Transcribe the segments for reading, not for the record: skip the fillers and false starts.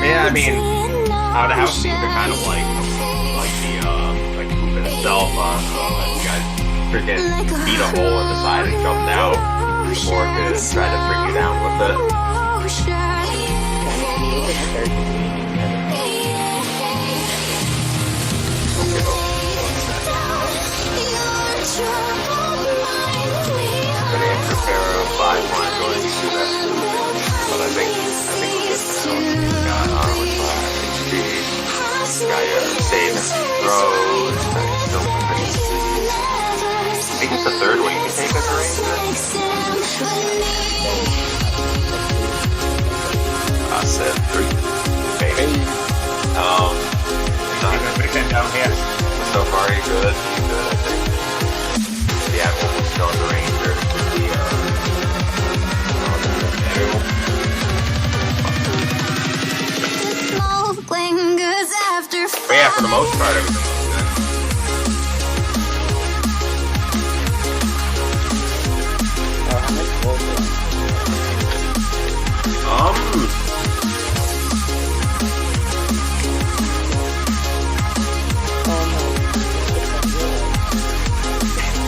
Yeah, I mean, how the house seems to kind of like the poop in itself. You guys freaking beat a hole in the side and jumped out before it could try to bring you down with it. An extra pair of 5 more going to do that. But I think we're good now. We got armor 5 HP. Got your save and throw. Still pretty easy. I think it's the third one you can take as a ranger. I said 3. Maybe. Down here. So far, you're good. You're good, I think. Yeah, we'll just go the ranger to the but yeah, for the most part, everything looks good.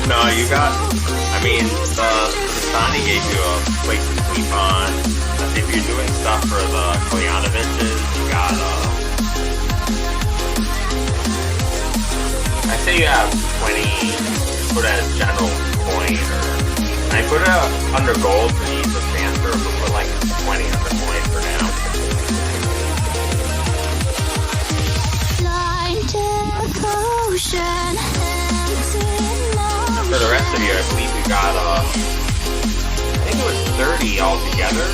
No, you got, I mean, the Stani gave you a place to sleep on. If you're doing stuff for the Kolyanoviches, you got, I say you have 20, put it as general coin, or, I put it under gold for ease of transfer, but put like 20 under coin for now. For the rest of you, I believe you got, I think it was 30 altogether.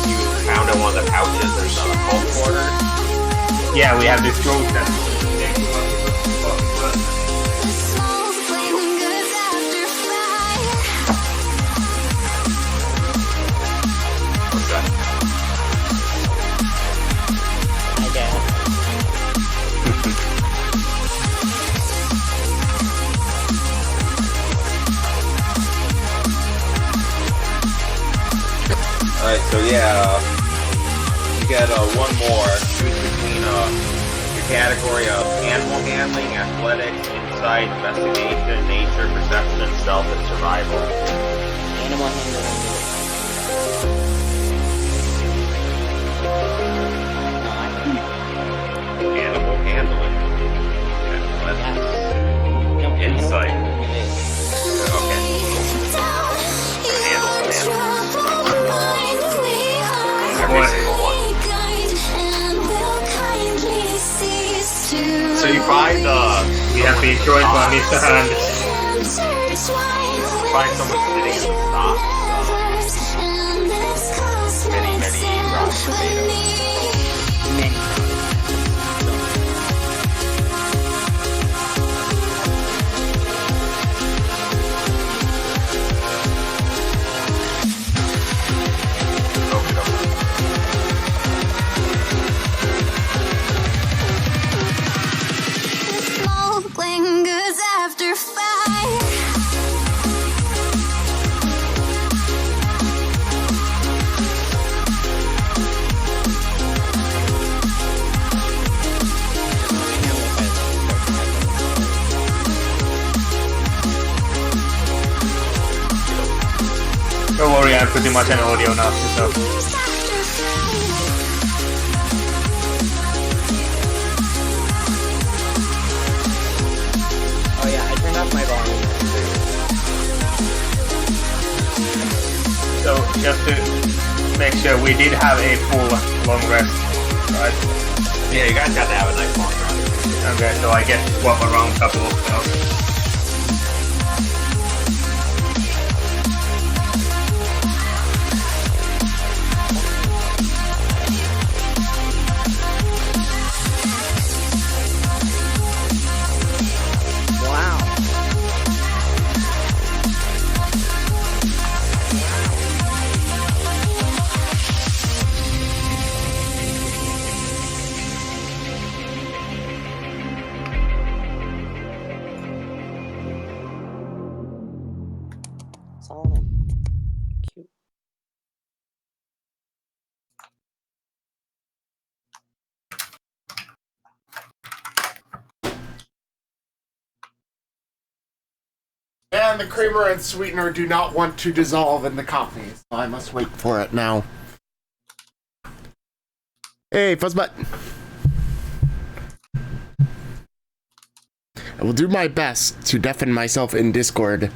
You found in one of the pouches, there's a cult quarter. Yeah, we have this gold set. What's that? I guess. Alright, so yeah, you get one more. Choose between your category of animal handling, athletics, insight, investigation, nature, perception, stealth, and survival. Animal handling. Animal handling. Athletics. Insight. Okay. Gonna handle some animals. Every single one. So you find We have been joined by Mr. Hand. find someone sitting in the stocks. Many rotten tomatoes. Many. Lingers after fire. Don't worry, I'm pretty much an audio Nazi, so. Oh yeah, I turned off my volume. So, just to make sure, we did have a full long rest, right? Yeah, you guys got to have a nice long run. Okay, so I get swap around a couple of spells. And the creamer and sweetener do not want to dissolve in the coffee, so I must wait for it now. Hey, Fuzzbutt. I will do my best to deafen myself in Discord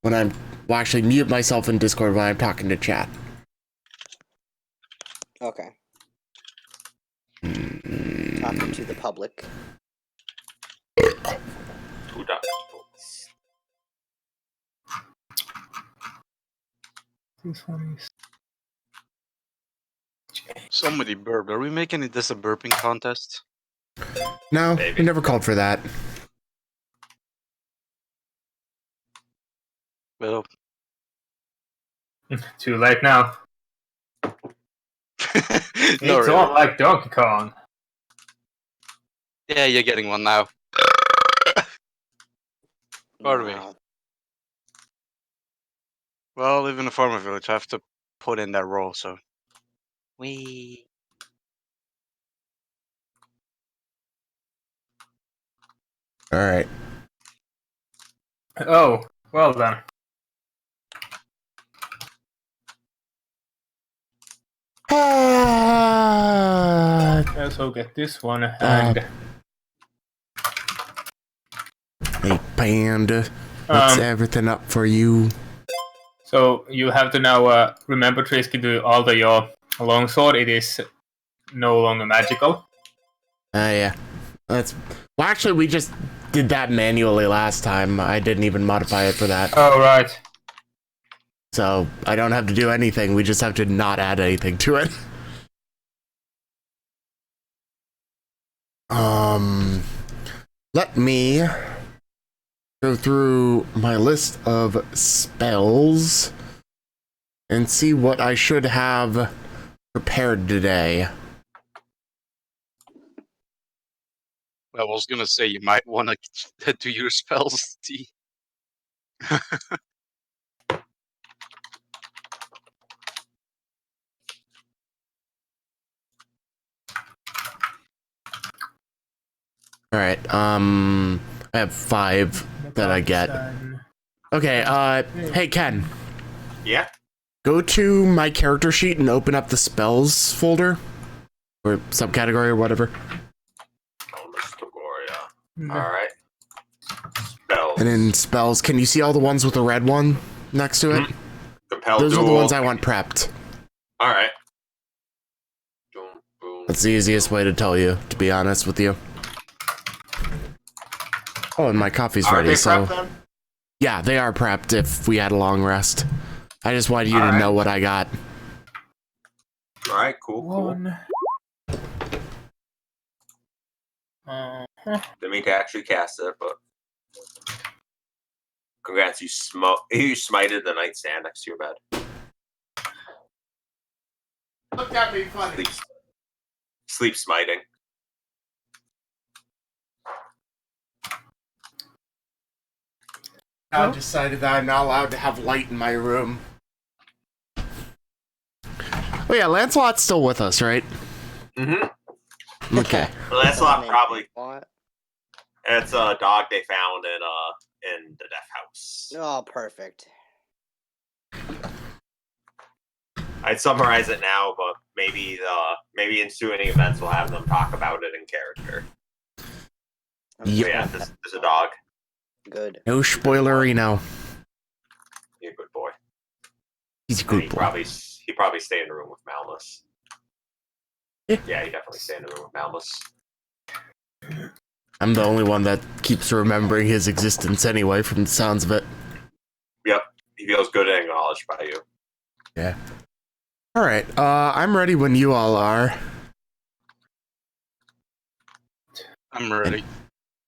when I'm... Well, actually, mute myself in Discord when I'm talking to chat. Okay. Talking to the public. This one is... Somebody burped. Are we making this a burping contest? No, Maybe. we never called for that. Well, Too late now. not It's really. all like Donkey Kong. Yeah, you're getting one now. Pardon me. Wow. Well, I live in a farmer village. I have to put in that role, so. Wee. Alright. Oh, well then. Let's go get this one and... Hey, Panda. What's everything up for you? So you have to now remember, Trisky, to alter your longsword. It is no longer magical. Yeah. That's... Well, actually, we just did that manually last time. I didn't even modify it for that. Oh, right. So, I don't have to do anything. We just have to not add anything to it. Let me go through my list of spells and see what I should have prepared today. I was gonna say you might want to do your spells, T. Alright, I have 5 that I get. Okay, hey Ken. Yeah? Go to my character sheet and open up the spells folder. Or subcategory or whatever. Oh, Mr. Gloria. Alright. Spells. And in spells, can you see all the ones with the red one next to it? Compel Those duel. are the ones I want prepped. Alright. Boom, boom. That's the easiest way to tell you, to be honest with you. Oh, and my coffee's Are ready, they so... prepped then? Yeah, they are prepped if we had a long rest. I just wanted you to Alright. know what I got. Alright, cool, cool. One. Didn't mean to actually cast it, but... Congrats, you smited the nightstand next to your bed. Look at me funny. Sleep smiting. I decided that I'm not allowed to have light in my room. Oh yeah, Lancelot's still with us, right? Mm-hmm. Okay. Lancelot probably... What? It's a dog they found in the death house. Oh, perfect. I'd summarize it now, but maybe ensuing events will have them talk about it in character. Yep. So yeah, there's a dog. Good. No spoilery now. He's a good boy. He's a And good he boy. probably stay in the room with Malmus. Yeah. Yeah, he definitely stay in the room with Malmus. I'm the only one that keeps remembering his existence anyway, from the sounds of it. Yep. He feels good and acknowledged by you. Yeah. Alright, I'm ready when you all are. I'm ready.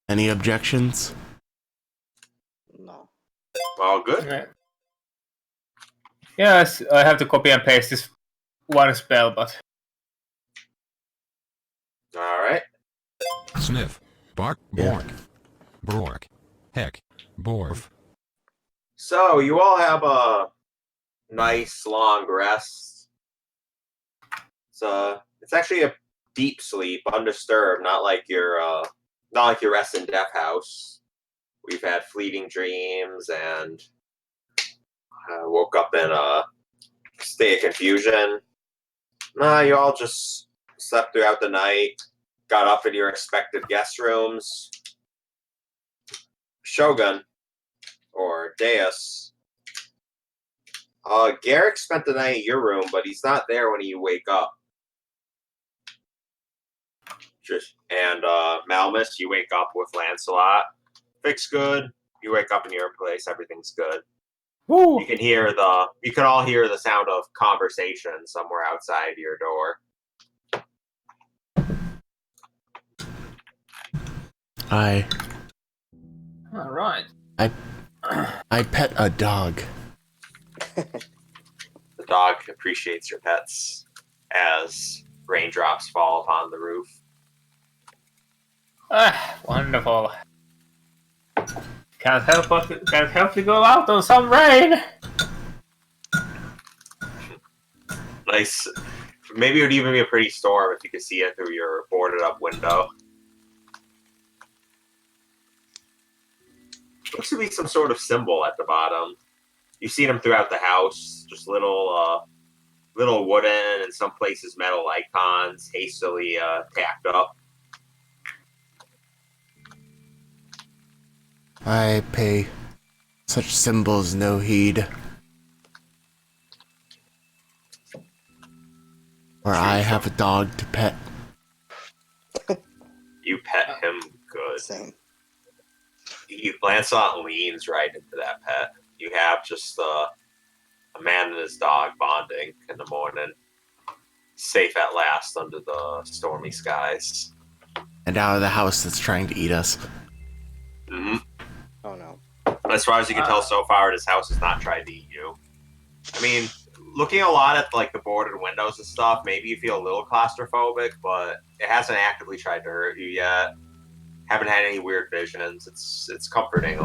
Any objections? No. Well, good. Yeah. Yes, I have to copy and paste this one spell, but... Alright. Sniff. Bark. Yeah. Bork. Bork. Heck. Borf. So, you all have a nice long rest. It's actually a deep sleep, undisturbed, not like your rest in Death House, we've had fleeting dreams, and woke up in a state of confusion. Nah, you all just slept throughout the night, got up in your respective guest rooms. Shogun, or Deus. Garrick spent the night in your room, but he's not there when you wake up. And Malmus, you wake up with Lancelot. Fix good. You wake up in your place. Everything's good. Woo! You can all hear the sound of conversation somewhere outside your door. All right. I pet a dog. The dog appreciates your pets as raindrops fall upon the roof. Wonderful. Can't help to go out on some rain. Nice. Maybe it would even be a pretty storm if you could see it through your boarded up window. Looks to be some sort of symbol at the bottom. You've seen them throughout the house. Just little wooden and some places metal icons hastily tacked up. I pay such symbols no heed. Or I have a dog to pet. You pet him good. Same. Lancelot leans right into that pet. You have just a man and his dog bonding in the morning. Safe at last under the stormy skies. And out of the house that's trying to eat us. Mm-hmm. Oh no. As far as you can tell so far, this house has not tried to eat you. I mean, looking a lot at like the boarded windows and stuff, maybe you feel a little claustrophobic, but it hasn't actively tried to hurt you yet. Haven't had any weird visions. It's comforting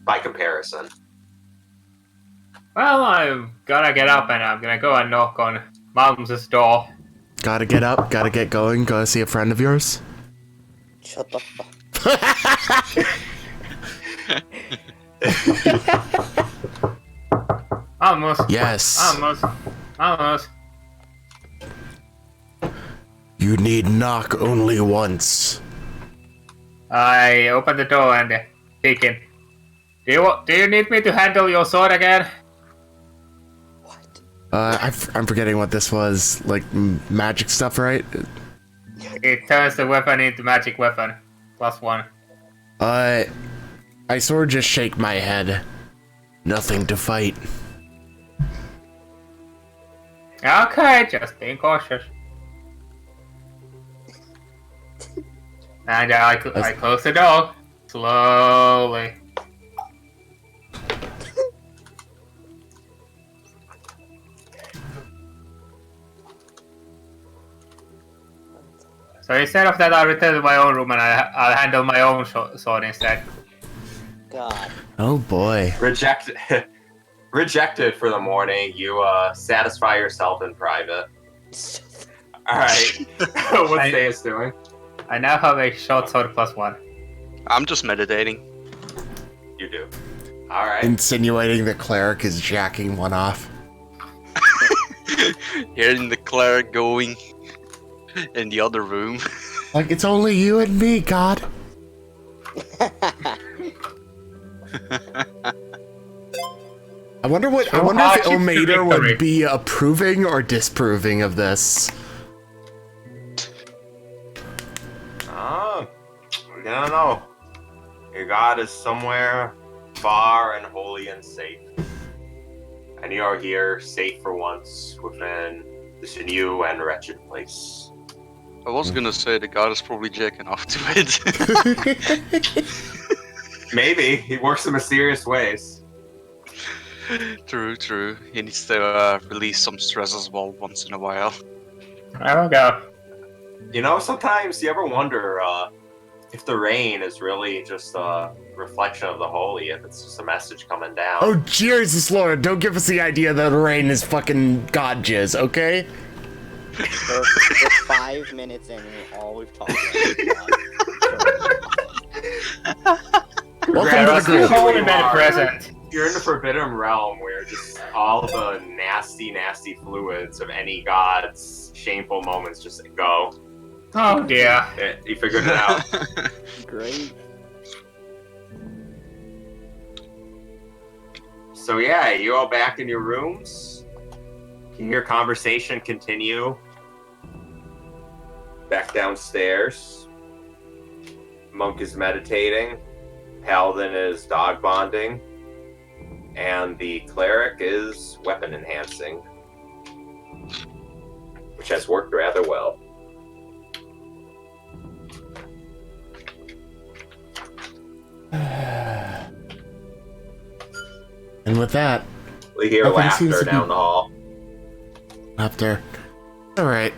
by comparison. Well, I'm gonna get up and I'm gonna go and knock on Mom's door. Gotta get up, gotta get going, gotta see a friend of yours. Shut the fuck. Almost. Yes. Almost. You need knock only once. I open the door and peek in. Do you need me to handle your sword again? What? I'm forgetting what this was. Like, magic stuff, right? It turns the weapon into magic weapon. +1. I sort of just shake my head. Nothing to fight. Okay, just being cautious. And I close the door. Slowly. So instead of that, I'll return to my own room and I'll handle my own sword instead. God. Oh boy. Rejected for the morning. You satisfy yourself in private. Alright. What's Deus doing? I now have a short sword +1. I'm just meditating. You do. Alright. Insinuating the cleric is jacking one off. Hearing the cleric going in the other room. Like, it's only you and me, God. I wonder if Ilmater would be approving or disproving of this. I don't know. Your God is somewhere far and holy and safe. And you are here, safe for once, within this new and wretched place. I was gonna say the god is probably jacking off to it. Maybe. He works in mysterious ways. True. He needs to release some stress as well once in a while. There we go. You know, sometimes you ever wonder if the rain is really just a reflection of the holy, if it's just a message coming down. Oh, Jesus Lord, don't give us the idea that rain is fucking god jizz, okay? We're 5 minutes in and all we've talked about is God. Welcome to the Rusty, group. holy man present. You're in the forbidden realm where just all the nasty, nasty fluids of any god's shameful moments just go. Oh dear. Yeah, you figured it out. Great. So yeah, you all back in your rooms. You hear conversation continue. Back downstairs. Monk is meditating. Paladin is dog bonding. And the cleric is weapon enhancing. Which has worked rather well. And with that, We hear Nothing seems laughter to be- down the hall. after. Alright.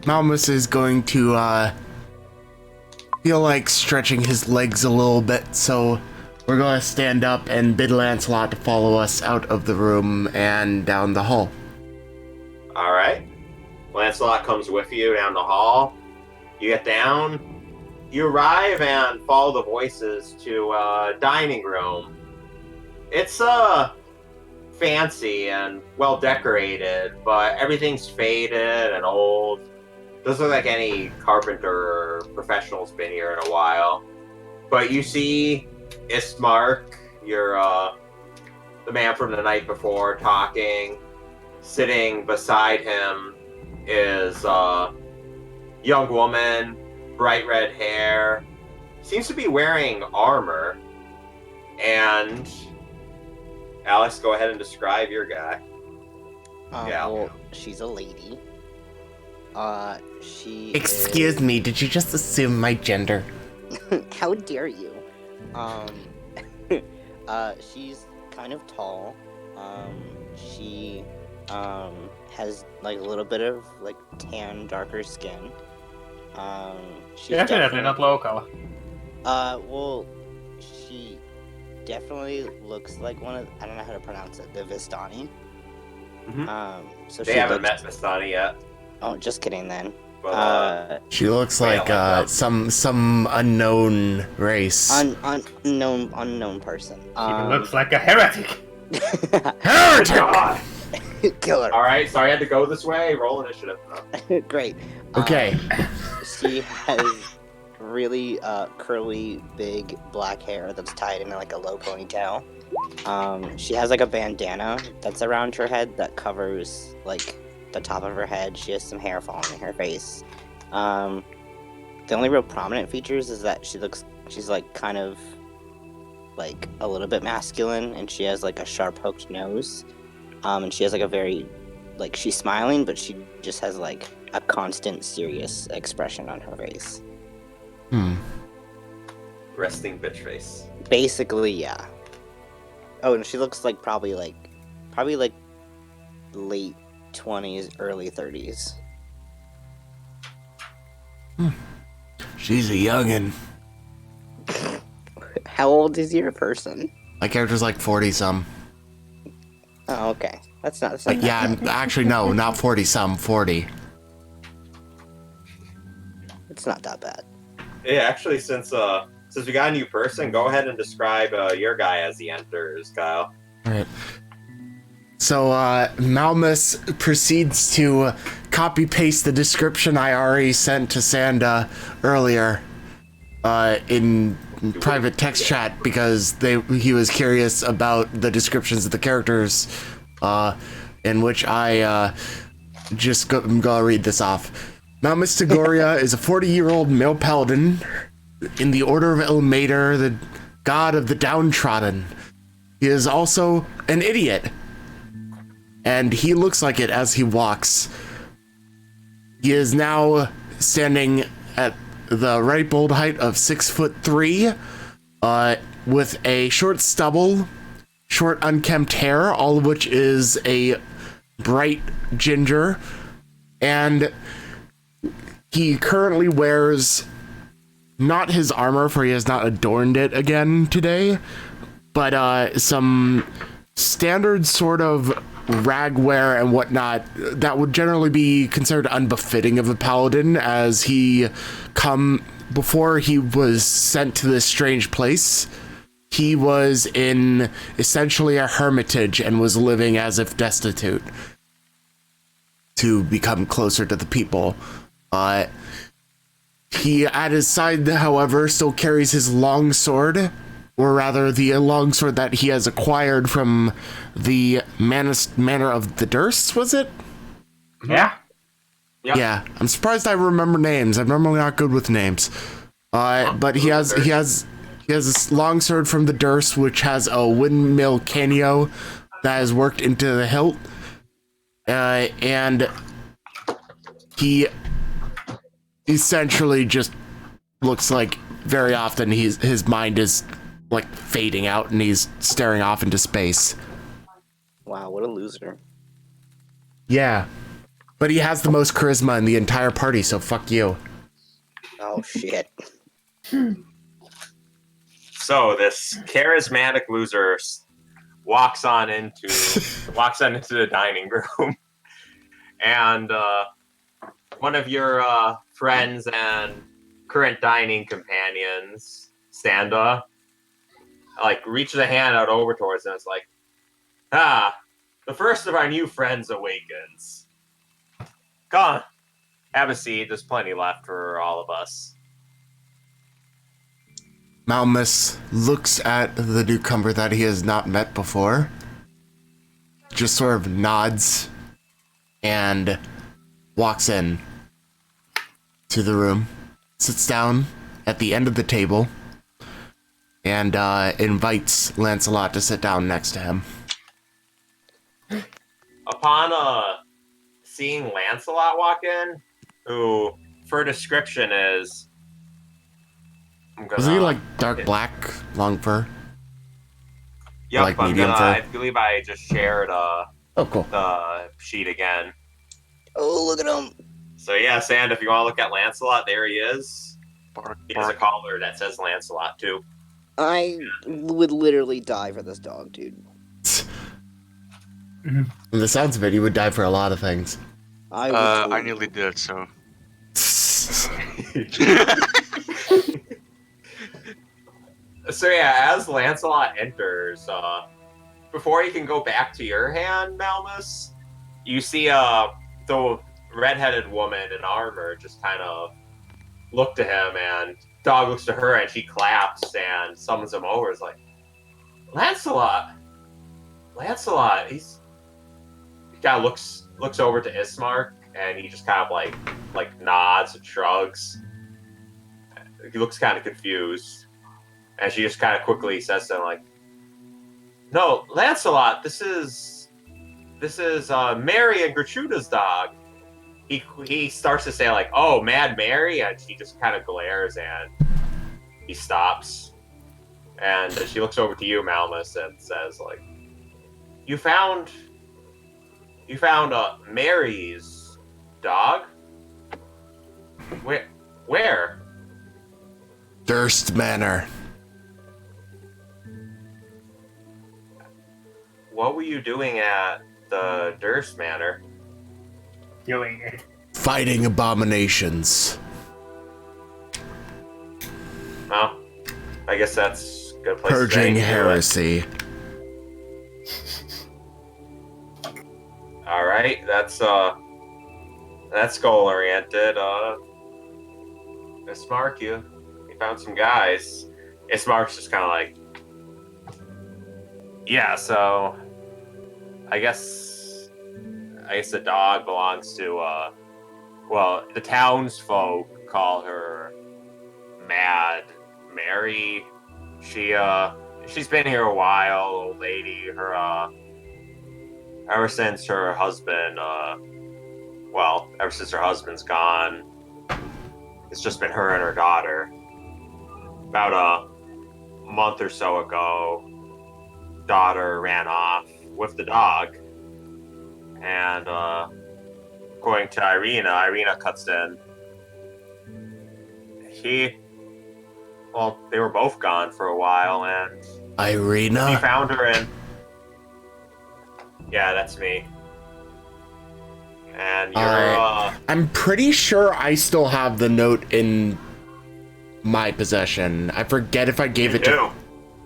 Malmus is going to, feel like stretching his legs a little bit, so we're going to stand up and bid Lancelot to follow us out of the room and down the hall. Alright. Lancelot comes with you down the hall. You get down. You arrive and follow the voices to a dining room. It's fancy and well decorated, but everything's faded and old. Doesn't look like any carpenter or professional's been here in a while. But you see Istmark, the man from the night before, talking. Sitting beside him is a young woman, bright red hair, seems to be wearing armor. And Alex, go ahead and describe your guy. Yeah. Well, she's a lady. She Excuse me, did you just assume my gender? How dare you? She's kind of tall. She has like a little bit of like tan, darker skin. She's Definitely not local. Well, she definitely looks like one of, I don't know how to pronounce it, the Vistani. Mhm. So They she haven't looks, met Vistani yet. oh, just kidding then. But She looks Yeah, like, like that. some unknown race. Unknown person. He looks like a heretic. Heretic! God. Killer. Alright, so I had to go this way. Roll initiative. Great. Okay. She has really curly, big black hair that's tied in like a low ponytail. She has like a bandana that's around her head that covers like the top of her head. She has some hair falling in her face. The only real prominent features is that she's like kind of like a little bit masculine, and she has like a sharp hooked nose. And she has like a very, like, she's smiling, but she just has like a constant serious expression on her face. Resting bitch face. Basically, yeah. Oh, and she looks like probably like late 20s, early 30s. She's a youngin'. How old is your person? My character's like 40-some. Oh, okay. That's not. Like, yeah, I'm actually, no, not 40-some, 40. It's not that bad. Yeah, actually, since we got a new person, go ahead and describe your guy as he enters, Kyle. Alright. So, Malmus proceeds to copy-paste the description I already sent to Sanda earlier in private text chat because he was curious about the descriptions of the characters, in which I just go read this off. Malmus Tagoria is a 40-year-old male paladin in the Order of Ilmater, the god of the downtrodden. He is also an idiot, and he looks like it as he walks. He is now standing at the ripe old height of 6'3", with a short stubble, short unkempt hair, all of which is a bright ginger, and he currently wears not his armor, for he has not adorned it again today, but some standard sort of ragwear and whatnot that would generally be considered unbefitting of a paladin, as before he was sent to this strange place, he was in essentially a hermitage and was living as if destitute to become closer to the people. He, at his side, however, still carries his long sword, or rather the long sword that he has acquired from the Manor of the Dursts, was it? Yeah. Yep. Yeah, I'm surprised I remember names. I'm normally not good with names. But he has this long sword from the Durst, which has a windmill canio that is worked into the hilt. And he essentially just looks like very often his mind is like fading out and he's staring off into space. Wow, what a loser. Yeah. But he has the most charisma in the entire party, so fuck you. Oh shit. So this charismatic loser walks on into the dining room, and one of your friends and current dining companions, Sanda, like reaches a hand out over towards him. It's like, the first of our new friends awakens. Come on, have a seat. There's plenty left for all of us. Malmus looks at the newcomer that he has not met before, just sort of nods, and walks in to the room, sits down at the end of the table, and invites Lancelot to sit down next to him. Upon seeing Lancelot walk in, who, for description, is... Was he like dark black, long fur? Yep, like medium fur? I believe I just shared Oh, cool. the sheet again. Oh, look at him. So yeah, Sand, if you want to look at Lancelot, there he is. Bark, He has a bark. collar that says Lancelot, too. I would literally die for this dog, dude. From the sounds of it, he would die for a lot of things. I would I totally- nearly did, so. So yeah, as Lancelot enters, before he can go back to your hand, Malmus, you see the redheaded woman in armor just kind of look to him, and dog looks to her, and she claps and summons him over. It's like, Lancelot, he kind of looks over to Ismark, and he just kind of like nods and shrugs. He looks kind of confused. And she just kind of quickly says to him, like, "No, Lancelot, this is Mary and Gertruda's dog." He starts to say, like, "Oh, Mad Mary," and she just kind of glares, and he stops. And she looks over to you, Malmus, and says, like, You found Mary's dog? Where? Durst Manor. What were you doing at the Durst Manor? Doing it. Fighting abominations. Well, I guess that's a good place to Purging say. heresy. All right, that's goal oriented. Ismark, you found some guys. Ismark's just kind of like, yeah. So, I guess the dog belongs to the townsfolk call her Mad Mary. She's been here a while, old lady. Ever since her husband, ever since her husband's gone, it's just been her and her daughter. About a month or so ago, daughter ran off with the dog, and according to Irina cuts in. They were both gone for a while, and he Irina? found her in. Yeah, that's me. And you're, I'm pretty sure I still have the note in my possession. I forget if I gave you it do.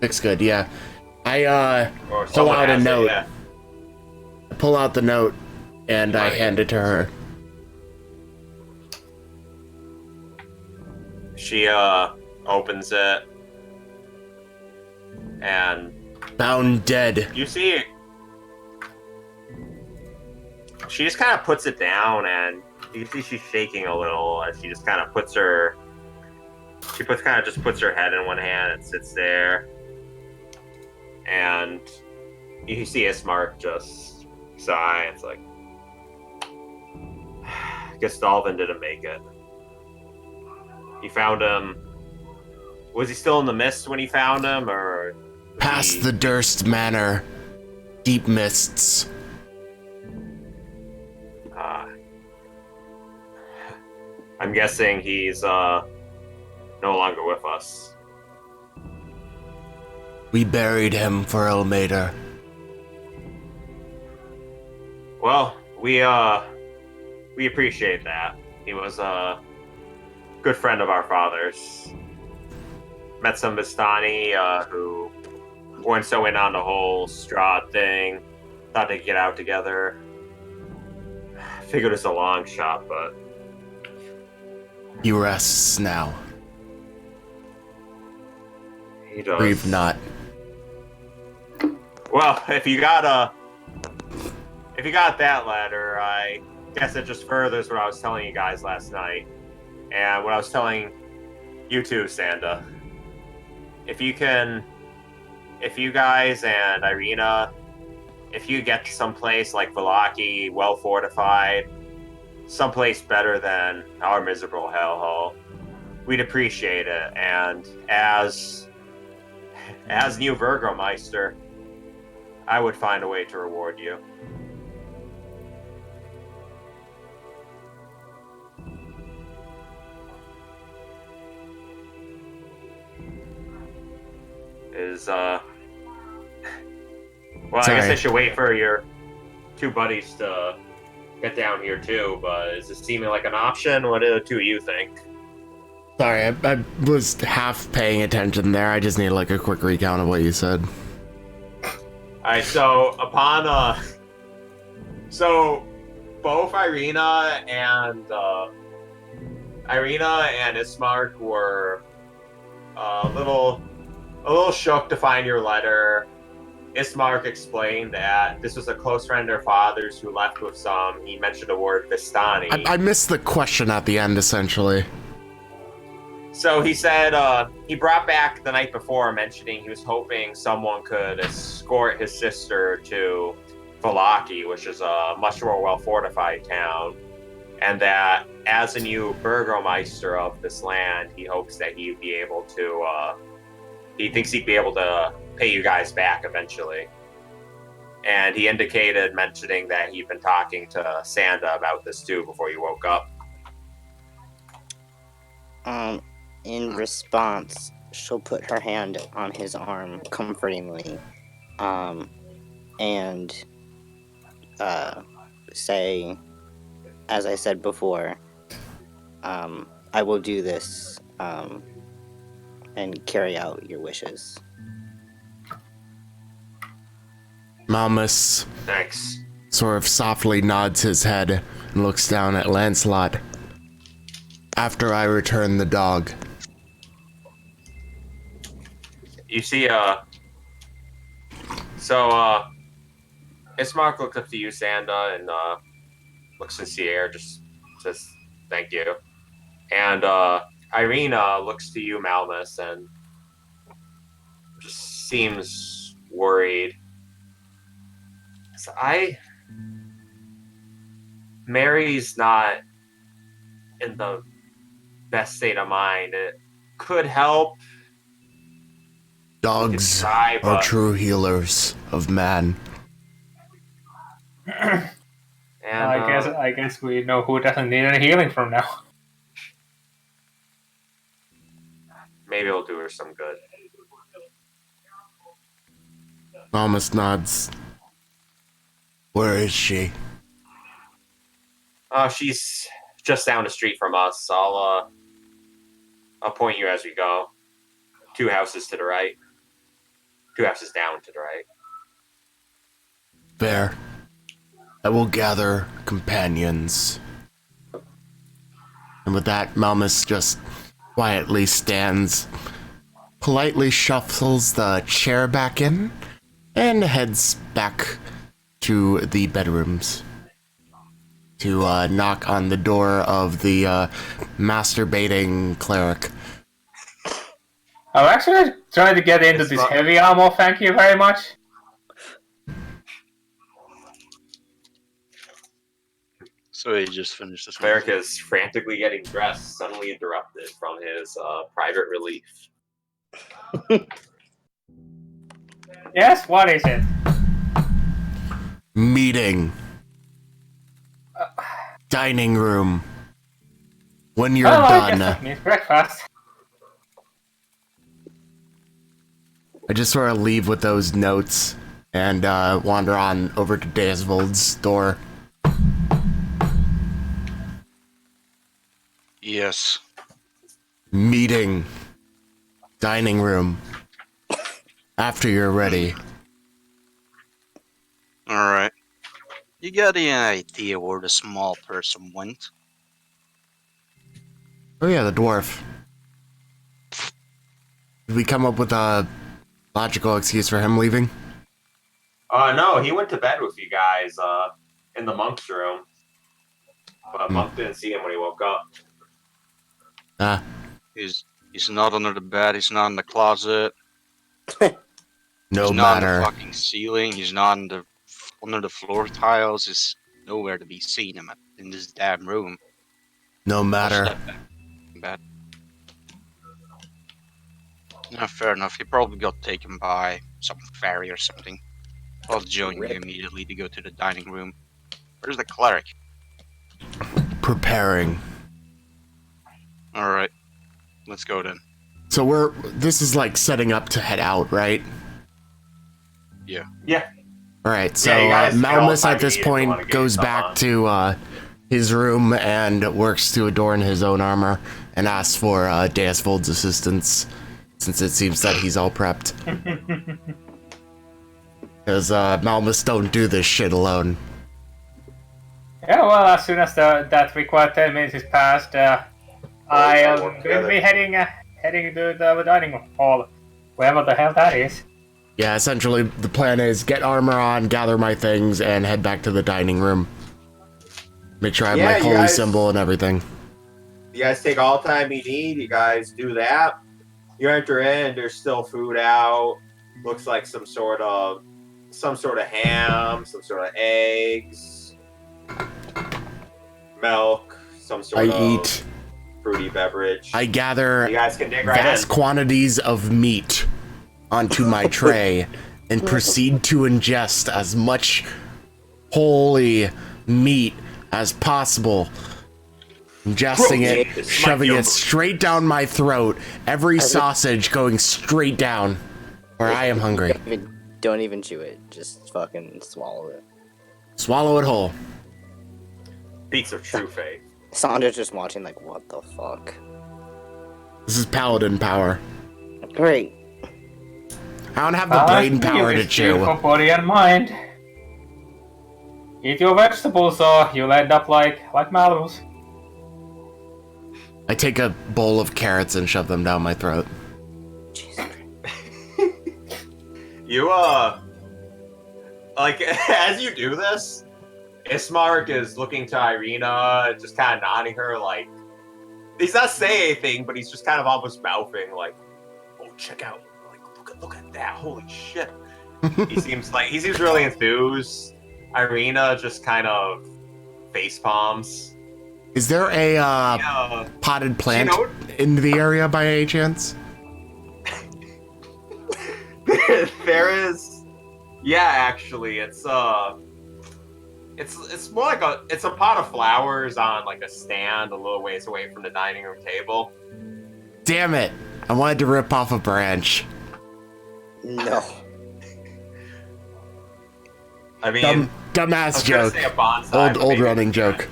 to... Looks good, yeah. I Or pull someone out a has it, note. yeah. Pull out the note and I Right. hand it to her. She opens it, and Found dead. you see she just kind of puts it down, and you see she's shaking a little as she just kind of puts her head in one hand and sits there, and you see Ismark just sigh. It's like, guess Dalvin didn't make it. You found him. Was he still in the mist when he found him, or Past the Durst Manor. Deep mists. I'm guessing he's no longer with us. We buried him for Elmater. Well, we appreciate that. He was a good friend of our father's. Met some Vistani who weren't so in on the whole Strahd thing. Thought they'd get out together. Figured it's a long shot, but He rests now. he does. Grieve not. Well, if you got that letter, I guess it just furthers what I was telling you guys last night, and what I was telling you too, Sanda. If you guys and Irina, if you get to someplace like Valaki, well fortified, someplace better than our miserable hellhole, we'd appreciate it. And as new Burgomeister, I would find a way to reward you. Well, Sorry. I guess I should wait for your two buddies to get down here too, but is this seeming like an option? What do the two of you think? Sorry, I was half paying attention there. I just need like a quick recount of what you said. Alright, so so both Irina and Ismark were a little shook to find your letter. Ismark explained that this was a close friend of their father's who left with some. He mentioned the word Vistani. I missed the question at the end, essentially. So he said he brought back the night before, mentioning he was hoping someone could escort his sister to Valaki, which is a much more well-fortified town, and that as a new Burgomeister of this land, he hopes that he'd be able to. He thinks he'd be able to pay you guys back eventually. And he indicated, mentioning that he'd been talking to Sanda about this too before you woke up. In response, she'll put her hand on his arm comfortingly, and say, as I said before, I will do this, and carry out your wishes. Malmus Thanks. sort of softly nods his head and looks down at Lancelot. After I return the dog. You see, Ismark looks up to you, Sanda, and looks sincere, just says thank you. And Irina looks to you, Malmus, and just seems worried. So Mary's not in the best state of mind. It could help. Dogs try, are but- true healers of man. And I guess we know who doesn't need any healing from now. maybe it'll do her some good. Malmus nods. Where is she? She's just down the street from us. I'll point you as we go. 2 houses to the right. 2 houses down to the right. Fair. I will gather companions. And with that, Malmus just quietly stands, politely shuffles the chair back in, and heads back to the bedrooms to knock on the door of the masturbating cleric. I'm actually trying to get into this heavy armor, thank you very much. So he just finished this. Cleric is frantically getting dressed, suddenly interrupted from his private relief. Yes, what is it? Meeting. Dining room. When you're Well, I done. guess that means breakfast. I just sort of leave with those notes and wander on over to Dasvold's door. Yes. Meeting. Dining room. After you're ready. Alright. You got any idea where the small person went? Oh yeah, the dwarf. Did we come up with a logical excuse for him leaving? No, he went to bed with you guys in the monk's room. But Monk didn't see him when he woke up. He's not under the bed, he's not in the closet. No He's not on matter. the fucking ceiling, he's not under the floor tiles, he's nowhere to be seen in this damn room. No matter. Bad. Yeah, fair enough. He probably got taken by some fairy or something. I'll join you immediately to go to the dining room. Where's the cleric? Preparing. Alright. Let's go then. So this is like setting up to head out, right? Yeah. Yeah. Alright, so Yeah, you guys can all Malmus time at this eat if you wanna point get goes stuff back on. to his room and works to adorn his own armor and asks for Dasvold's assistance, since it seems that he's all prepped. Because Malmus don't do this shit alone. Yeah, well, as soon as that required 10 minutes is passed, I work will together. be heading to the dining hall, wherever the hell that is. Yeah, essentially the plan is get armor on, gather my things, and head back to the dining room. Make sure I have Yeah, my you holy guys- symbol and everything. You guys take all the time you need. You guys do that. You enter in. There's still food out. Looks like some sort of ham, some sort of eggs, milk, some sort I of eat. fruity beverage. I gather You guys can dig right vast in. quantities of meat onto my tray and proceed to ingest as much holy meat as possible. Ingesting it, Protein. shoving My it yogurt. straight down my throat, every sausage going straight down where I am hungry. Don't even chew it. Just fucking swallow it. Swallow it whole. Beats of true faith. Sandra's just watching like, what the fuck? This is paladin power. Great. I don't have the brain power to chew. For body and mind. Eat your vegetables, or you'll end up like Malrus. I take a bowl of carrots and shove them down my throat. Jesus. You like as you do this, Ismark is looking to Irina, just kind of nodding her, like he's not saying anything, but he's just kind of almost mouthing, like, "Oh, check out! Like, look at that! Holy shit!" He seems really enthused. Irina just kind of face palms. Is there a Yeah. potted plant know- in the area by any chance? There is, yeah, actually, it's more like it's a pot of flowers on like a stand a little ways away from the dining room table. Damn it! I wanted to rip off a branch. No. I mean, Dumbass I was gonna joke. say a bonsai, but Old maybe running it's joke.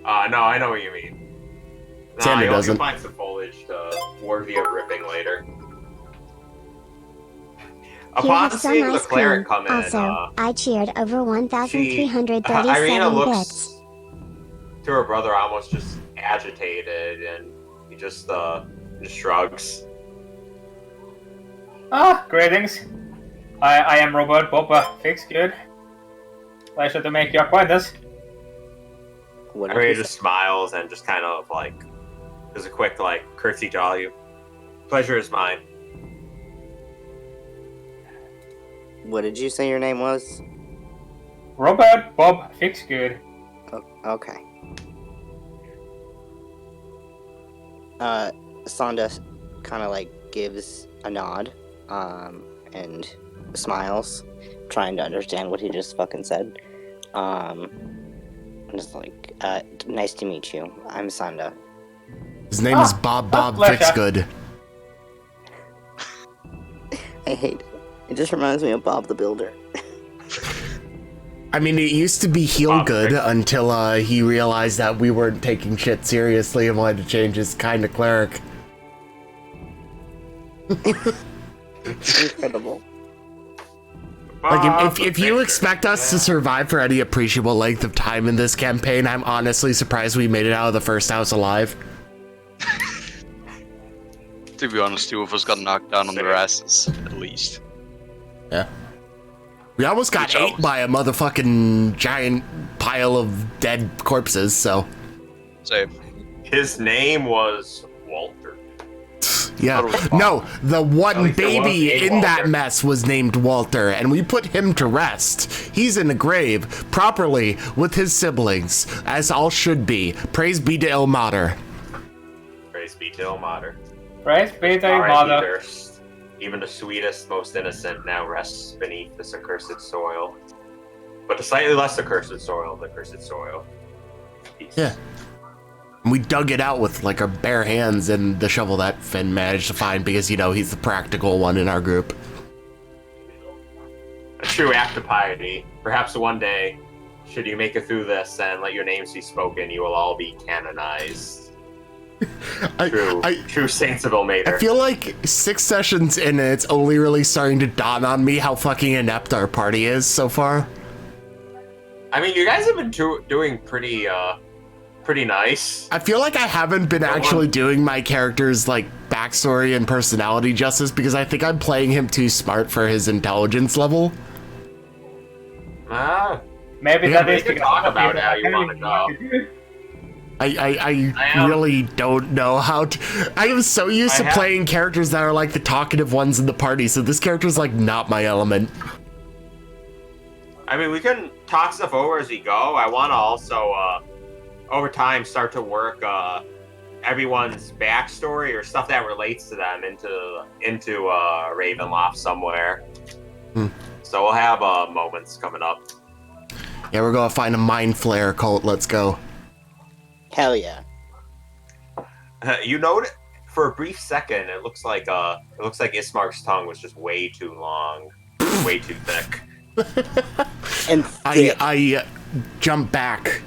not. No, I know what you mean. Sander you'll doesn't. find some foliage worthy of ripping later. Upon has some seeing the ice cleric cream. come in, Also, I cheered over Irina 1,337 looks bits. to her brother almost just agitated, and he just shrugs. Greetings. I am Robert Bob Fix Good. Pleasure to make your acquaintance. What did Irina you just say? smiles and just kind of like does a quick like curtsy to all you. Pleasure is mine. What did you say your name was? Robert Bob Fix Good. Okay. Sonda kind of like gives a nod, and smiles, trying to understand what he just fucking said. And just like, nice to meet you. I'm Sonda. His name is Bob pleasure. Fixgood. I hate it. It just reminds me of Bob the Builder. I mean, it used to be Heelgood until he realized that we weren't taking shit seriously and wanted to change his kind of cleric. Incredible. Like, if you expect us to survive for any appreciable length of time in this campaign, I'm honestly surprised we made it out of the first house alive. To be honest, 2 of us got knocked down on their asses, at least. Yeah. We almost got ate by a motherfucking giant pile of dead corpses, so. Same. His name was Walter. Yeah. No, the one baby in that mess was named Walter, and we put him to rest. He's in the grave, properly, with his siblings, as all should be. Praise be to Ilmater. Praise be to Ilmater. Praise be to R.I.P. Mother. Durst. Even the sweetest, most innocent now rests beneath this accursed soil. But the slightly less accursed soil, the cursed soil. Peace. Yeah. And we dug it out with, like, our bare hands and the shovel that Finn managed to find because, you know, he's the practical one in our group. A true act of piety. Perhaps one day, should you make it through this and let your names be spoken, you will all be canonized. True saints of Ilmater. I feel like 6 sessions in and it's only really starting to dawn on me how fucking inept our party is so far. I mean, you guys have been doing pretty nice. I feel like I haven't been actually doing my character's, like, backstory and personality justice because I think I'm playing him too smart for his intelligence level. Maybe Yeah, that we is can because talk other about people how you are want to telling go. you I really don't know how to. I am so used to playing characters that are like the talkative ones in the party, so this character's like not my element. I mean, we can talk stuff over as we go. I want to also, over time, start to work everyone's backstory or stuff that relates to them into Ravenloft somewhere. So we'll have moments coming up. Yeah, we're gonna find a Mind Flare cult. Let's go. Hell yeah. You know, for a brief second, it looks like Ismark's tongue was just way too long, way too thick. And I jump back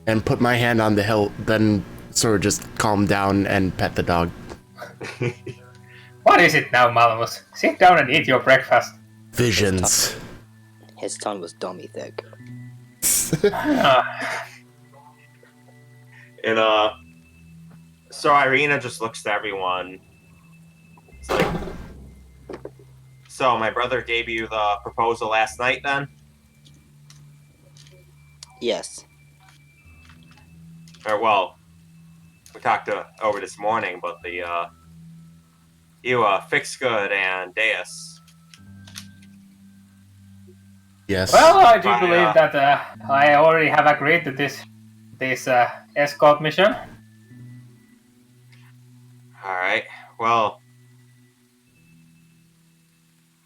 and put my hand on the hilt, then sort of just calm down and pet the dog. What is it now, Malamus? Sit down and eat your breakfast. Visions. His tongue was dummy thick. And so Irina just looks to everyone. It's like, so my brother gave you the proposal last night, then? Yes. Or well, we talked over this morning, but you Fix Good and Deus. Yes. Well, I do believe that I already have agreed to this escort mission. All right. Well,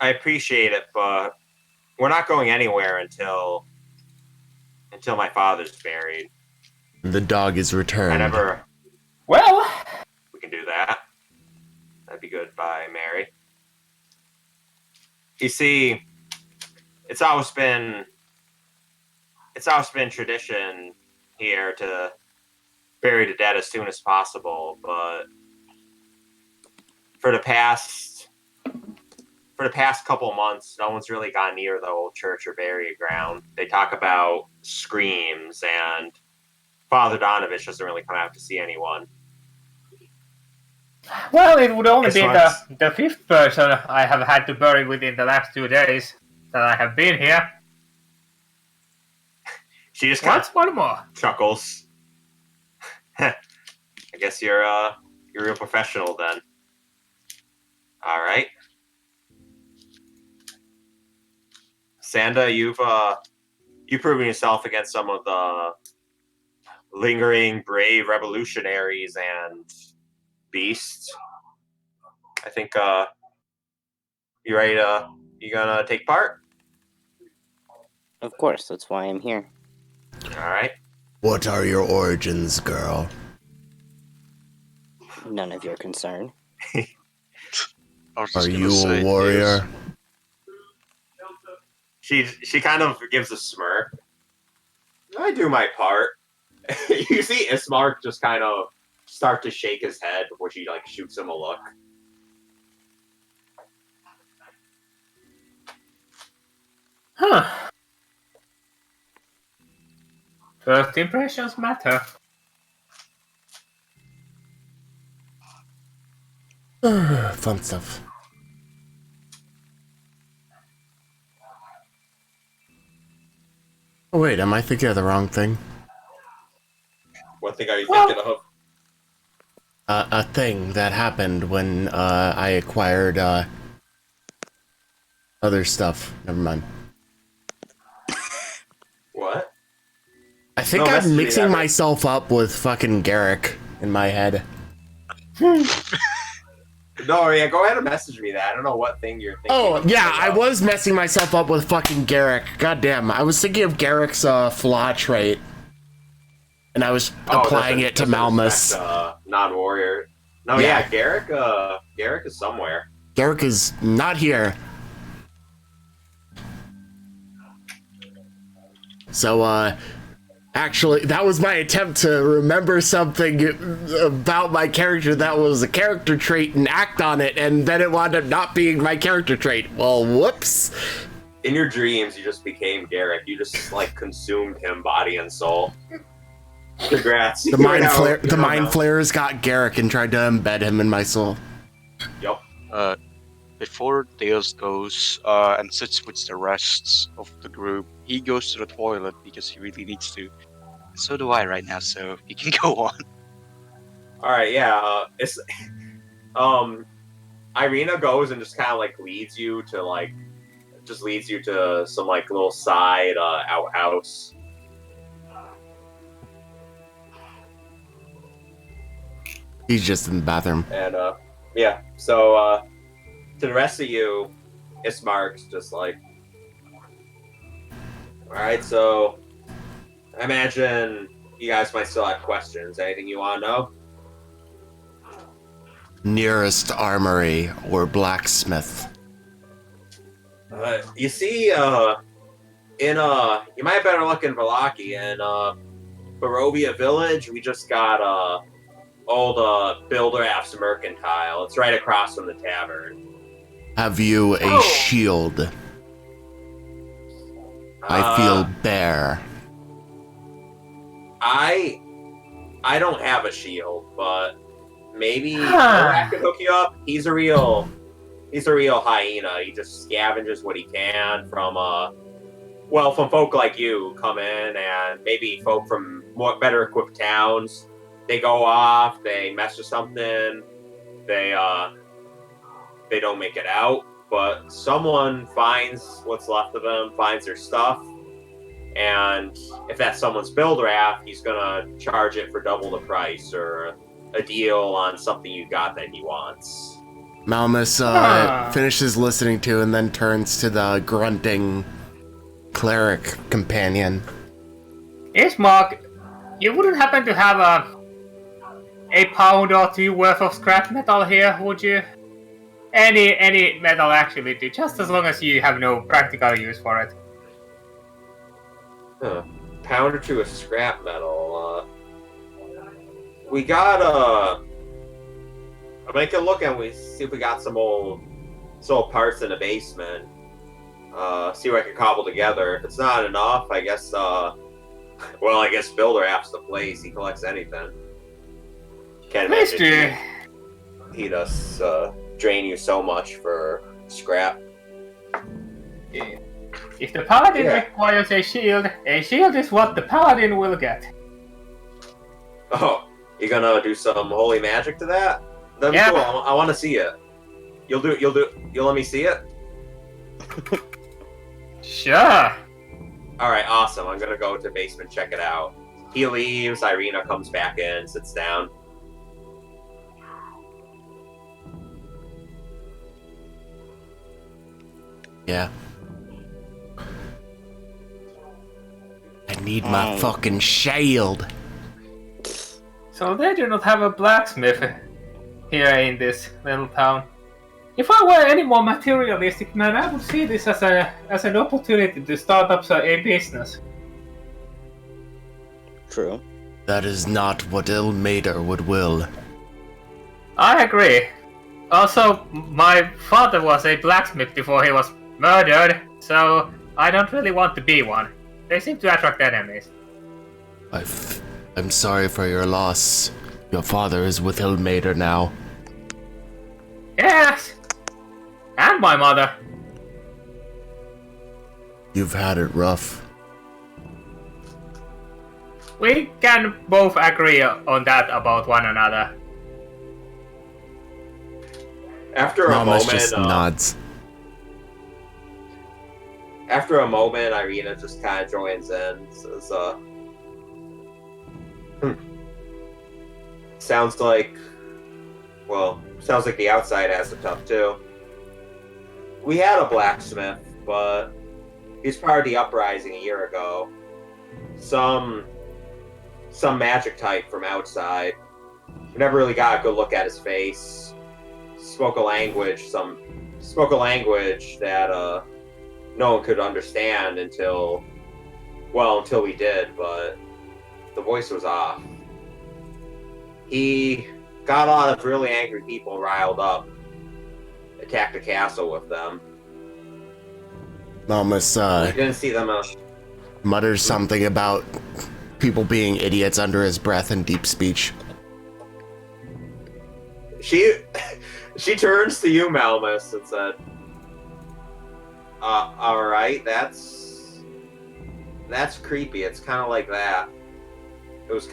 I appreciate it, but we're not going anywhere until my father's buried. The dog is returned. Well, we can do that. That'd be good by Mary. You see, it's always been tradition here to bury the dead as soon as possible, but for the past for the past couple of months, no one's really gone near the old church or burial ground. They talk about screams, and Father Donovich doesn't really come out to see anyone. Well, it would only be Christmas. the fifth person I have had to bury within the last 2 days that I have been here. She just kind What's one more? of chuckles. I guess you're a real professional then. All right. Sanda, you've proven yourself against some of the lingering brave revolutionaries and beasts. I think you ready to you gonna take part? Of course, that's why I'm here. All right. What are your origins, girl? None of your concern. I was Are just gonna you say, a warrior? She kind of gives a smirk. I do my part. You see Ismark just kind of start to shake his head before she like shoots him a look. Huh. First impressions matter. Fun stuff. Oh wait, am I thinking of the wrong thing? What thing are you thinking of? A thing that happened when I acquired other stuff. Never mind. What? I think No, I'm message me mixing that. myself up with fucking Garrick in my head. No, yeah, go ahead and message me that. I don't know what thing you're thinking. Oh, of. yeah, I was messing myself up with fucking Garrick. Goddamn, I was thinking of Garrick's flaw trait. And I was applying it to Malmus. Non-warrior. No, Yeah. yeah, Garrick is somewhere. Garrick is not here. So, actually, that was my attempt to remember something about my character that was a character trait and act on it, and then it wound up not being my character trait. Well, whoops. In your dreams, you just became Garrick. You just, like, consumed him, body and soul. Congrats. The mind flayers got Garrick and tried to embed him in my soul. Yup. before Deus goes and sits with the rest of the group, he goes to the toilet because he really needs to. So do I right now, so you can go on. Alright, yeah, it's... Irina goes and just kind of, like, leads you to some, like, little side, outhouse. He's just in the bathroom. And, yeah, so, to the rest of you, Ismark's just like... Alright, so... I imagine you guys might still have questions. Anything you want to know? Nearest armory or blacksmith. You see, you might have better look in Valaki. In, Barovia Village, we just got, old, Builder-App's Mercantile. It's right across from the tavern. Have you a shield? I feel bare. I don't have a shield, but maybe I could hook you up. He's a real hyena. He just scavenges what he can from from folk like you who come in, and maybe folk from more better equipped towns. They go off, they mess with something, they don't make it out, but someone finds what's left of them, finds their stuff, and if that's someone's build raft, he's gonna charge it for double the price, or a deal on something you got that he wants. Malmus finishes listening to and then turns to the grunting cleric companion. Ismark, you wouldn't happen to have a pound or two worth of scrap metal here, would you? Any metal actually do, just as long as you have no practical use for it. Pound or two of scrap metal. We got I'll make a look and we see if we got some old parts in the basement. See what I can cobble together. If it's not enough, I guess, I guess Builder apps the place. He collects anything. Can't Please imagine do. he'd drain you so much for scrap. If the paladin requires a shield is what the paladin will get. Oh, you gonna do some holy magic to that? That'd be cool. I want to see it. You'll let me see it? Sure. Alright, awesome. I'm gonna go to the basement, check it out. He leaves, Irina comes back in, sits down. Yeah. I need my fucking shield. So they do not have a blacksmith here in this little town. If I were any more materialistic man, I would see this as an opportunity to start up a business. True. That is not what Ilmater would will. I agree. Also, my father was a blacksmith before he was murdered, so I don't really want to be one. They seem to attract enemies. I'm sorry for your loss. Your father is with Ilmater now. Yes! And my mother. You've had it rough. We can both agree on that about one another. After a Mamas moment, just nods. After a moment, Irina just kind of joins in. Says, sounds like the outside has it tough too. We had a blacksmith, but he's part of the uprising a year ago. Some magic type from outside. We never really got a good look at his face. Spoke a language that no one could understand until we did, but the voice was off. He got a lot of really angry people riled up, attacked the castle with them. Mamas, We didn't see them mutters something about people being idiots under his breath in deep speech. She turns to you, Malmus, and said, alright, that's creepy. It's kind of like that. It was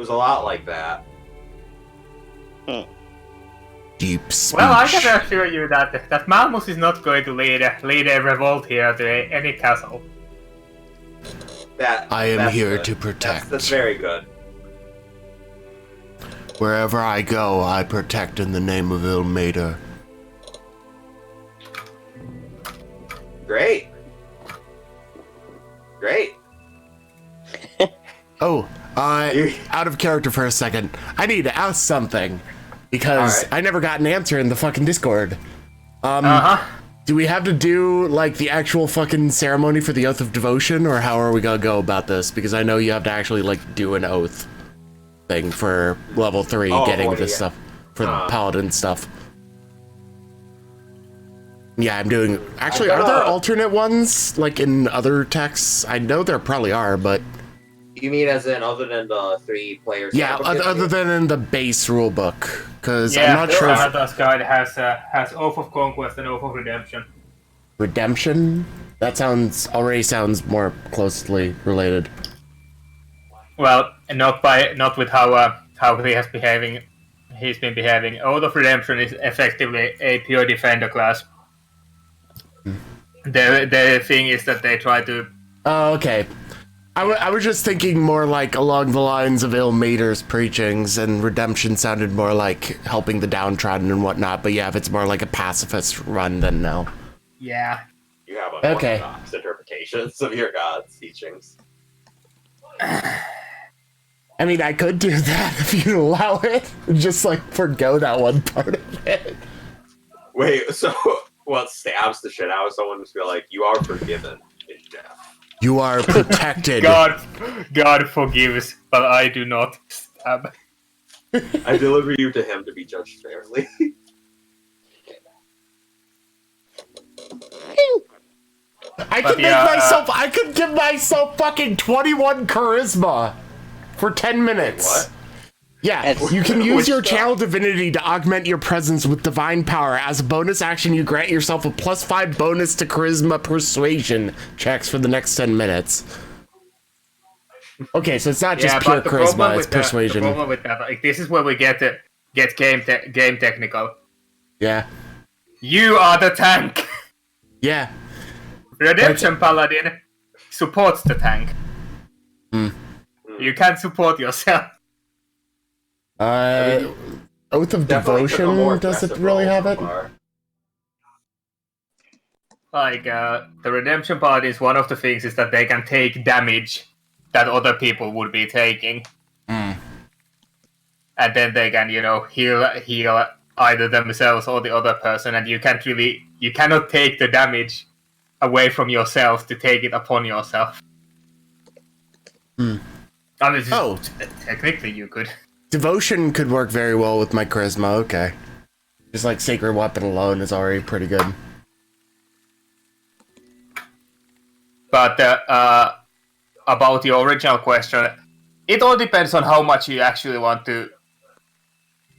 a lot like that. Deep speech. Well, I can assure you that Malmus is not going to lead a revolt here to any castle. I am here good. to protect. That's very good. Wherever I go, I protect in the name of Ilmater. Great. Oh, out of character for a second. I need to ask something. Because I never got an answer in the fucking Discord. Do we have to do, like, the actual fucking ceremony for the Oath of Devotion, or how are we gonna go about this? Because I know you have to actually, like, do an oath thing for level 3, getting this stuff, for the paladin stuff. Yeah, I'm doing... Actually, are there alternate ones, like, in other texts? I know there probably are, but... You mean as in other than the 3 players? Yeah, other than in the base rulebook, because Yeah, I'm not sure. Anato's guide has Oath of Conquest and Oath of Redemption. Redemption? That already sounds more closely related. Well, not with how he has behaving. He's been behaving. Oath of Redemption is effectively a pure defender class. The thing is that they try to. Oh, okay. I was just thinking more like along the lines of Ilmater's preachings, and Redemption sounded more like helping the downtrodden and whatnot, but yeah, if it's more like a pacifist run, then no. Yeah. You have Okay. unorthodox interpretations of your God's teachings. I mean, I could do that if you allow it. Just like forgo that one part of it. Wait, so what stabs the shit out of someone to be like, you are forgiven in death? You are protected. God forgives, but I do not stab. I deliver you to him to be judged fairly. I could I could give myself fucking 21 charisma for 10 minutes. What? Yeah, you can use your channel divinity to augment your presence with divine power. As a bonus action, you grant yourself a +5 bonus to charisma persuasion checks for the next 10 minutes. Okay, so it's not just pure charisma, it's persuasion. The problem with that, like, this is where we get game technical. Yeah. You are the tank. Yeah. Redemption Paladin supports the tank. You can't support yourself. Oath of Devotion, does it really have it? Like, the Redemption Paladin is one of the things is that they can take damage that other people would be taking. And then they can, heal either themselves or the other person, and you cannot take the damage away from yourself to take it upon yourself. I mean, technically you could. Devotion could work very well with my charisma, okay. Just like Sacred Weapon alone is already pretty good. But about your original question, it all depends on how much you actually want to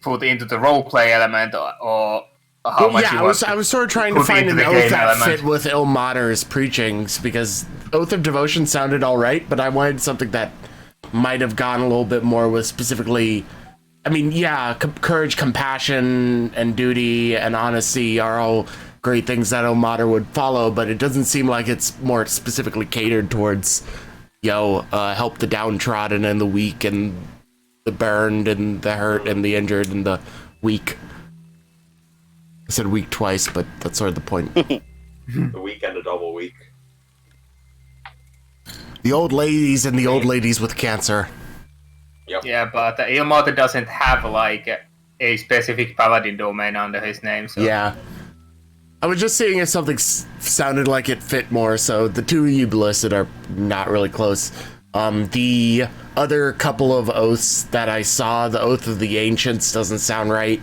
put into the roleplay element, or how much you want. I was sort of trying to find an oath that fit with Ilmater's preachings, because Oath of Devotion sounded alright, but I wanted something that might have gone a little bit more with specifically, I mean, yeah, courage, compassion, and duty, and honesty are all great things that Ilmater would follow, but it doesn't seem like it's more specifically catered towards, help the downtrodden and the weak and the burned and the hurt and the injured and the weak. I said weak twice, but that's sort of the point. The weak and a double weak. The old ladies and the old ladies with cancer. Yep. Yeah, but Ilmater doesn't have, like, a specific paladin domain under his name, so... Yeah. I was just seeing if something sounded like it fit more, so the two you listed are not really close. The other couple of oaths that I saw, the Oath of the Ancients doesn't sound right.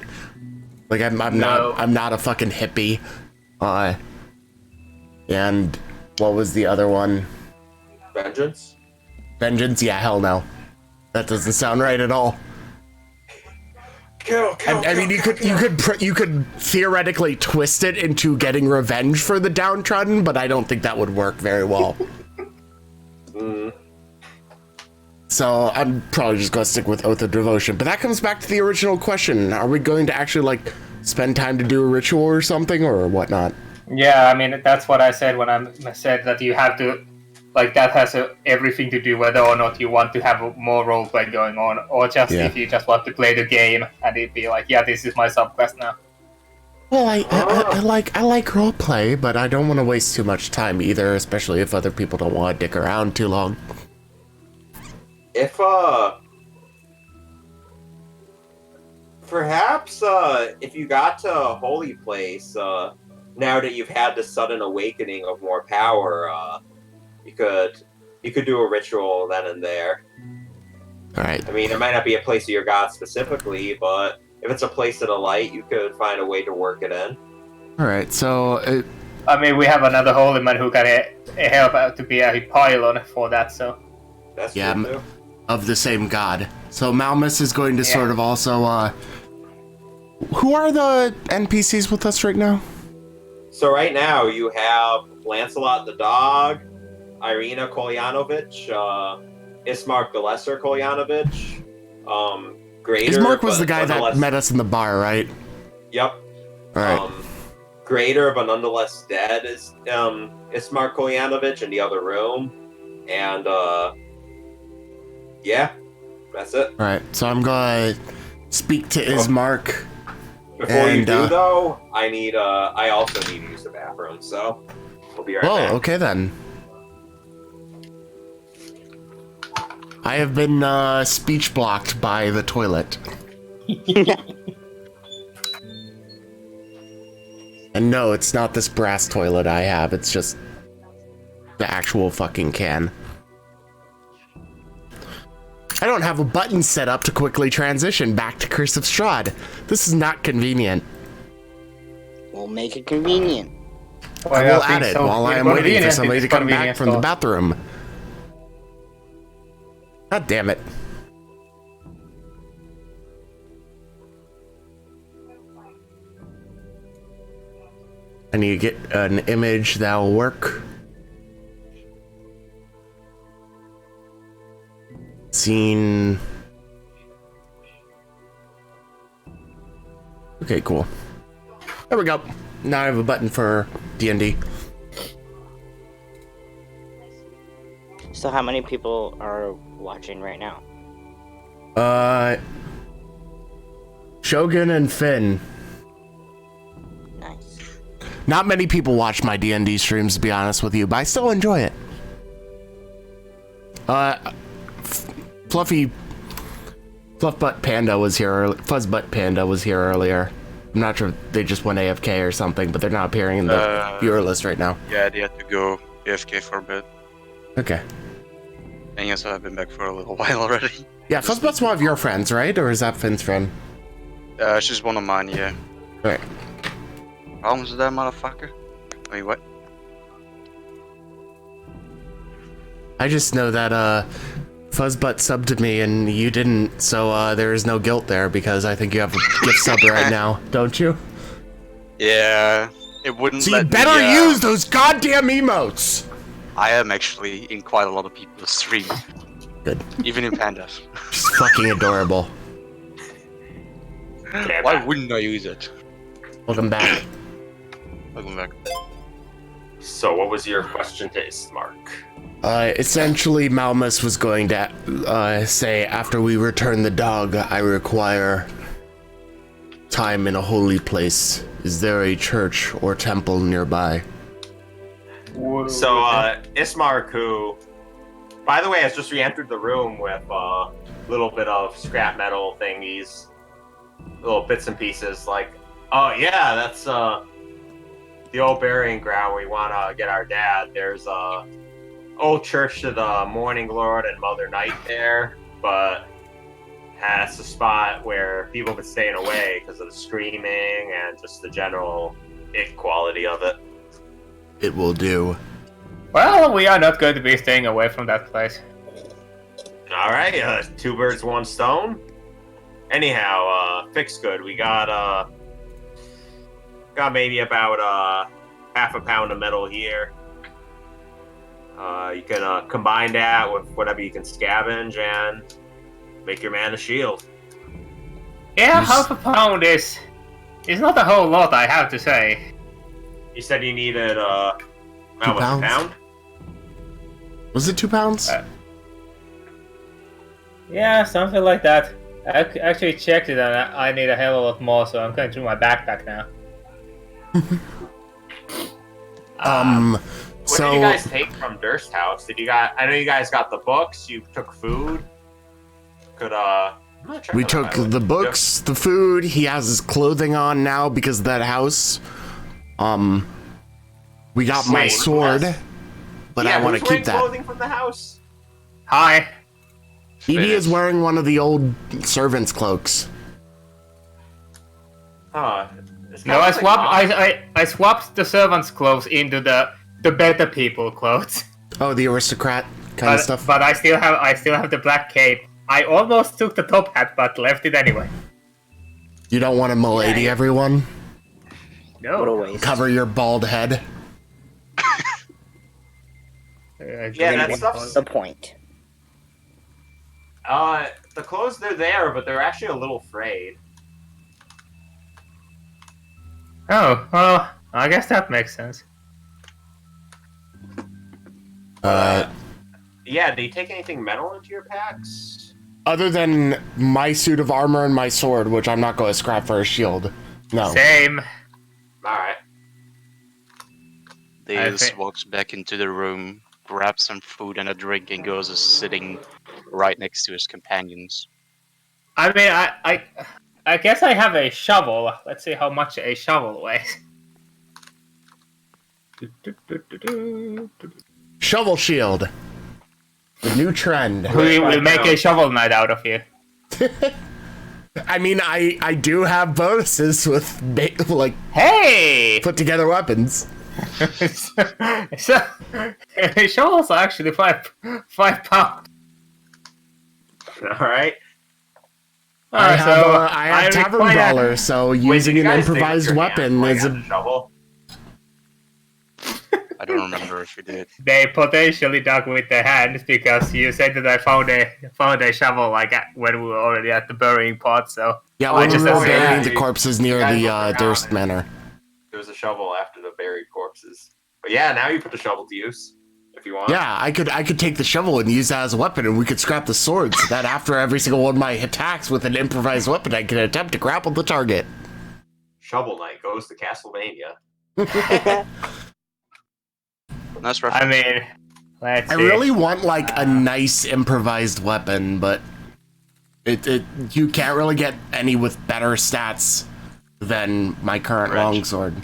Like, I'm not a fucking hippie. And what was the other one? Vengeance? Vengeance? Yeah, hell no. That doesn't sound right at all. I mean, you could theoretically twist it into getting revenge for the downtrodden, but I don't think that would work very well. So I'm probably just gonna stick with Oath of Devotion. But that comes back to the original question: are we going to actually like spend time to do a ritual or something, or whatnot? Yeah, I mean that's what I said when I said that you have to. Like, that has everything to do whether or not you want to have more roleplay going on, or just if you just want to play the game and it'd be like, yeah, this is my subquest now. Well, I like roleplay, but I don't want to waste too much time either, especially if other people don't want to dick around too long. If perhaps if you got to a holy place, now that you've had the sudden awakening of more power, you could do a ritual then and there. All right. I mean, it might not be a place of your god specifically, but if it's a place of the light, you could find a way to work it in. All right. So. I mean, we have another holy man who can help out to be a pylon for that. So. That's true too. Of the same god. So Malmus is going to sort of also. Who are the NPCs with us right now? So right now you have Lancelot the dog, Irina Kolyanovich, Ismark the Lesser Kolyanovich, Greater... Ismark was the guy that met us in the bar, right? Yep. Alright. Greater but nonetheless dead is Ismark Kolyanovich in the other room. And, yeah, that's it. Alright, so I'm gonna speak to Ismark. Before you do, though, I also need to use the bathroom, so we'll be right back. Oh, okay then. I have been speech blocked by the toilet. And no, it's not this brass toilet I have, it's just the actual fucking can. I don't have a button set up to quickly transition back to Curse of Strahd. This is not convenient. We'll make it convenient. I will add it while I am waiting for somebody to come back from the bathroom. God damn it. I need to get an image that'll work. Scene. Okay, cool. There we go. Now I have a button for D&D. So how many people are watching right now? Shogun and Finn. Nice. Not many people watch my D&D streams, to be honest with you, but I still enjoy it. Fluffbutt Panda was here. Fuzzbutt Panda was here earlier. I'm not sure if they just went AFK or something, but they're not appearing in the viewer list right now. Yeah, they had to go AFK for a bit. Okay. And yes, I've been back for a little while already. Yeah, Fuzzbutt's one of your friends, right? Or is that Finn's friend? She's one of mine, yeah. Right. Problems with that motherfucker? Wait, what? I just know that Fuzzbutt subbed to me and you didn't, so there is no guilt there because I think you have a gift sub right now, don't you? Yeah, it wouldn't. So you better use those goddamn emotes. I am actually in quite a lot of people's stream. Good. Even in pandas. Just fucking adorable. Why wouldn't I use it? Welcome back. Welcome back. So, what was your question to Ismark? Essentially, Malmus was going to say, after we return the dog, I require time in a holy place. Is there a church or temple nearby? So, Ismark, who, by the way, has just re-entered the room with a little bit of scrap metal thingies, little bits and pieces, like, oh yeah, that's the old burying ground we want to get our dad. There's a old church to the Morning Lord and Mother Night there, but has a spot where people have been staying away because of the screaming and just the general ick quality of it. It will do. Well, we are not going to be staying away from that place. All right, two birds, one stone. Anyhow, fix good. We got maybe about half a pound of metal here. You can combine that with whatever you can scavenge and make your man a shield. Yeah, half a pound is not a whole lot, I have to say. You said you needed how much, pounds? a pound? Was it 2 pounds? Yeah, something like that. I actually checked it and I need a hell of a lot more, so I'm going through my backpack now. What did you guys take from Durst House? I know you guys got the books. You took food. We took the books, the food. He has his clothing on now because of that house. We got my sword, but I want to keep that. Clothing from the house? Hi. Edie is wearing one of the old servant's cloaks. Huh. No, I swapped the servants' clothes into the better people clothes. Oh, the aristocrat kind of stuff. But I still have the black cape. I almost took the top hat, but left it anyway. You don't want to milady everyone? No. What a waste. Cover your bald head. Yeah, that stuff's the point. The clothes, they're there, but they're actually a little frayed. Oh, well, I guess that makes sense. Yeah, do you take anything metal into your packs? Other than my suit of armor and my sword, which I'm not going to scrap for a shield. No. Same. Alright. Deus walks back into the room, grabs some food and a drink, and goes sitting right next to his companions. I mean, I guess I have a shovel. Let's see how much a shovel weighs. Shovel shield. The new trend. We'll make a shovel knight out of you. I mean, I do have bonuses with, like, Hey! put together weapons. so shovels are actually 5 pounds. Alright. I have I tavern require- brawler, so Wait, using did you an guys dig with improvised your hands weapon when you is had a the shovel? I don't remember if we did. They potentially dug with their hands because you said that I found a shovel like when we were already at the burying pot. So yeah. Oh, When we just were assumed- burying yeah, the corpses near guys the looked around Durst and- Manor. There was a shovel after the buried corpses. But yeah, now you put the shovel to use if you want. Yeah, I could take the shovel and use that as a weapon, and we could scrap the sword so that after every single one of my attacks with an improvised weapon, I can attempt to grapple the target. Shovel Knight goes to Castlevania. Nice I reference. mean, let's I see. really want like a nice improvised weapon, but it you can't really get any with better stats than my current Wrench. longsword.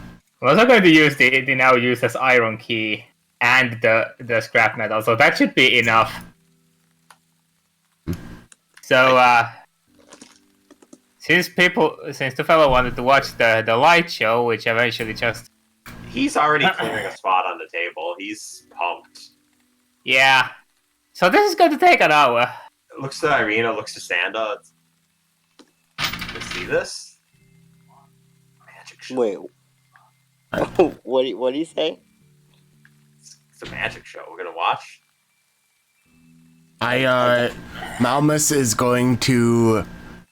I'm also going to use the now used as iron key and the scrap metal, so that should be enough. So since the fellow wanted to watch the light show, which eventually just He's already clearing a spot on the table. He's pumped. yeah. So this is going to take an hour. Looks to Irina, looks to Sanda. You see this? Magic show. Wait. What do you say? It's a magic show. We're gonna watch. Malmus is going to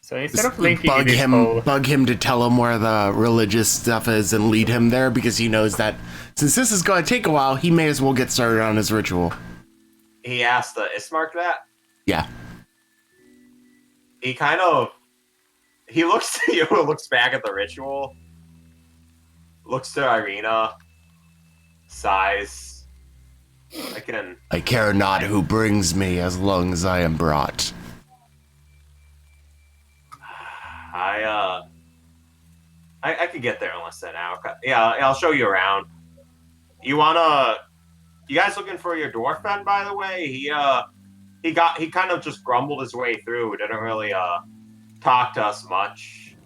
So instead of linking it in bug him to tell him where the religious stuff is and lead him there because he knows that since this is going to take a while, he may as well get started on his ritual. He asked Ismark that. Yeah. He looks to you, looks back at the ritual, looks to Irina, sighs. I care not who brings me as long as I am brought. I could get there in less than an hour. Yeah, I'll show you around. You guys looking for your dwarf friend, by the way? He kind of just grumbled his way through. Didn't really talk to us much.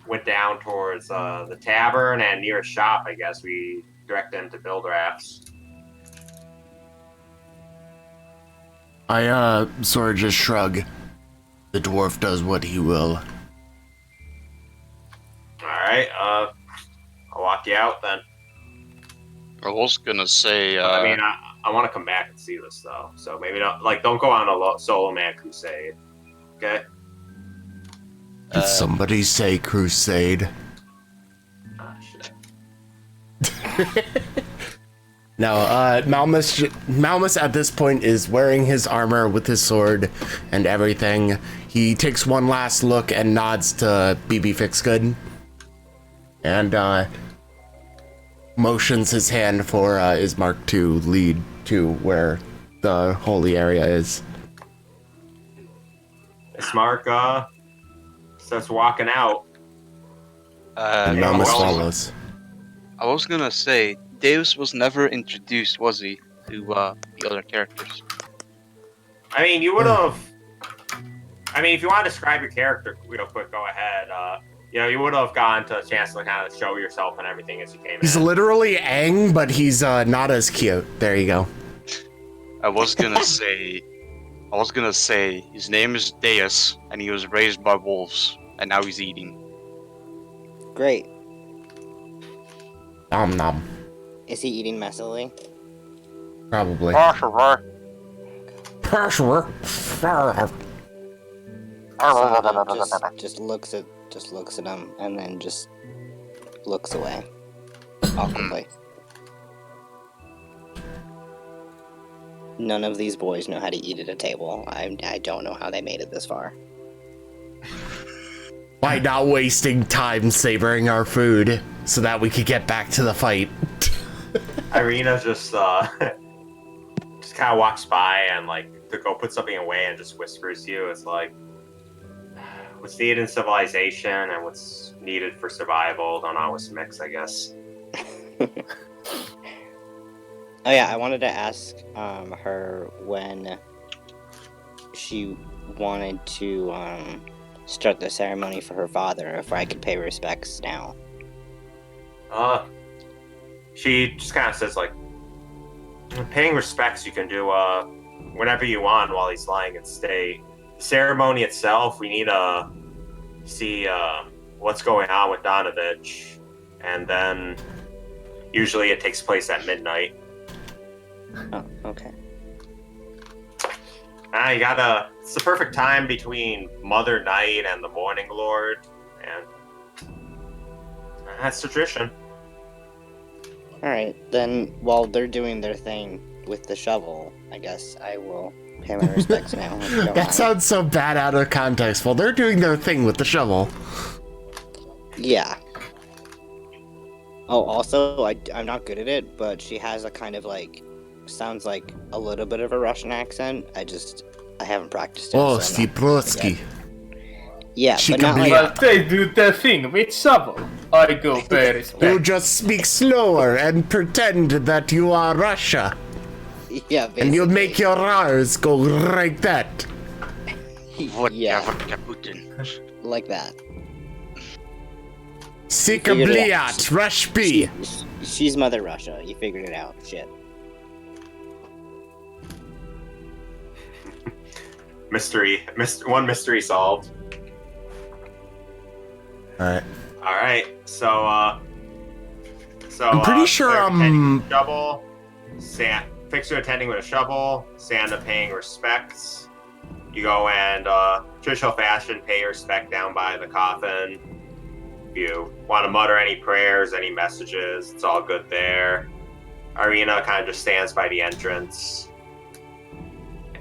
Went down towards the tavern and near a shop. I guess we directed him to build rafts. I sort of just shrug. The dwarf does what he will. Alright, I'll walk you out then. I was gonna say, I mean, I want to come back and see this though, so maybe don't go on a solo man crusade. Okay? Did somebody say crusade? Ah, shit. No, Malmus at this point is wearing his armor with his sword and everything. He takes one last look and nods to BB Fixgood. And, motions his hand for Ismark to lead to where the holy area is. Ismark, starts walking out. And yeah, Malmus well- follows. I was gonna say, Deus was never introduced, was he, to the other characters? I mean, you would have. I mean, if you want to describe your character real quick, go ahead. You would have gotten to a chance to kind of show yourself and everything as you came He's in. literally Aang, but he's not as cute. There you go. I was gonna say, his name is Deus, and he was raised by wolves, and now he's eating. Great. Nom nom. Is he eating messily? Probably. Sada just looks at him and then just looks away awkwardly. None of these boys know how to eat at a table. I don't know how they made it this far. By not wasting time savoring our food so that we could get back to the fight. Irina just kind of walks by and to go put something away and just whispers to you. It's like, what's needed in civilization and what's needed for survival don't always mix, I guess. Oh yeah, I wanted to ask her when she wanted to start the ceremony for her father, if I could pay respects now. she just kind of says like, paying respects you can do whenever you want while he's lying in state. The ceremony itself, we need to see what's going on with Donovich, and then usually it takes place at midnight. Oh, okay. It's the perfect time between Mother Night and the Morning Lord, and that's tradition. Alright, then while they're doing their thing with the shovel, I guess I will pay my respects now. if you don't That mind. sounds so bad out of context. Well, they're doing their thing with the shovel. Yeah. Oh, also, I'm not good at it, but she has a kind of like, sounds like a little bit of a Russian accent. I haven't practiced it. Oh, so I'm not- Stiprosky. Yeah, but not like, Well, they do their thing with shovel. I go pay You respect. just speak slower and pretend that you are Russia. yeah, And you basically. make your R's go like that. Yeah, Vodka Putin. like that. Sika Figured it out. bliat, rush B. She's Mother Russia. You figured it out. Shit. One mystery solved. Alright. All right, so I'm pretty sure, shovel, Fixer attending with a shovel, Santa paying respects. You go and traditional fashion, pay your respect down by the coffin. If you want to mutter any prayers, any messages, it's all good there. Arena kind of just stands by the entrance.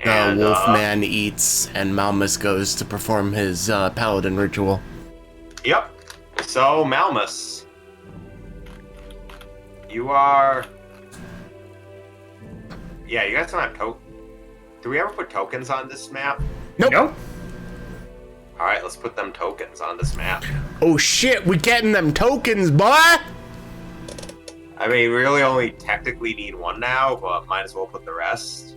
The Wolfman eats, and Malmus goes to perform his paladin ritual. Yep. So, Malmus, you are... Yeah, you guys don't have do we ever put tokens on this map? Nope. Alright, let's put them tokens on this map. Oh shit, we getting them tokens, boy! I mean, we really only technically need one now, but might as well put the rest.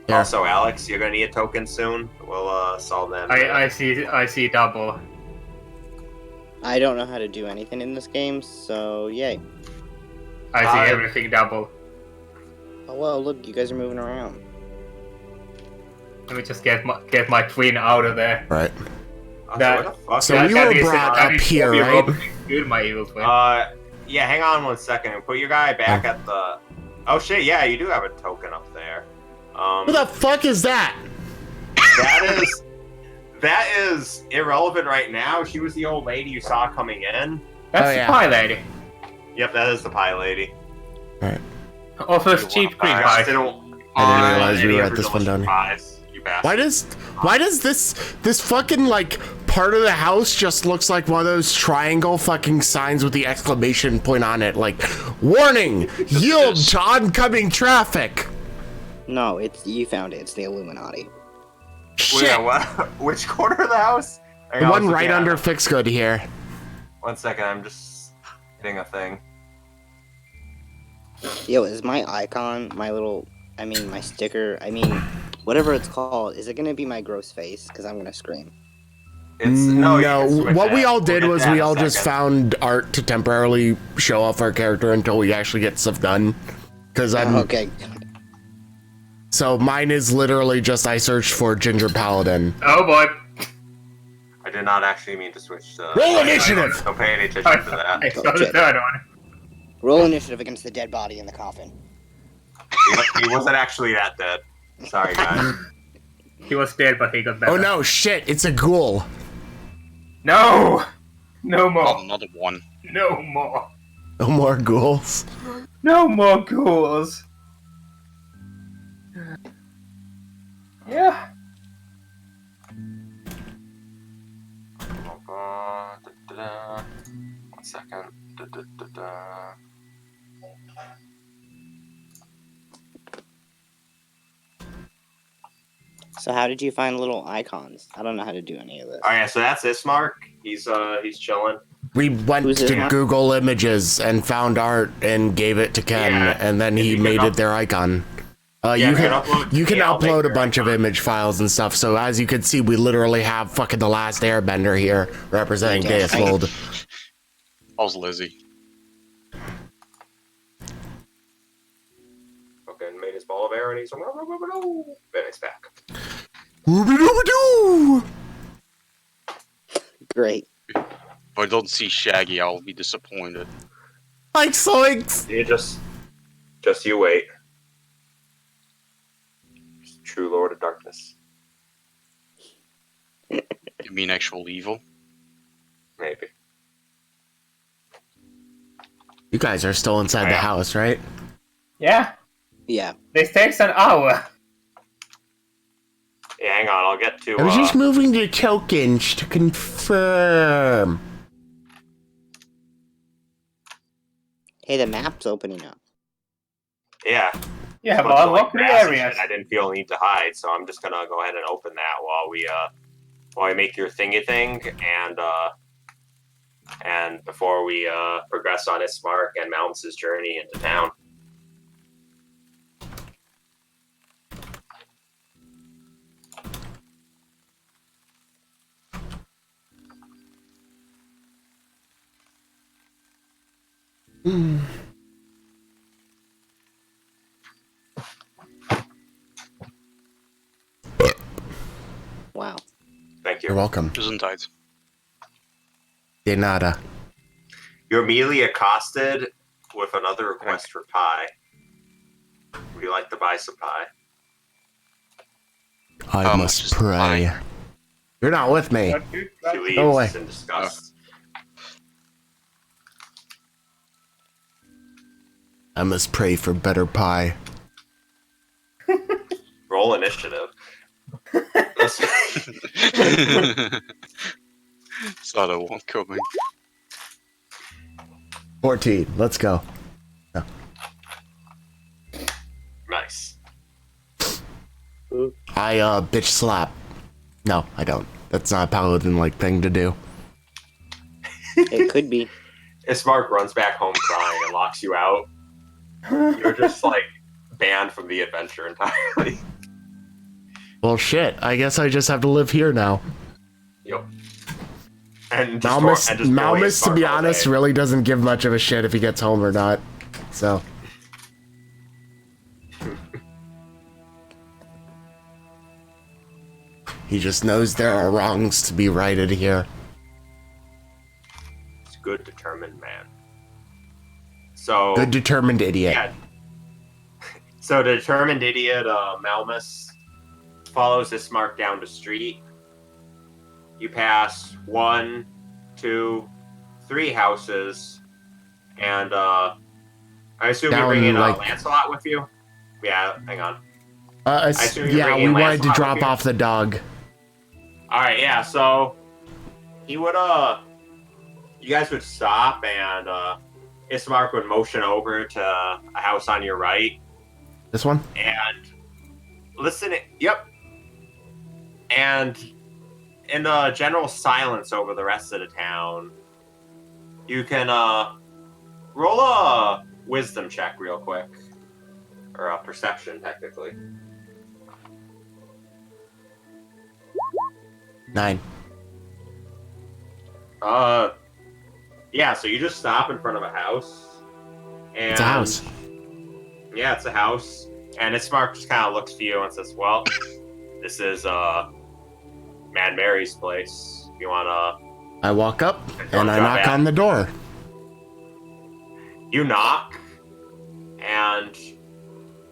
Yeah. Also, Alex, you're gonna need a token soon. We'll solve them. I see double. I don't know how to do anything in this game, so yay. I see everything double. Oh well, look, you guys are moving around. Let me just get my twin out of there. Right. What the fuck? So we were brought up here, right? Good, my evil twin. Yeah, hang on 1 second. Put your guy back at the... Oh shit, yeah, you do have a token up there. What the fuck is that? That is irrelevant right now. She was the old lady you saw coming in. That's yeah. the pie lady. Yep, that is the pie lady. Alright. Offers cheap cream I pie. didn't realize we any were of at her this one down delicious here. pies, you bastard. Why does this fucking like part of the house just looks like one of those triangle fucking signs with the exclamation point on it, like warning, yield to oncoming traffic. No, you found it. It's the Illuminati. Shit. Wait, what? Which corner of the house? The one right under Fix Good here. 1 second, I'm just hitting a thing. Yo, is my icon, my sticker, whatever it's called, is it gonna be my gross face? Because I'm gonna scream. No, you can switch what we that. all did We'll was get that we in a all just second. found art to temporarily show off our character until we actually get stuff done. Because I'm Okay. So mine is literally just I searched for Ginger Paladin. Oh boy. I did not actually mean to switch the... Roll initiative! Don't pay any attention to that. I saw the third one. Roll initiative against the dead body in the coffin. He wasn't actually that dead. Sorry, guys. He was dead, but he got better. Oh no, shit, it's a ghoul. No! No more. Oh, another one. No more. No more ghouls. No more ghouls. Yeah. One second. So how did you find little icons? I don't know how to do any of this. All right, so that's Ismark. He's chilling. We went Who's to it? Google Images and found art and gave it to Ken, Yeah, and then he you can made up- it their icon. Yeah, You you can can upload- you can yeah, I'll make upload a your bunch of icon. image files and stuff. So as you can see, we literally have fucking the last Airbender here representing Yeah, Deus Gold. I was lazy. bear, and he's like, and he's back. Ooby-dooby-doo! Great. If I don't see Shaggy, I'll be disappointed. Like zoinks! You just you wait. True Lord of Darkness. You mean actual evil? Maybe. You guys are still inside the house, right? Yeah, Yeah. this takes an hour. Yeah, hang on, I'll get to I was just moving the tokens to confirm. Hey, the map's opening up. yeah. Yeah, bunch well, of, like, unlock new grassy areas. shit. I didn't feel a need to hide, so I'm just gonna go ahead and open that while we make your thingy thing and before we progress on Ismark and Mounts' journey into town. Wow. Thank you. You're welcome. Gesundheit. De nada. You're immediately accosted with another request for pie. Would you like to buy some pie? I How must much is the pray. pie? You're not with me. She leaves Go away. in disgust. I must pray for better pie. Roll initiative. Saw that one coming. 14. Let's go. Nice. I bitch slap. No, I don't. That's not a paladin-like thing to do. It could be. Ismark runs back home crying and locks you out. You're just like banned from the adventure entirely. Well, shit. I guess I just have to live here now. Yep. And Malmus, bully Malmus, to Ismark be all honest, day. really doesn't give much of a shit if he gets home or not. So. He just knows there are wrongs to be righted here. He's a good, determined man. So Good, determined idiot. yeah. So the determined idiot, Malmus, follows Ismark down the street. You pass 1, 2, 3 houses, and I assume Down, you're bringing like- Lancelot with you. Yeah, hang on. assume you're Yeah, we bringing wanted to Lancelot drop with you? off the dog. All right, yeah. So he would you guys would stop, and Ismark would motion over to a house on your right, This one? and listen. Yep. And in the general silence over the rest of the town, you can roll a wisdom check real quick, or a perception, technically. 9. Yeah, so you just stop in front of a house. And It's a house. Yeah, it's a house. And Ismark just kind of looks to you and says, well, this is Mad Mary's place. If you want I walk up Don't and I jump knock out. on the door. to... You knock, and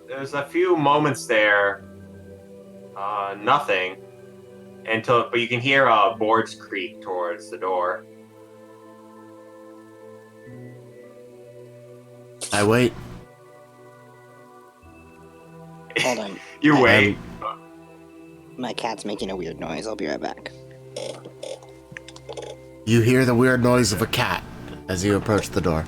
there's a few moments there. Nothing. But you can hear boards creak towards the door. I wait. Hold on. You wait. My cat's making a weird noise. I'll be right back. You hear the weird noise of a cat as you approach the door.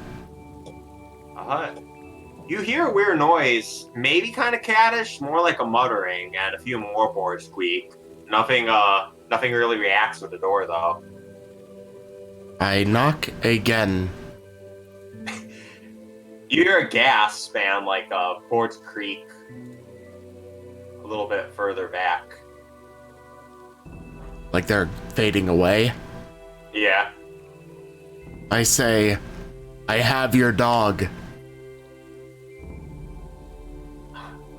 You hear a weird noise, maybe kind of cattish, more like a muttering, and a few more boards squeak. Nothing really reacts with the door, though. I knock again. You hear a gasp and boards creak a little bit further back. Like they're fading away. Yeah. I say, I have your dog.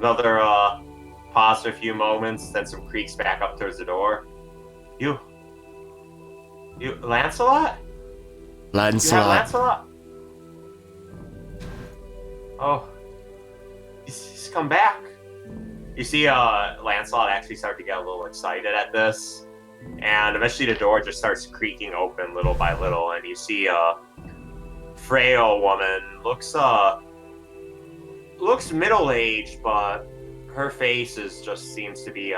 Another pause for a few moments, then some creaks back up towards the door. You, Lancelot? You have Lancelot. Lancelot? Oh, he's come back. You see Lancelot actually start to get a little excited at this, and eventually the door just starts creaking open little by little, and you see a frail woman, looks middle-aged, but her face seems to be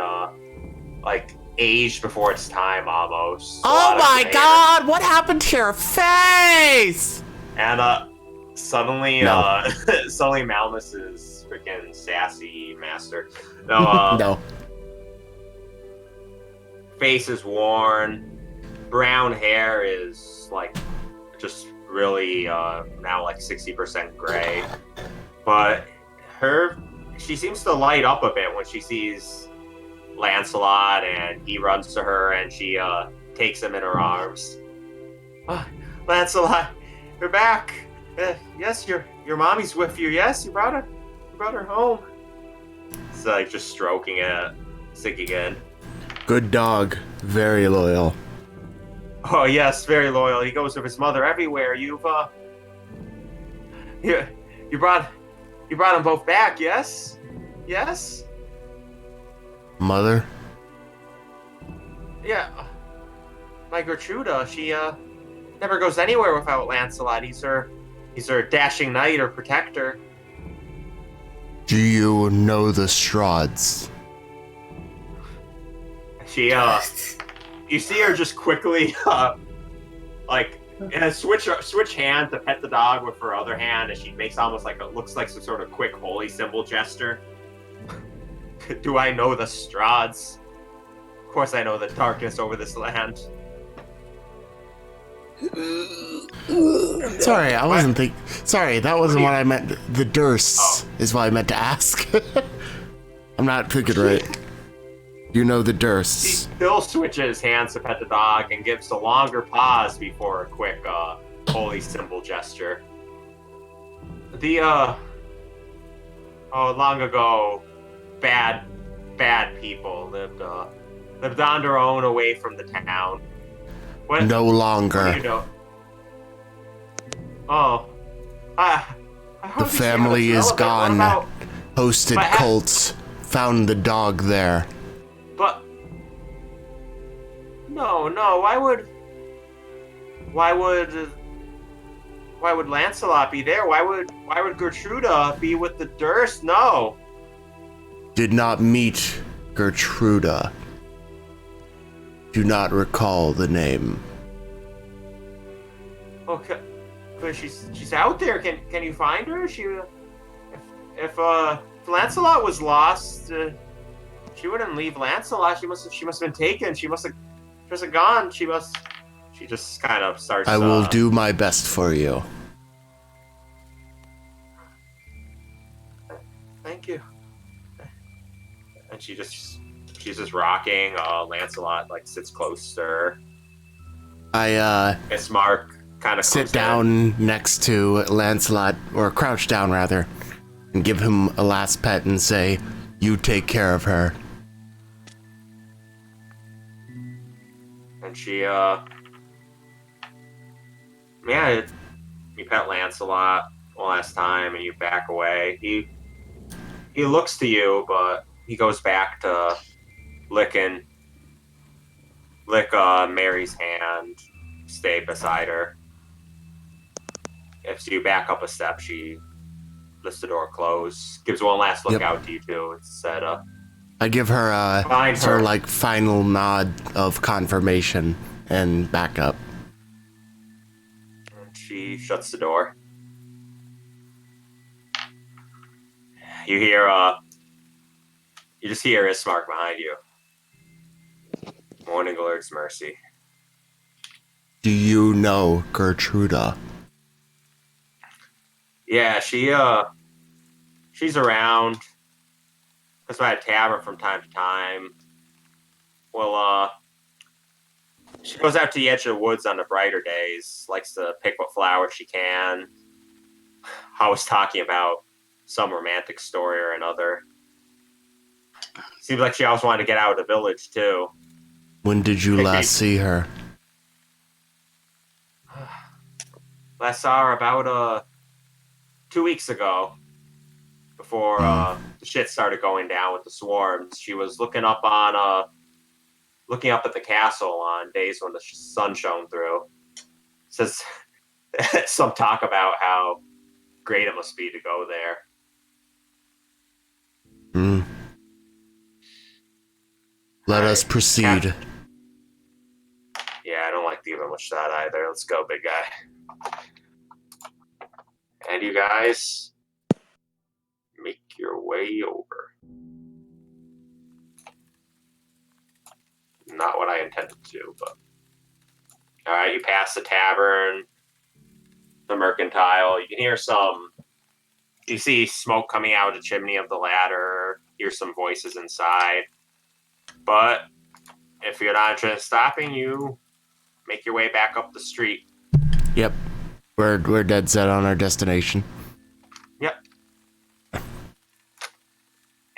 like aged before its time almost. Oh my god, what happened to your face? And suddenly No. suddenly Malmus is freaking sassy master. No, No. face is worn, brown hair is like just really now like 60% gray. But she seems to light up a bit when she sees Lancelot, and he runs to her and she takes him in her arms. Lancelot, you're back. Yes, your mommy's with you. Yes, you brought her home. It's like just stroking it, sinking in. Good dog. Very loyal. Oh yes, very loyal. He goes with his mother everywhere. You brought them both back. Yes. Mother? Yeah. My Gertruda, she never goes anywhere without Lancelot. He's her dashing knight or protector. Do you know the Strahds? She you see her just quickly switch hand to pet the dog with her other hand, and she makes almost like looks like some sort of quick holy symbol gesture. Do I know the Strahds? Of course I know the darkness over this land. Sorry, I wasn't think. Sorry, that wasn't what I meant. The Dursts is what I meant to ask. I'm not thinking right. You know the Dursts. Bill switches hands to pet the dog and gives a longer pause before a quick holy symbol gesture. Long ago, bad people lived on their own away from the town. No longer. What do you know? Oh, The family is gone. Hosted cults found the dog there. But no, why would Lancelot be there? Why would Gertruda be with the Durst? No. Did not meet Gertruda. Do not recall the name. Okay, but she's out there. Can you find her? If Lancelot was lost, she wouldn't leave Lancelot. She must have been taken. She must have gone. She just kind of starts. I will do my best for you. Thank you. And she's just rocking. Lancelot like sits close to her. Ismark kind of sit down next to Lancelot, or crouch down rather, and give him a last pet and say, "You take care of her." And she, you pet Lancelot one last time, and you back away. He looks to you, but he goes back to lick Mary's hand, stay beside her. If you back up a step, she lets the door close, gives one last look out to you two, and said, I give her a Find sort her. of like final nod of confirmation and back up. And she shuts the door. You hear, you just hear Ismark behind you. Morning alerts, Mercy. Do you know Gertruda? Yeah, she's around. That's why I tab her from time to time. Well, she goes out to the edge of the woods on the brighter days, likes to pick what flowers she can. I was talking about some romantic story or another. Seems like she also wanted to get out of the village, too. When did you last see her? Last saw her about 2 weeks ago. Before the shit started going down with the swarms. She was looking up at the castle on days when the sun shone through. Says some talk about how great it must be to go there. Let us proceed. Yeah, I don't like giving much that either. Let's go, big guy. And you guys make your way over. Not what I intended to, but alright, you pass the tavern, the mercantile, you can hear you see smoke coming out of the chimney of the ladder, hear some voices inside. But if you're not interested in stopping, you make your way back up the street. Yep. We're dead set on our destination. Yep.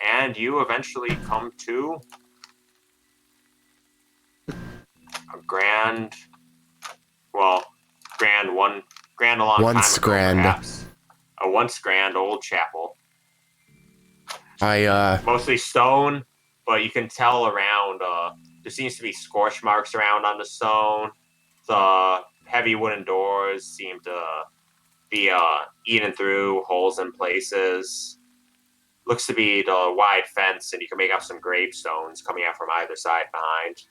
And you eventually come to a grand a long Once time ago, grand. perhaps. A once grand old chapel. I Mostly stone, but you can tell around, there seems to be scorch marks around on the stone. The heavy wooden doors seem to be eaten through, holes in places. Looks to be the wide fence, and you can make out some gravestones coming out from either side behind.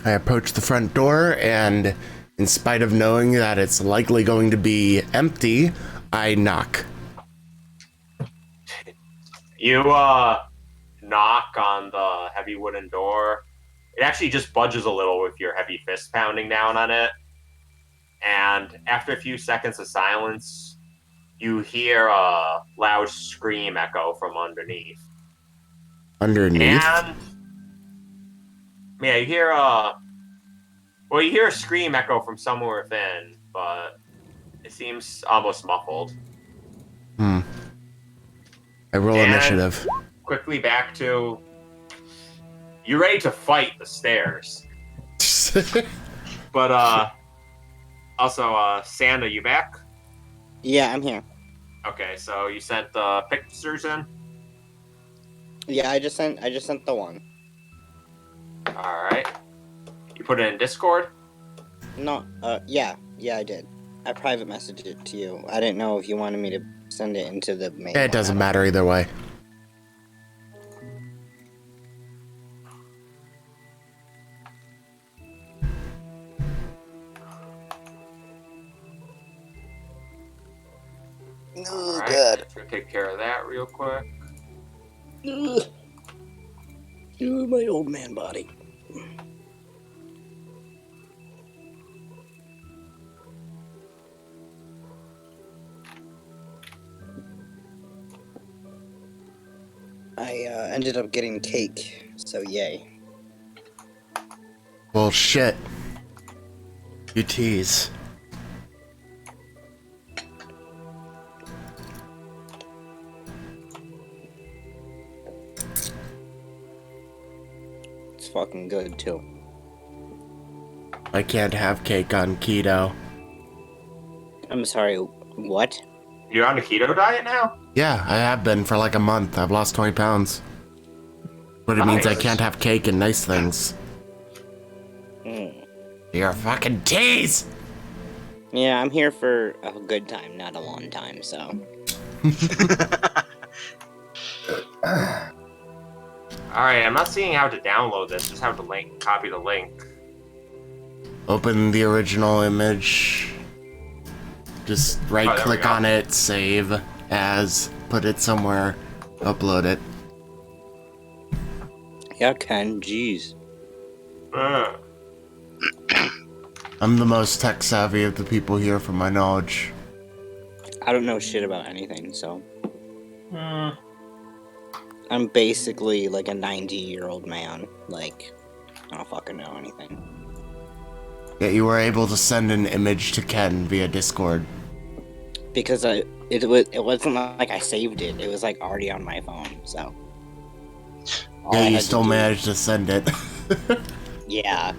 I approach the front door, and in spite of knowing that it's likely going to be empty, I knock. You knock on the heavy wooden door. It actually just budges a little with your heavy fist pounding down on it. And after a few seconds of silence, you hear a loud scream echo from underneath. Underneath? And yeah, you hear a scream echo from somewhere within, but it seems almost muffled. I roll initiative. Quickly back to you're ready to fight the stairs. But also, Sanda, you back? Yeah, I'm here. Okay, so you sent the pictures in? Yeah, I just sent the one. Alright. You put it in Discord? No, yeah, I did. I private messaged it to you. I didn't know if you wanted me to send it into the main. It doesn't matter either way. Oh, Alright, God. Gonna take care of that real quick. My old man body. I ended up getting cake, so yay. Well, shit. You tease. It's fucking good, too. I can't have cake on keto. I'm sorry, what? You're on a keto diet now? Yeah, I have been for like a month. I've lost 20 pounds. But it means I Nice. can't have cake and nice things. Mm. You're a fucking tease! Yeah, I'm here for a good time, not a long time, so. Alright, I'm not seeing how to download this, just how to copy the link. Open the original image. Just right there we click go. on it, save as, put it somewhere, upload it. Yeah, Ken, jeez. I'm the most tech savvy of the people here from my knowledge. I don't know shit about anything, so. I'm basically like a 90-year-old man. Like, I don't fucking know anything. Yet you were able to send an image to Ken via Discord. Because it wasn't like I saved it. It was like already on my phone, so. All Yeah, I you had to still do- managed to send it. Yeah.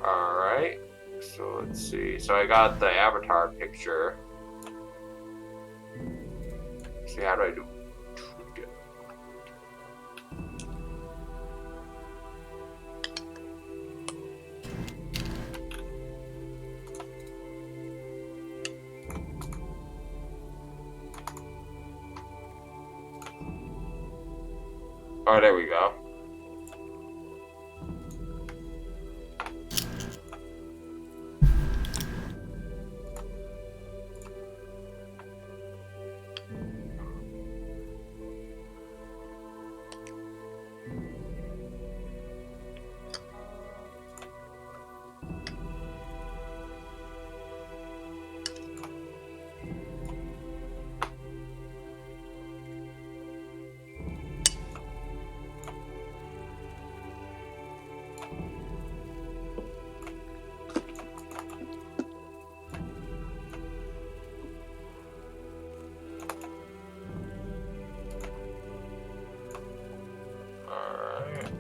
Alright. So let's see. So I got the avatar picture. See, how do I do? Oh, there we go. Alright.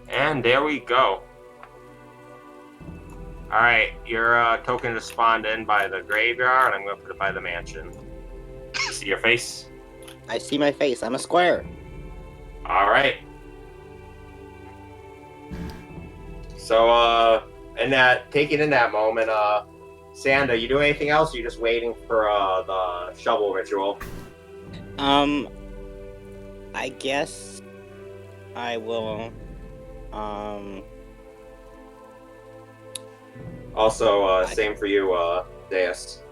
And there we go. Alright, your token is spawned in by the graveyard. I'm going to put it by the mansion. You see your face? I see my face. I'm a square. Alright. So, taking in that moment, Sanda, you do anything else? Or you just waiting for, the shovel ritual? I guess I will, Also, same for you, Deus.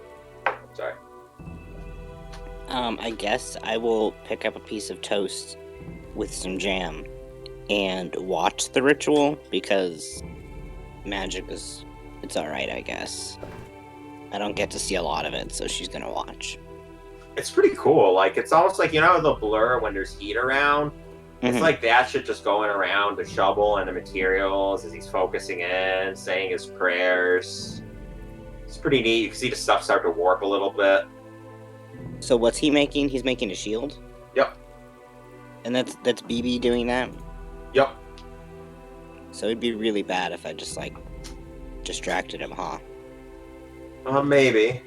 Sorry. I guess I will pick up a piece of toast with some jam and watch the ritual because magic is, it's alright, I guess. I don't get to see a lot of it, so she's gonna watch. It's pretty cool. Like, it's almost like, you know, the blur when there's heat around? It's Mhm. like that shit just going around the shovel and the materials as he's focusing in, saying his prayers. It's pretty neat. You can see the stuff start to warp a little bit. So what's he making? He's making a shield? Yep. And that's BB doing that? Yep. So it'd be really bad if I just, like, distracted him, huh? Maybe.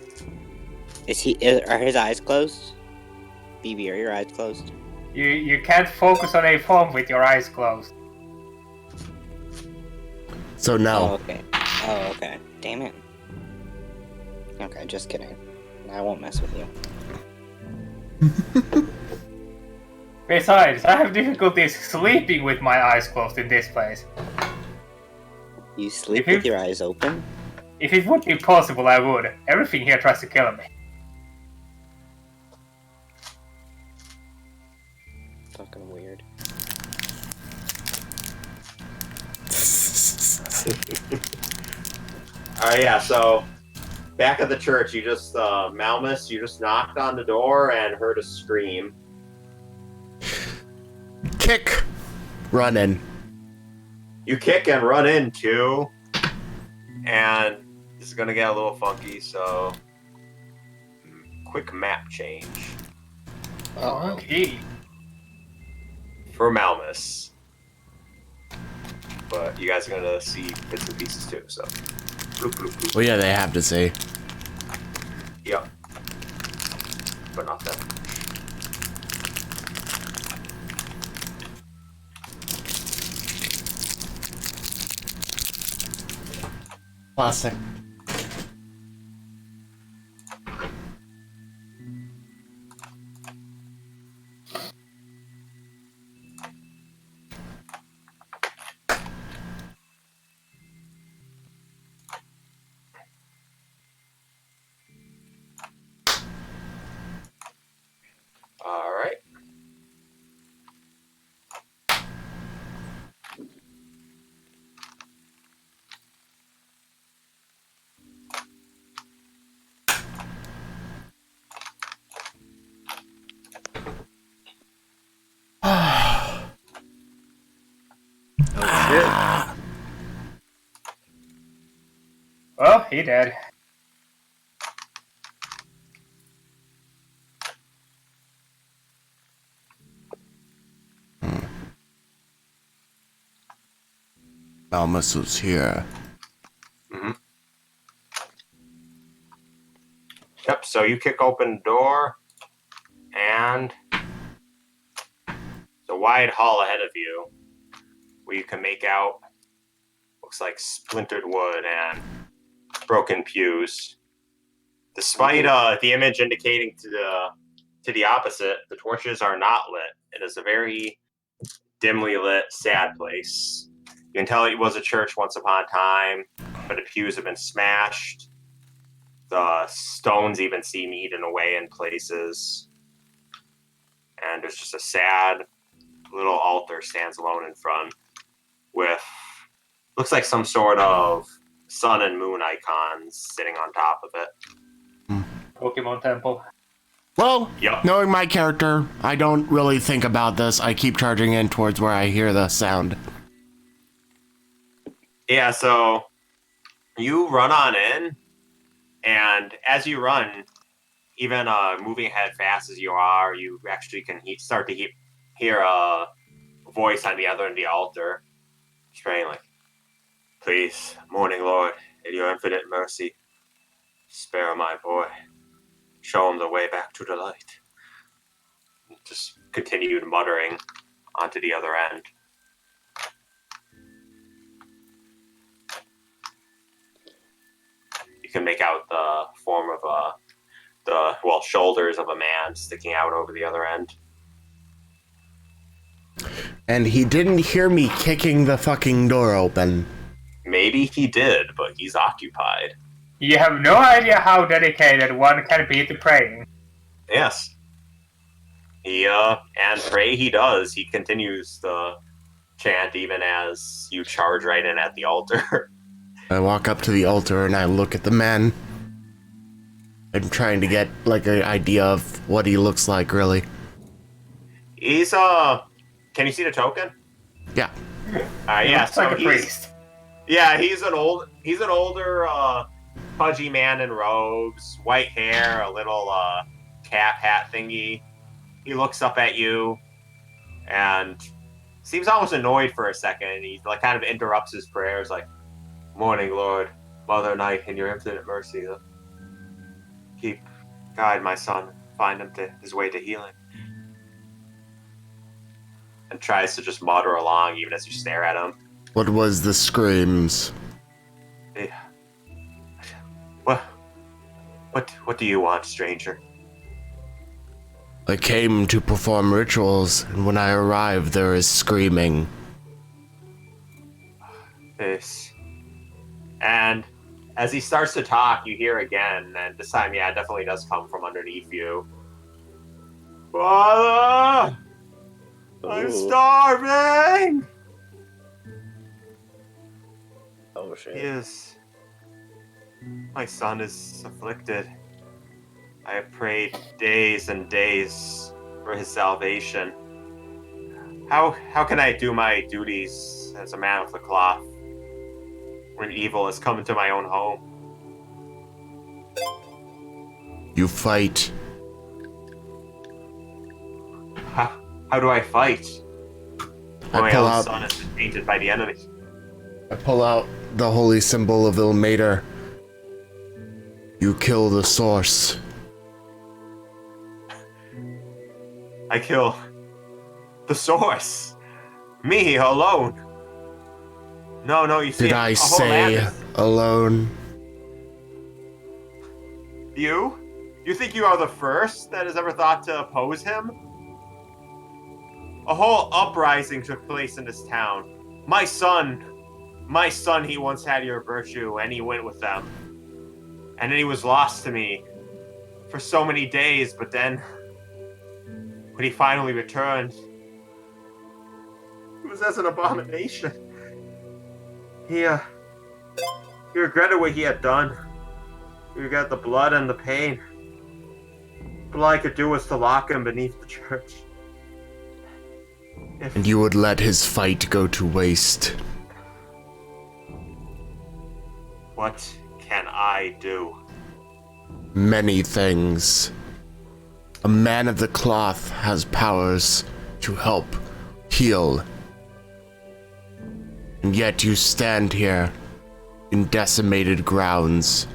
Are his eyes closed? BB, are your eyes closed? You can't focus on a phone with your eyes closed. So Oh, no. okay. Oh, okay. Damn it. Okay, just kidding. I won't mess with you. Besides, I have difficulties sleeping with my eyes closed in this place. You sleep If you- with your eyes open? If it would be possible, I would. Everything here tries to kill me. Fucking weird. Yeah, so back at the church, you just, Malmus, you just knocked on the door and heard a scream. Kick! Run in. You kick and run in, too. And this is gonna get a little funky, so quick map change Okay. for Malmus. But you guys are gonna see bits and pieces too, so. Bloop, bloop, bloop. Well, yeah, they have to see. Yep. But not that. Classic. Alright. he did. Malmus was here. Mm-hmm. Yep, so you kick open the door, and it's a wide hall ahead of you, where you can make out, looks like splintered wood and broken pews. Despite the image indicating to the opposite, the torches are not lit. It is a very dimly lit, sad place. You can tell it was a church once upon a time, but the pews have been smashed. The stones even seem eaten away in places. And there's just a sad little altar stands alone in front with, looks like some sort of sun and moon icons sitting on top of it. Pokemon Temple. Well, Yep. knowing my character, I don't really think about this. I keep charging in towards where I hear the sound. Yeah, so you run on in, and as you run, even moving ahead fast as you are, you actually can start to hear a voice on the other end of the altar, praying like, "Please, morning Lord, in your infinite mercy, spare my boy. Show him the way back to the light." Just continued muttering onto the other end. You can make out the form of shoulders of a man sticking out over the other end. And he didn't hear me kicking the fucking door open. Maybe he did, but he's occupied. You have no idea how dedicated one can be to praying. Yes. And pray he does. He continues the chant even as you charge right in at the altar. I walk up to the altar and I look at the man. I'm trying to get, like, an idea of what he looks like, really. He's, can you see the token? Yeah. Yeah, Looks like a priest. Yeah, he's an older, pudgy man in robes, white hair, a little, cap hat thingy. He looks up at you and seems almost annoyed for a second. He, like, kind of interrupts his prayers, like, "Morning, Lord, Mother Night, in your infinite mercy, guide my son, find him his way to healing." And tries to just mutter along even as you stare at him. What was the screams? Yeah. What do you want, stranger? I came to perform rituals, and when I arrived, there is screaming. This. And as he starts to talk, you hear again, and this time, yeah, it definitely does come from underneath you. "Father! I'm Ooh. starving!" Oh shit. Yes. My son is afflicted. I have prayed days and days for his salvation. How can I do my duties as a man with a cloth when evil has come into my own home? You fight. How do I fight? I My pull own out. son has been tainted by the enemy. I pull out the holy symbol of Ilmater. You kill the source. I kill the source. Me alone. No, you see, Did I a whole say land is- alone? You? You think you are the first that has ever thought to oppose him? A whole uprising took place in this town. My son, he once had your virtue, and he went with them. And then he was lost to me for so many days, but then, when he finally returned, it was as an abomination. He regretted what he had done. He regretted the blood and the pain. But all I could do was to lock him beneath the church. And you would let his fight go to waste. What can I do? Many things. A man of the cloth has powers to help heal. And yet you stand here in decimated grounds.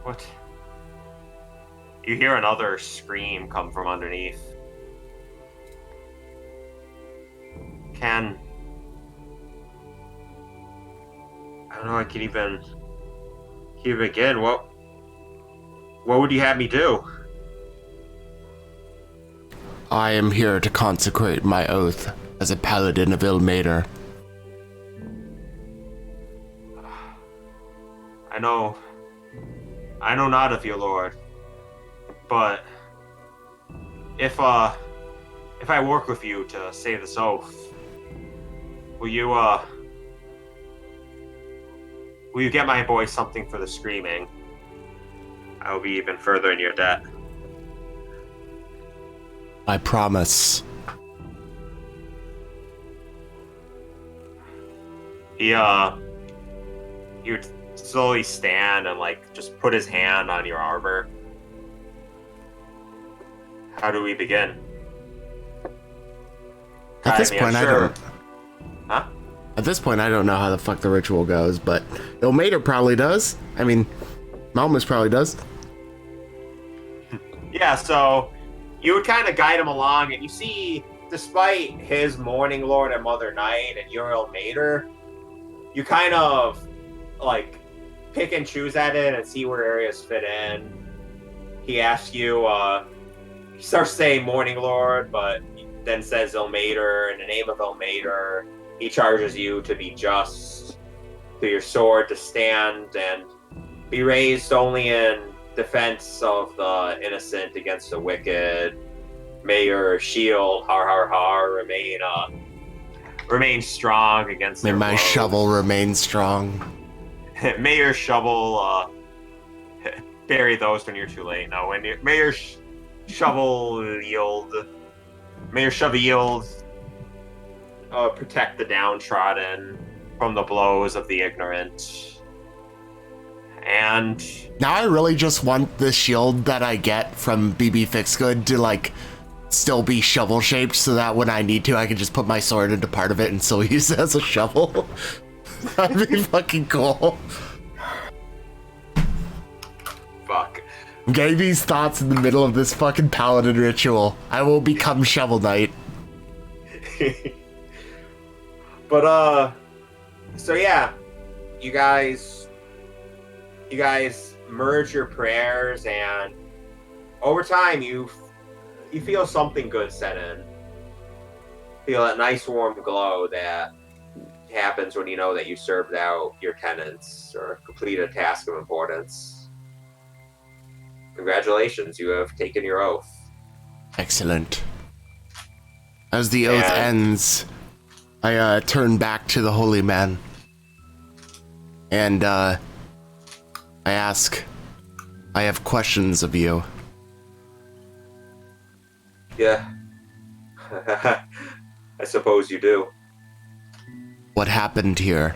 What? You hear another scream come from underneath. I don't know, I can even begin. What would you have me do? I am here to consecrate my oath as a paladin of Ilmater. I know not of you, Lord, but if I work with you to say this oath, will you get my boy something for the screaming? I will be even further in your debt. I promise. He would slowly stand and just put his hand on your armor. How do we begin? At this point, I don't. Huh? At this point, I don't know how the fuck the ritual goes, but Ilmater probably does. I mean, Malmus probably does. Yeah, so you would kind of guide him along, and you see, despite his Morning Lord and Mother Night and your Ilmater, you kind of pick and choose at it and see where areas fit in. He asks you, he starts saying Morning Lord, but then says Ilmater. In the name of Ilmater, he charges you to be just, to your sword to stand and be raised only in defense of the innocent against the wicked. May your shield, har har har, remain strong against May their my blows. shovel remain strong. May your shovel bury those when you're too late. No, may your shovel yield. May your shovel yield. Protect the downtrodden from the blows of the ignorant. And Now I really just want the shield that I get from BB Fixgood to still be shovel shaped, so that when I need to, I can just put my sword into part of it and still use it as a shovel. That'd be fucking cool. fuck. I'm getting these thoughts in the middle of this fucking paladin ritual. I will become Shovel Knight. But so yeah, you guys merge your prayers, and over time you feel something good set in. Feel that nice warm glow that happens when you know that you served out your tenants or completed a task of importance. Congratulations, you have taken your oath. Excellent. As the oath ends, I turn back to the holy man. And I ask, I have questions of you. Yeah. I suppose you do. What happened here?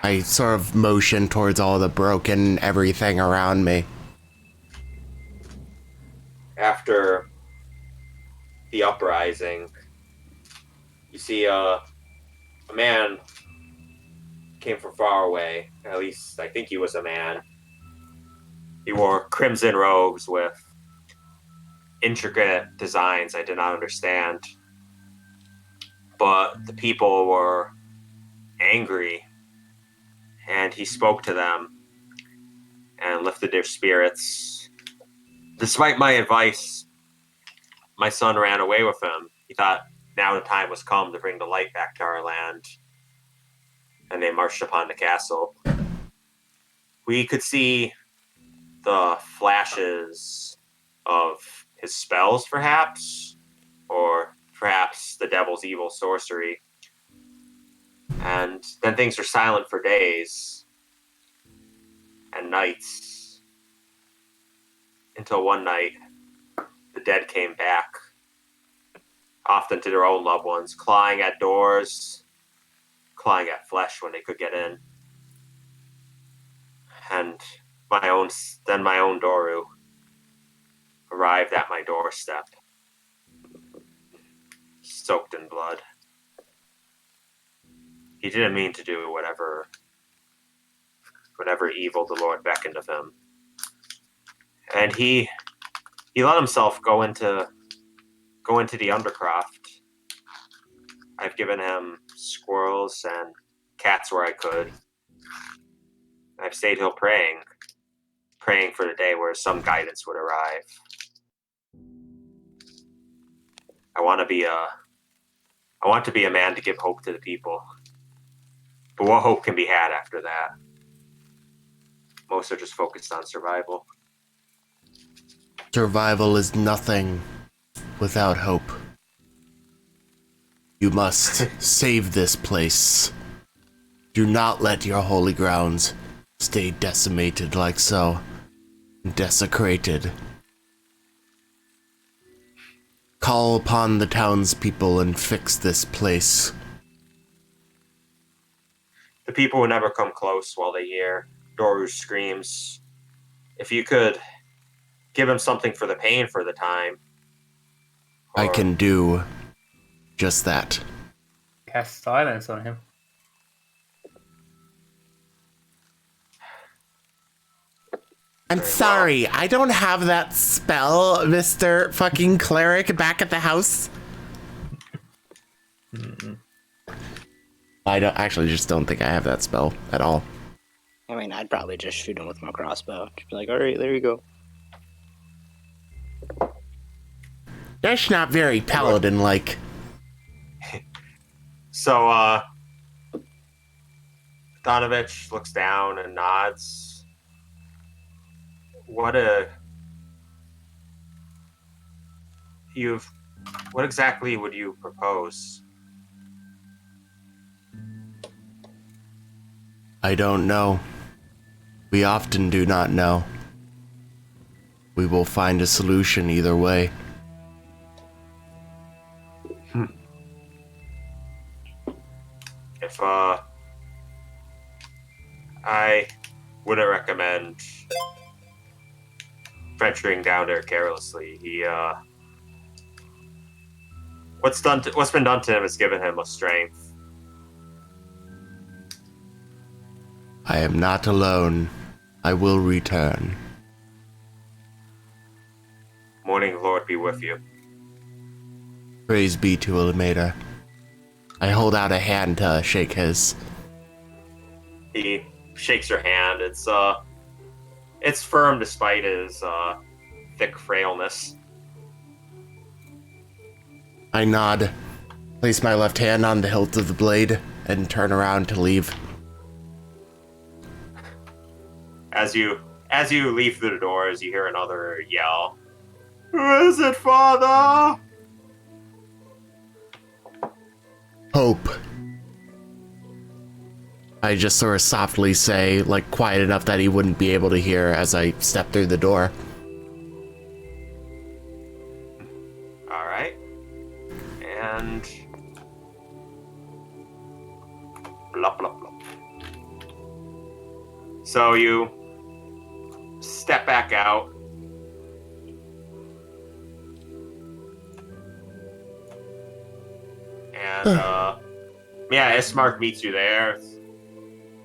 I sort of motion towards all the broken everything around me. After the uprising, you see a man came from far away. At least I think he was a man. He wore crimson robes with intricate designs I did not understand. But the people were angry, and he spoke to them and lifted their spirits. Despite my advice, my son ran away with him. He thought now the time was come to bring the light back to our land, and they marched upon the castle. We could see the flashes of his spells, perhaps, or perhaps the devil's evil sorcery. And then things were silent for days and nights, until one night the dead came back. often to their own loved ones, clawing at doors, clawing at flesh when they could get in. And my own Doru arrived at my doorstep, soaked in blood. He didn't mean to do whatever evil the Lord beckoned of him. And he let himself go into the undercroft. I've given him squirrels and cats where I could. I've stayed here praying for the day where some guidance would arrive. I want to be a man to give hope to the people. But what hope can be had after that? Most are just focused on survival. Survival is nothing without hope. You must save this place. Do not let your holy grounds stay decimated like so. Desecrated. Call upon the townspeople and fix this place. The people will never come close while they hear Doru's screams. If you could give him something for the pain for the time. I can do just that. Cast silence on him. I'm sorry, I don't have that spell, Mr. fucking cleric back at the house. I don't think I have that spell at all. I mean, I'd probably just shoot him with my crossbow. Just be like, alright, there you go. That's not very paladin-like. So, Donovich looks down and nods. What exactly would you propose? I don't know. We often do not know. We will find a solution either way. If, I wouldn't recommend venturing down there carelessly. What's been done to him has given him a strength. I am not alone. I will return. Morning Lord be with you. Praise be to Alameda. I hold out a hand to shake his. He shakes your hand. It's firm despite his thick frailness. I nod, place my left hand on the hilt of the blade, and turn around to leave. As you leave through the doors, you hear another yell. Who is it, Father? Hope. I just sort of softly say, like quiet enough that he wouldn't be able to hear as I step through the door. All right. And blop, blop, blop. So you step back out. And yeah, Ismark meets you there.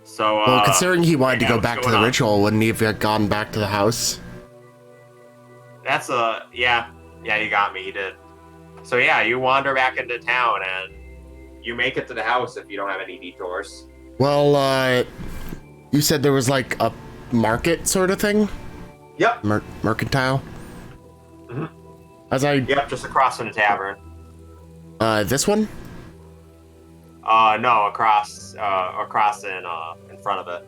So Well, considering he wanted to go what's back to going the on? ritual, wouldn't he have gone back to the house? That's yeah, you got me. You did. So yeah, you wander back into town and you make it to the house if you don't have any detours. Well, you said there was like a market sort of thing? Yep. Mercantile? Mhm. Yep, just across from the tavern. This one? No, across in front of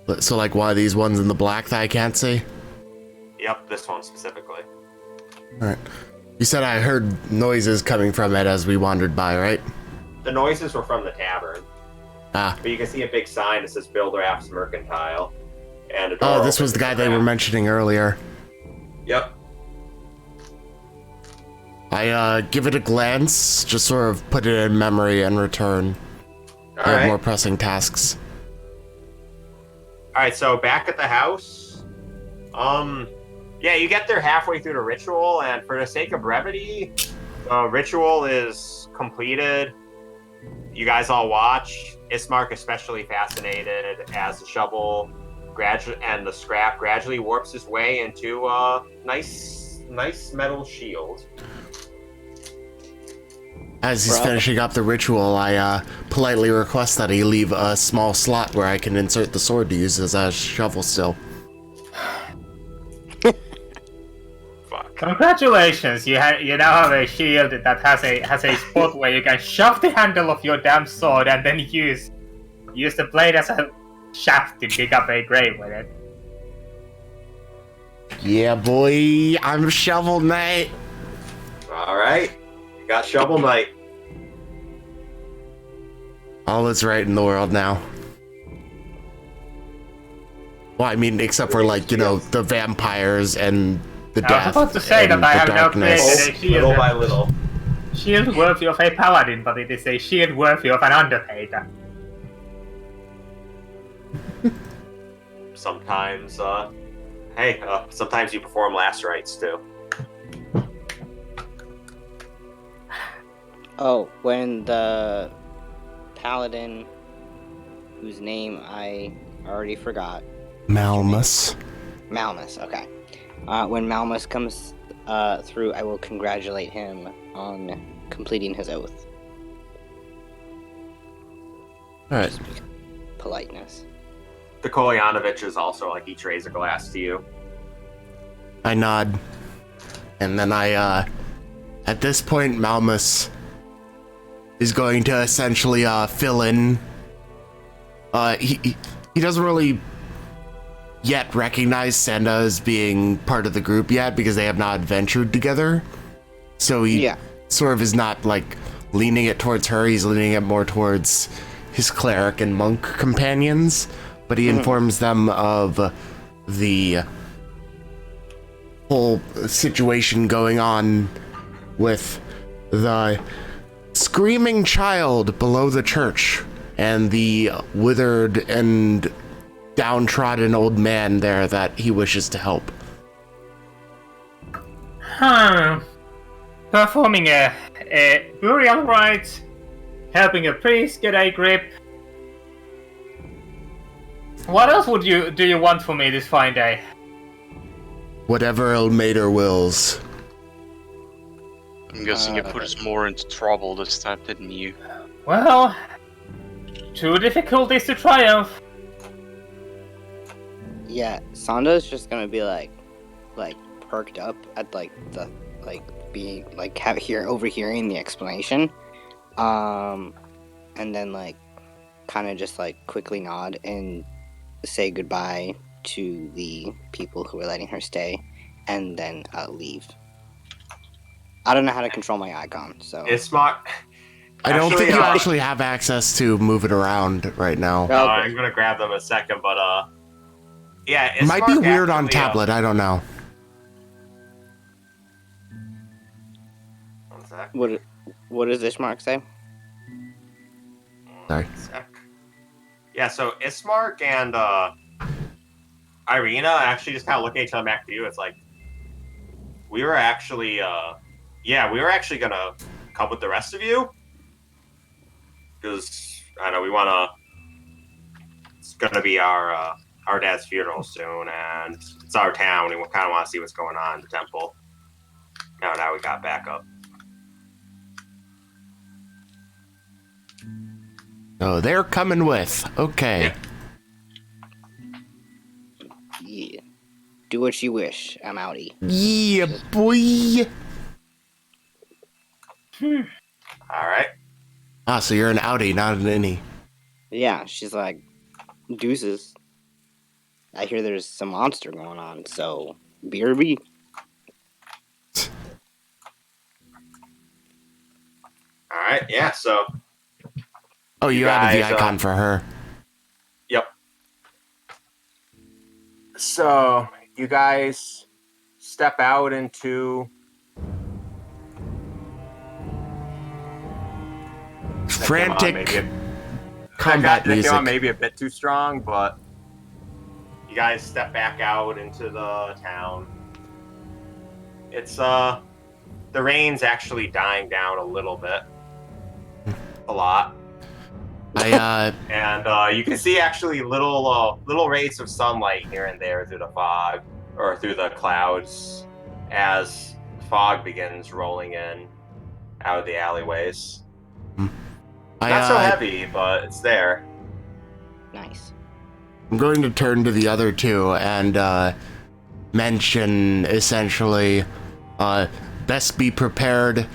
it. So like one of these ones in the black that I can't see? Yep, this one specifically. Alright. You said I heard noises coming from it as we wandered by, right? The noises were from the tavern. Ah. But you can see a big sign that says Bill Raft's Mercantile. And a door Oh, this was the guy they were mentioning earlier. Yep. I give it a glance, just sort of put it in memory and return. I have more pressing tasks. Alright, so back at the house. Yeah, you get there halfway through the ritual, and for the sake of brevity, the ritual is completed. You guys all watch. Ismark especially fascinated as the shovel and the scrap gradually warps its way into a nice metal shield. As he's finishing up the ritual, I politely request that he leave a small slot where I can insert the sword to use as a shovel still. Fuck. Congratulations! You now have a shield that has a spot where you can shove the handle of your damn sword and then use the blade as a shaft to dig up a grave with it. Yeah, boy, I'm Shovel Knight. Alright. You got Shovel Knight. All is right in the world now. Well, I mean, except for, like, you know, the vampires and the death. I was about to say that I have now created a shield. Little by little. Shield worthy of a paladin, but it is a shield worthy of an undertaker. Sometimes, sometimes you perform last rites too. Oh, when the paladin, whose name I already forgot. Malmus. Malmus, okay. When Malmus comes through, I will congratulate him on completing his oath. Alright. Politeness. The Kolyanovich is also like he trays a glass to you. I nod. And then I, at this point, Malmus is going to essentially, fill in. He doesn't really yet recognize Sanda as being part of the group yet because they have not adventured together. So he sort of is not, like, leaning it towards her. He's leaning it more towards his cleric and monk companions. But he informs them of the whole situation going on with the screaming child below the church and the withered and downtrodden old man there that he wishes to help. Performing a burial rite, helping a priest get a grip. What else do you want from me this fine day? Whatever Elmater wills. I'm guessing you put us more into trouble this time, didn't you? Well, two difficulties to triumph. Yeah, Sanda's just gonna be like perked up at being overhearing the explanation, and then kind of just quickly nod and say goodbye to the people who are letting her stay, and then leave. I don't know how to control my icon, so It's smart. I don't think you actually have access to move it around right now. I'm gonna grab them in a second, but yeah, it might be weird on tablet. I don't know. One sec. What does Ishmark say? Sorry. One sec. Yeah, so Ismark and Irina actually just kind of look at each other back to you. It's like we were actually gonna come with the rest of you because I know we wanna. It's gonna be our dad's funeral soon, and it's our town, and we kind of want to see what's going on in the temple. Now we got backup. Oh, they're coming with. Okay. Yeah. Do what you wish. I'm outie. Yeah, boy. All right. Ah, so you're an outie, not an innie. Yeah, she's like, deuces. I hear there's some monster going on, so BRB. All right. Yeah. So. Oh, you added the icon for her. Yep. So you guys step out into frantic That combat came music. on maybe a bit too strong, but you guys step back out into the town. It's the rain's actually dying down a little bit, a lot, and you can see actually little rays of sunlight here and there through the fog or through the clouds as fog begins rolling in out of the alleyways. Not so heavy, but it's there. Nice. I'm going to turn to the other two and mention essentially, best be prepared.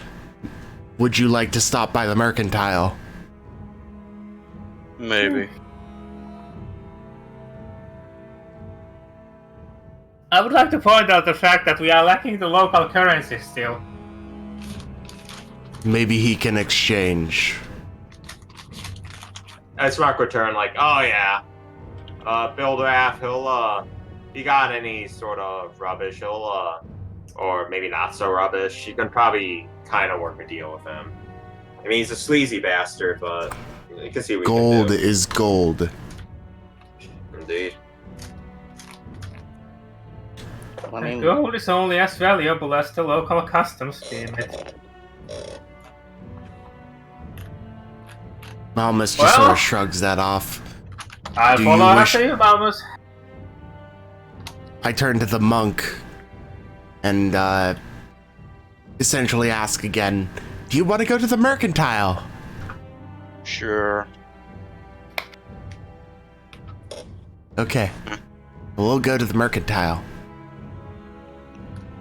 Would you like to stop by the mercantile? Maybe. I would like to point out the fact that we are lacking the local currency still. Maybe he can exchange. As Mark return, like, oh yeah, Bill Raff, he got any sort of rubbish, or maybe not so rubbish, you can probably kind of work a deal with him. I mean, he's a sleazy bastard, but you can see what Gold you can do. is gold. Indeed. I mean, Gold is only as valuable as the local customs deem it. Malmus just Well, sort of shrugs that off. I Do follow you after you, Malmus. I turn to the monk and essentially ask again, do you want to go to the mercantile? Sure. Okay. We'll go to the mercantile.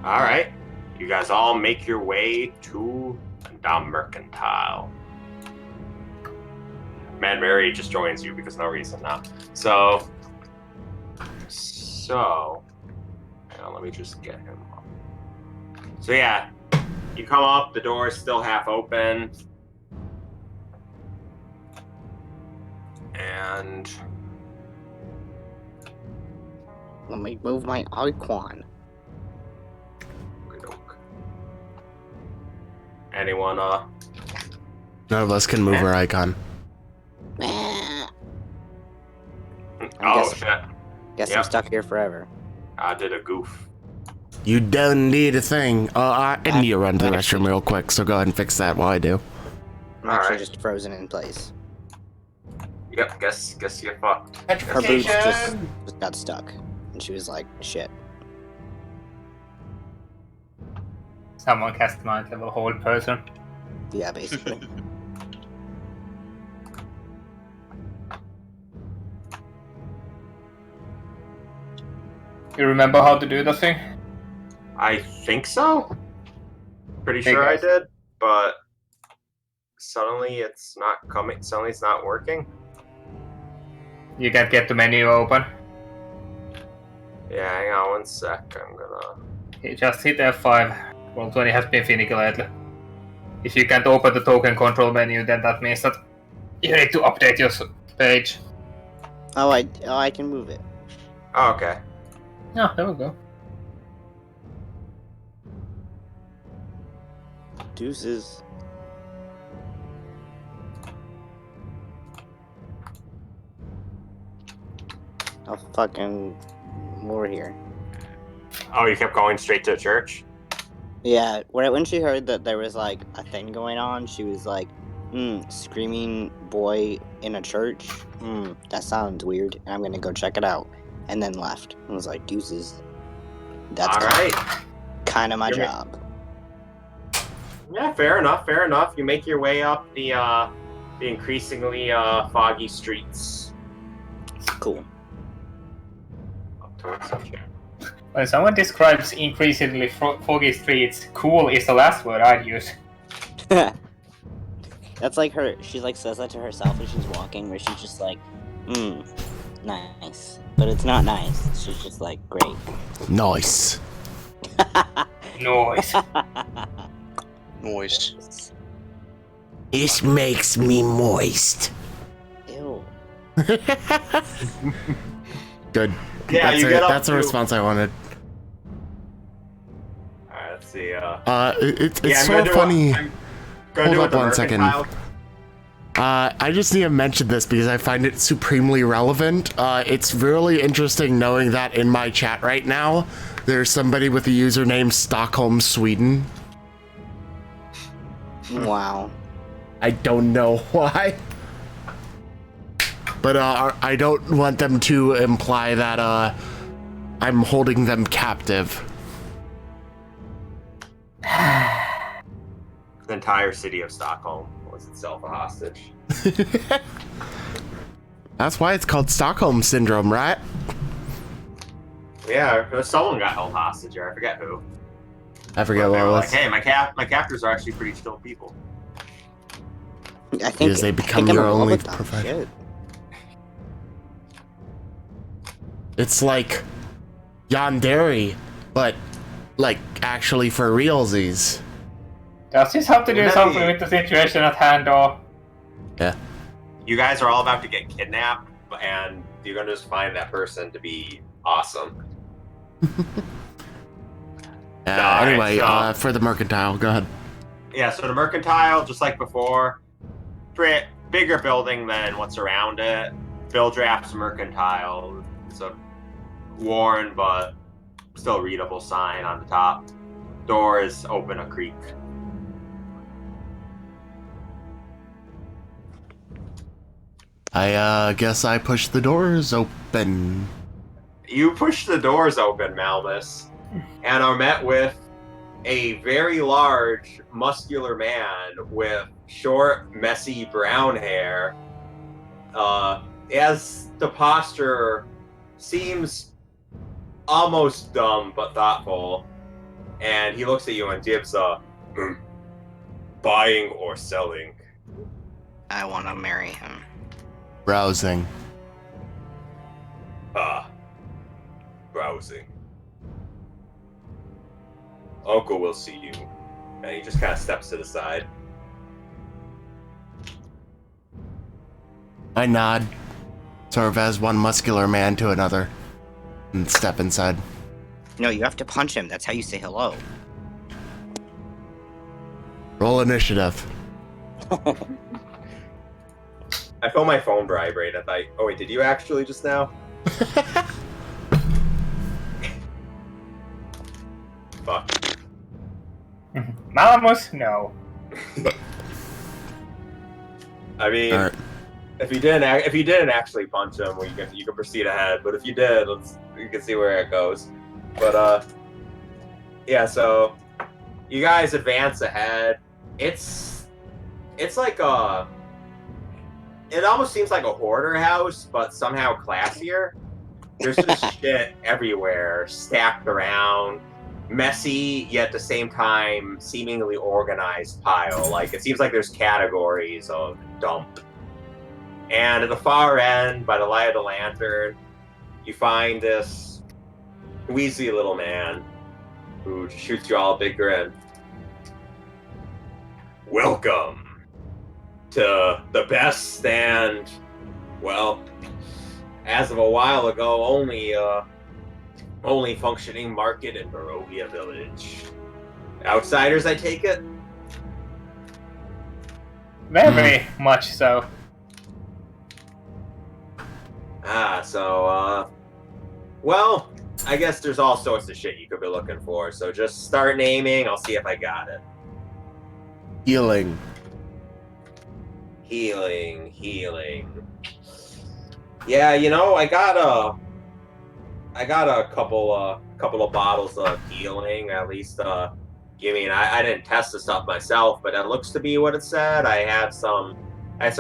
Alright. You guys all make your way to the mercantile. Man, Mary just joins you because no reason now. So, hang on, let me just get him up. So yeah, you come up, the door is still half open. And let me move my icon. anyone, None of us can move our icon. I oh guess- shit. Guess Yep. I'm stuck here forever. I did a goof. You don't need a thing. I need to run to the restroom real quick, so go ahead and fix that while I do. I'm actually Alright. just frozen in place. Yep, guess you're fucked. Her boots just got stuck. And she was like, shit. Someone customized a whole person. Yeah, basically. You remember how to do the thing? I think so. Pretty Hey, sure I guys. did, but suddenly it's not coming. Suddenly it's not working. You can't get the menu open. Yeah, hang on one sec. I'm gonna. You just hit F5. Roll 20 has been finicky lately. If you can't open the token control menu, then that means that you need to update your page. Oh, I can move it. Oh, okay. Oh, there we go. Deuces. Oh, fucking... We're here. Oh, you kept going straight to church? Yeah, when she heard that there was, like, a thing going on, she was like, screaming boy in a church? That sounds weird, and I'm gonna go check it out. And then left. I was like, deuces. That's Alright. kind of my You're- job. Yeah, fair enough, fair enough. You make your way up the increasingly foggy streets. Cool. Up towards the church. When someone describes increasingly foggy streets, cool is the last word I'd use. That's like her, she like says that to herself as she's walking, where she's just like, nice. But it's not nice, she's just like, great. Nice. Noise. Noise. This makes me moist. Ew. Good. Yeah, you get up that's a to- response I wanted. Alright, let's see. It's yeah, I'm so gonna do funny. I'm gonna Hold do up the one second. mercantile. I just need to mention this because I find it supremely relevant. It's really interesting knowing that in my chat right now, there's somebody with the username Stockholm, Sweden. Wow. I don't know why. But I don't want them to imply that I'm holding them captive. The entire city of Stockholm was itself a hostage. That's why it's called Stockholm Syndrome, right? Yeah, someone got held hostage here. I forget who. I forget But what they it were was. like, hey, my captors are actually pretty chill people. I think Because they become your only provider. Shit. It's like Yandere, but like actually for realsies. Does this have to do Maybe- something with the situation at hand, or? Yeah. You guys are all about to get kidnapped, and you're gonna just find that person to be awesome. Alright, Anyway, so- for the mercantile, go ahead. Yeah, so the mercantile, just like before, bigger building than what's around it. Bill Drafts Mercantile. It's a worn but still readable sign on the top. Door is open a creak. I guess I pushed the doors open. You push the doors open, Malmus, and are met with a very large, muscular man with short, messy brown hair. As the posture seems almost dumb but thoughtful, and he looks at you and gives a buying or selling. I want to marry him. Browsing. Browsing. Uncle will see you. And he just kind of steps to the side. I nod, sort of as one muscular man to another, and step inside. No, you have to punch him. That's how you say hello. Roll initiative. I felt my phone vibrate. I thought, oh wait, did you actually just now? Fuck. Malamus? No. I mean, All right. if you didn't actually punch him, well, you can proceed ahead. But if you did, you can see where it goes. But yeah. So you guys advance ahead. It's like it almost seems like a hoarder house, but somehow classier. There's just shit everywhere, stacked around, messy, yet at the same time seemingly organized pile. Like, it seems like there's categories of dump. And at the far end, by the light of the lantern, you find this wheezy little man who just shoots you all a big grin. Welcome to the best and, well, as of a while ago, only functioning market in Barovia Village. Outsiders, I take it? Very much so. Well, I guess there's all sorts of shit you could be looking for, so just start naming, I'll see if I got it. Healing. Healing. Yeah, I got a couple of bottles of healing, at least. I didn't test the stuff myself, but that looks to be what it said. I had some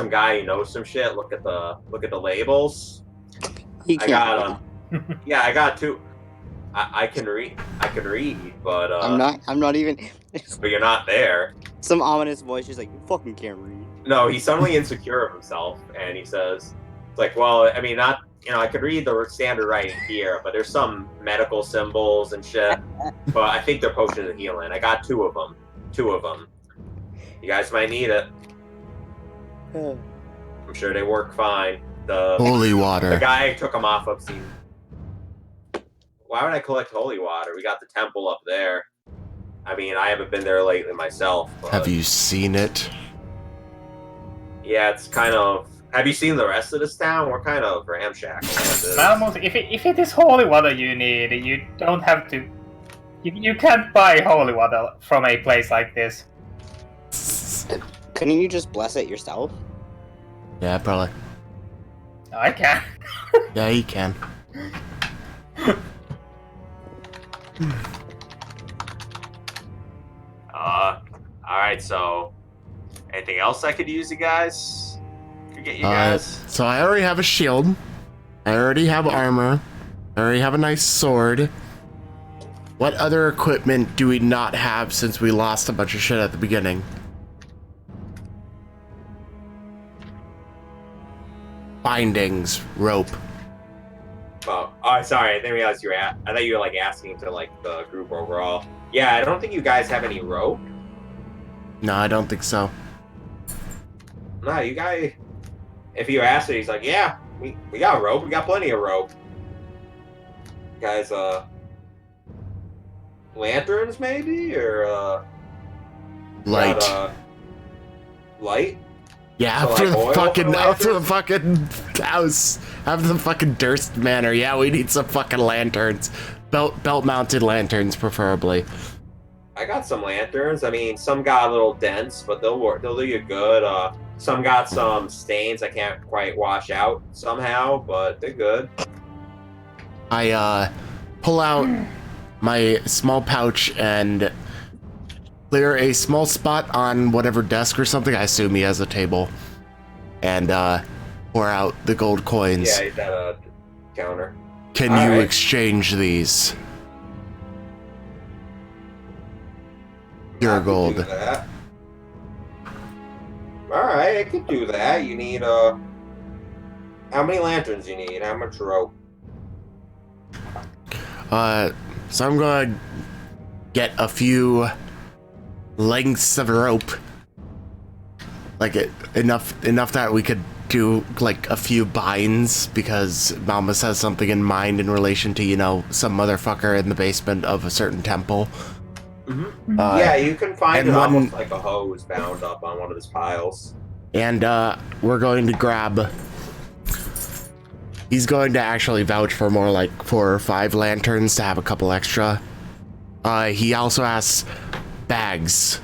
guy who knows some shit. Look at the labels. He I can't got them. Yeah, I got two. I can read, but I'm not even. but you're not there. Some ominous voice is like, you fucking can't read. No, he's suddenly insecure of himself, and he says, "It's like, well, I mean, not, I could read the standard writing here, but there's some medical symbols and shit. But I think they're potions of healing. I got two of them. You guys might need it. I'm sure they work fine. Holy water. The guy took them off obscene. Why would I collect holy water? We got the temple up there. I mean, I haven't been there lately myself. But... Have you seen it? Yeah, it's kind of. Have you seen the rest of this town? We're kind of ramshackle as is. Almost, if it is holy water you need, you don't have to. You can't buy holy water from a place like this. Couldn't you just bless it yourself? Yeah, probably. I can. Yeah, you can. Alright, so anything else I could use, you guys? To get you guys? So I already have a shield. I already have armor. I already have a nice sword. What other equipment do we not have since we lost a bunch of shit at the beginning? Bindings, rope. Oh, sorry, I didn't realize you were I thought you were like asking to like the group overall. Yeah, I don't think you guys have any rope. No, I don't think so. No, you guys. If you asked it, he's like, yeah, we got rope. We got plenty of rope. Guys, lanterns maybe or Light. got, light. Yeah, So, for like, the oil fucking for out to the lanterns? fucking house. Have the fucking Durst Manor. Yeah, we need some fucking lanterns. Belt mounted lanterns, preferably. I got some lanterns. I mean, some got a little dense, but they'll work. They'll do you good. Some got some stains I can't quite wash out somehow, but they're good. I pull out my small pouch and clear a small spot on whatever desk or something. I assume he has a table. And pour out the gold coins. Yeah, he's at a counter. Can All you right. exchange these? Pure I could gold. do that. Alright, I could do that. You need, how many lanterns you need? How much rope? So I'm gonna get a few lengths of rope. Like enough that we could do like a few binds, because Malmus has something in mind in relation to, you know, some motherfucker in the basement of a certain temple. Mm-hmm. Yeah, you can find and it one- almost like a hose bound up on one of his piles. And we're going to grab. He's going to actually vouch for more like 4 or 5 lanterns to have a couple extra. He also has bags.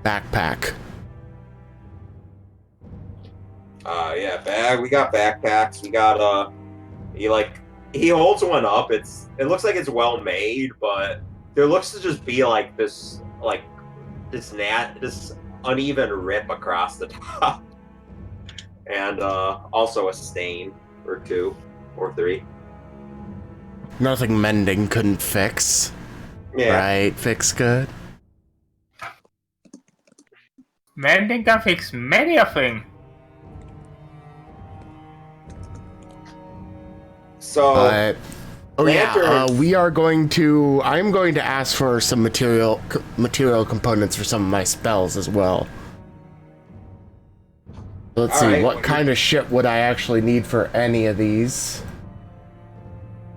Backpack. Yeah, bag. We got backpacks. We got he holds one up. It looks like it's well made, but there looks to just be like this uneven rip across the top, and also a stain or 2 or 3. Nothing mending couldn't fix. Yeah. Right, fix good. Mending can fix many a thing. So lanterns. we are going to. I'm going to ask for some material components for some of my spells as well. Let's see, Alright, what well, kind of shit would I actually need for any of these?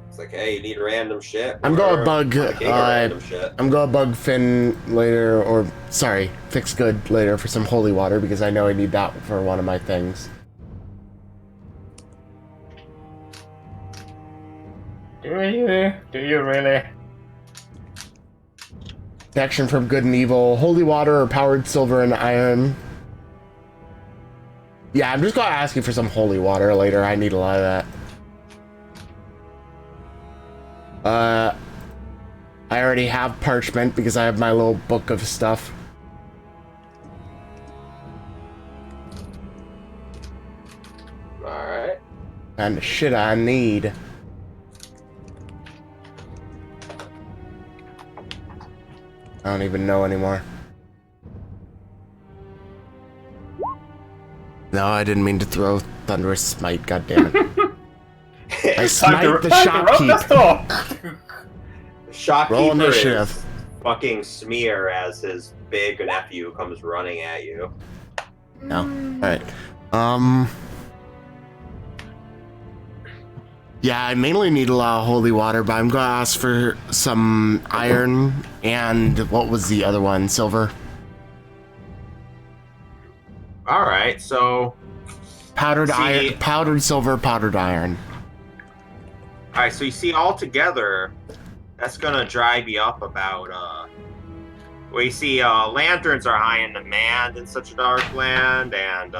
It's like, hey, you need random shit. I'm gonna bug. Random shit. I'm gonna bug Finn later, or sorry, Fix Good later for some holy water, because I know I need that for one of my things. Do you? Do you really? Protection from good and evil, holy water, or powered silver and iron. Yeah, I'm just gonna ask you for some holy water later. I need a lot of that. I already have parchment because I have my little book of stuff. Alright. And the shit I need. I don't even know anymore. No, I didn't mean to throw Thunderous Smite, goddammit. I smite the shopkeep. Shopkeeper Roll initiative. is fucking Smear as his big nephew comes running at you. No. Alright. Yeah, I mainly need a lot of holy water, but I'm gonna ask for some iron and what was the other one? Silver? Alright, right, so Powdered See- iron, powdered silver, powdered iron. all right, so you see all together, that's gonna drive you up about we see lanterns are high in demand in such a dark land, and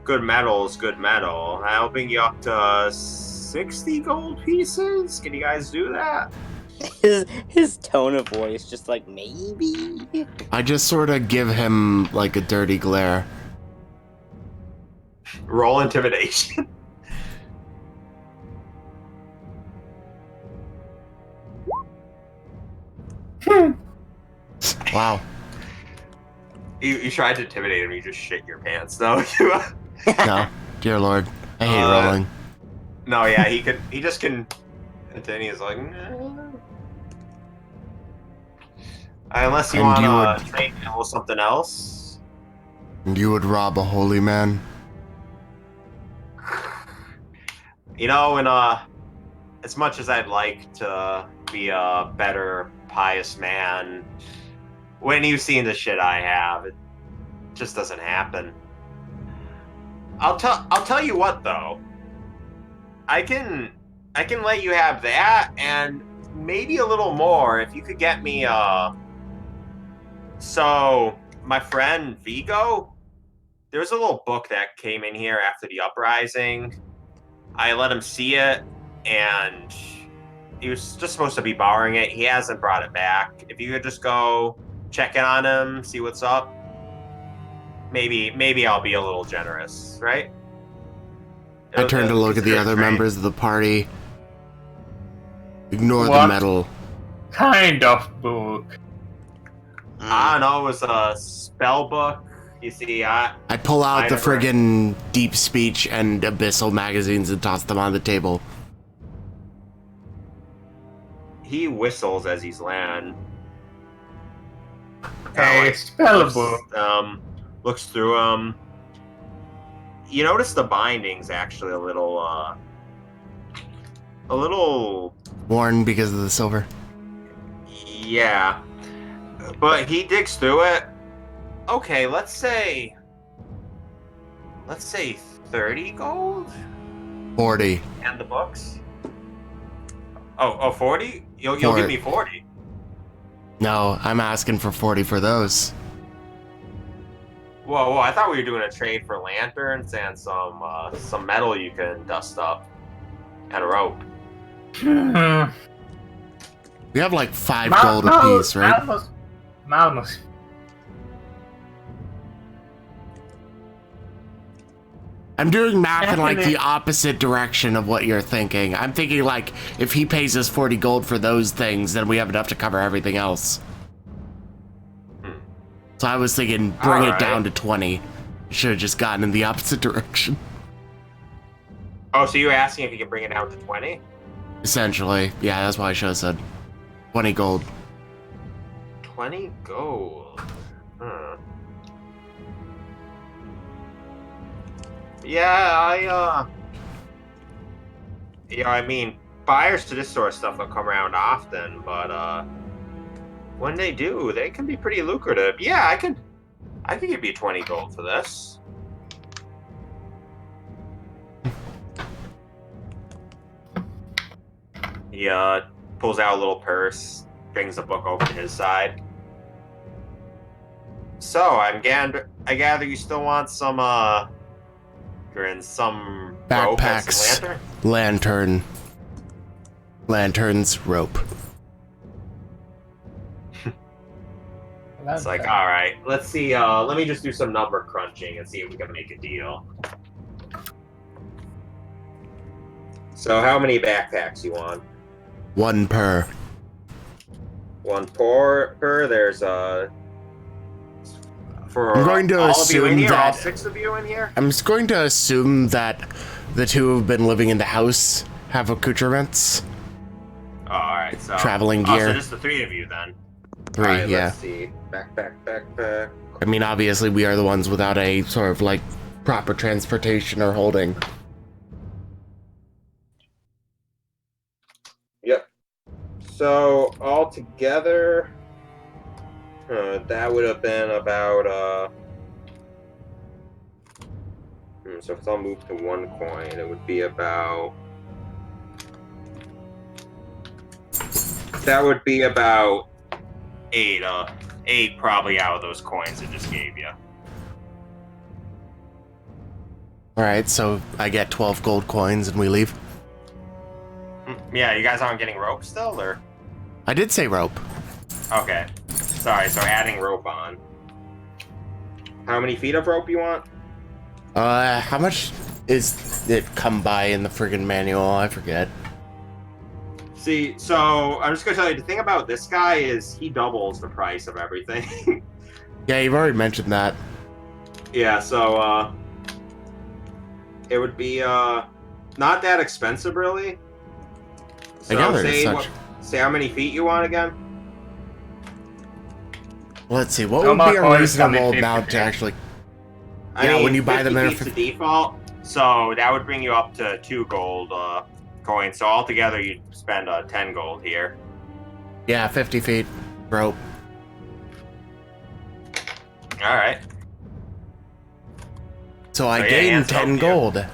good metal is good metal. I'll bring you up to 60 gold pieces. Can you guys do that? His tone of voice, just like maybe. I just sort of give him like a dirty glare. Roll intimidation. Wow. You tried to intimidate him, you just shit your pants, though. No, dear lord, I hate rolling. No, yeah, he just can. And then he's like, nah. Unless you And want to trade him with something else. And you would rob a holy man? And as much as I'd like to be a better, pious man, when you've seen the shit I have, it just doesn't happen. I'll tell you what, though. I can let you have that, and maybe a little more if you could get me So my friend Vigo, there was a little book that came in here after the uprising. I let him see it, and he was just supposed to be borrowing it. He hasn't brought it back. If you could just go check in on him, see what's up, maybe I'll be a little generous, right? I turn to look at the other members of the party. Ignore the metal. Kind of book. I don't know, it was a spell book. You see, I pull out the never- friggin' Deep Speech and Abyssal magazines and toss them on the table. He whistles as he's land. A spell book. Looks through them. You notice the binding's actually a little Worn because of the silver. yeah. But he digs through it. Okay, let's say 30 gold? 40. And the books? Oh, 40? You'll give me 40. No, I'm asking for 40 for those. Whoa, I thought we were doing a trade for lanterns and some metal you can dust up. And a rope. We have like 5 gold apiece, right? Malmus. I'm doing math in like the opposite direction of what you're thinking. I'm thinking like, if he pays us 40 gold for those things, then we have enough to cover everything else. So I was thinking, bring it down to 20. Should have just gotten in the opposite direction. Oh, so you were asking if you could bring it down to 20? Essentially, yeah, that's why I should have said 20 gold. 20 gold. Yeah, I mean, buyers to this sort of stuff don't come around often, but when they do, they can be pretty lucrative. Yeah, I can give you 20 gold for this. He pulls out a little purse, brings the book over to his side. So I gather you still want some some rope and some lantern. Lanterns, rope. It's like, all right, let's see. Let me just do some number crunching and see if we can make a deal. So, how many backpacks you want? 1 per. 1 per. There's for I'm going to all assume of you in here, that all 6 of you in here. I'm just going to assume that the 2 who've been living in the house have accoutrements. Oh, all right, so traveling gear. So just the 3 of you then. 3, all right, yeah. Let's see. Backpack. I mean, obviously, we are the ones without a sort of like proper transportation or holding. Yep. So all together, that would have been about So if it's all moved to 1 coin, it would be about... That would be about 8, 8 probably out of those coins it just gave you. Alright, so I get 12 gold coins and we leave. Yeah, you guys aren't getting rope still, or? I did say rope. Okay. Sorry, so adding rope on. How many feet of rope you want? How much is it come by in the friggin' manual? I forget. See, so I'm just gonna tell you, the thing about this guy is he doubles the price of everything. Yeah, you've already mentioned that. Yeah, so, it would be, not that expensive, really. So I gather it's say, such... say how many feet you want again? Let's see, what No would more be a coins, reasonable only 50 amount to feet. actually... I Yeah, mean, when you buy them, 50 they're feet's the default, so that would bring you up to 2 gold coins. So altogether, you'd spend 10 gold here. Yeah, 50 feet rope. All right. So I So, yeah, gained hands 10 help you. gold.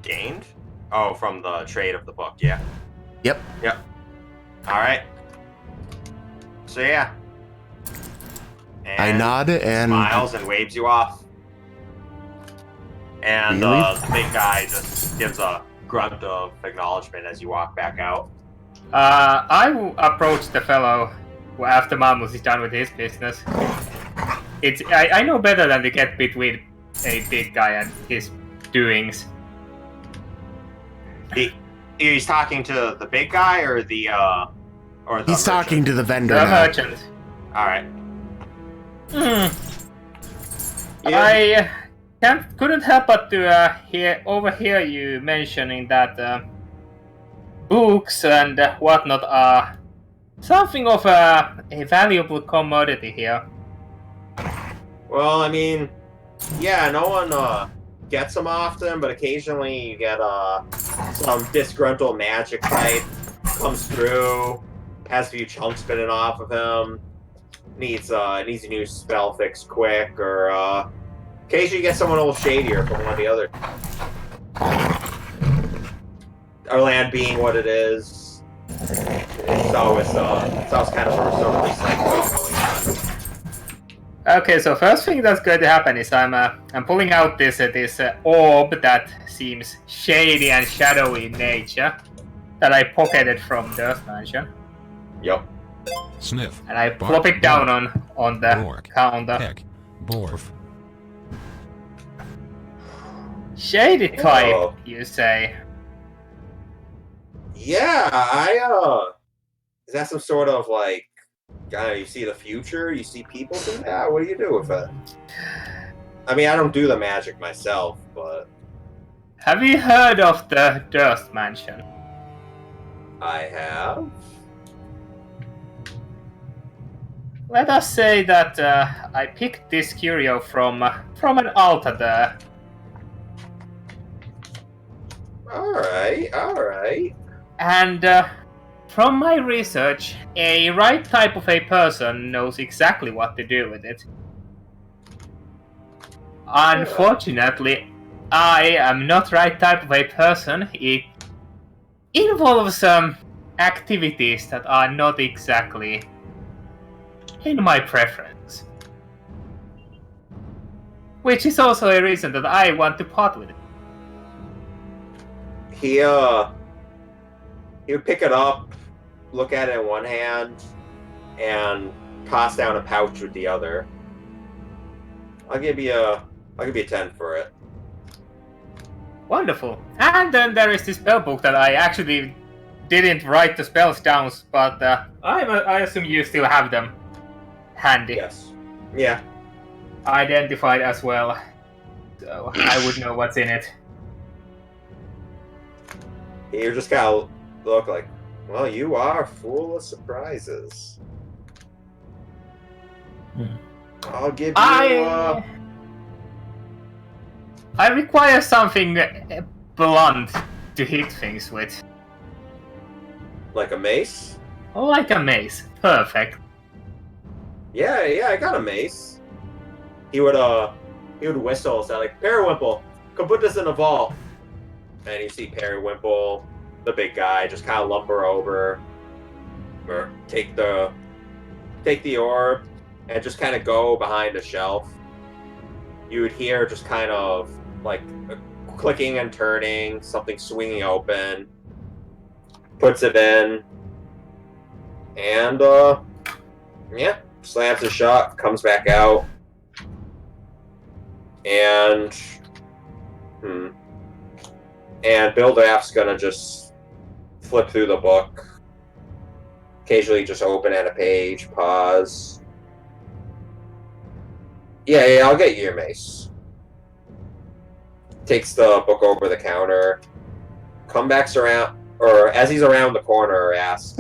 Gained? Oh, from the trade of the book, yeah. Yep. Yep. All right. So yeah. I And nod and... smiles and waves you off. And Really? the big guy just gives a grunt of acknowledgement as you walk back out. I will approach the fellow after Mamus is done with his business. I know better than to get between a big guy and his doings. He's talking to the big guy or the He's talking to the vendor The now. merchant. All right. I couldn't help but to overhear you mentioning that books and whatnot are something of a valuable commodity here. Well, I mean, yeah, no one gets them often, but occasionally you get some disgruntled magic type comes through, has a few chunks spinning off of him, needs a new spell fixed quick, or occasionally you get someone a little shadier from one of the other. Our land being what it is, it's always kind of sort of recycling going on. Okay, so first thing that's going to happen is I'm pulling out this orb that seems shady and shadowy in nature that I pocketed from the Earth Mansion, Yep. Sniff. and I Bark, plop it down bark. on the Bork. counter. Heck. Borf. Shady type, Oh. you say? Yeah, is that some sort of like, you see the future? You see people do that? What do you do with it? I mean, I don't do the magic myself, but Have you heard of the Earth Mansion? I have. Let us say that I picked this curio from an altar there. All right. And from my research, a right type of a person knows exactly what to do with it. Unfortunately, I am not right type of a person. It involves activities that are not exactly in my preference. Which is also a reason that I want to part with it. He would pick it up, look at it in one hand, and toss down a pouch with the other. I'll give you a 10 for it. Wonderful. And then there is this spell book that I actually didn't write the spells down, but I assume you still have them handy. Yes. Yeah. Identified as well. So I would know what's in it. You just gotta look like, well, you are full of surprises. I'll give you. I require something blunt to hit things with. Like a mace? Like a mace. Perfect. Yeah, I got a mace. He would he would whistle, say like, Periwinkle, come put this in a vault. And you see Periwinkle, the big guy, just kind of lumber over, or take the orb, and just kind of go behind a shelf. You would hear just kind of like clicking and turning, something swinging open, puts it in, and yeah, slams it shut, comes back out, and Bill Daft's gonna just flip through the book, occasionally just open at a page, pause. Yeah, I'll get you your mace. Takes the book over the counter, comebacks around, or as he's around the corner, asks,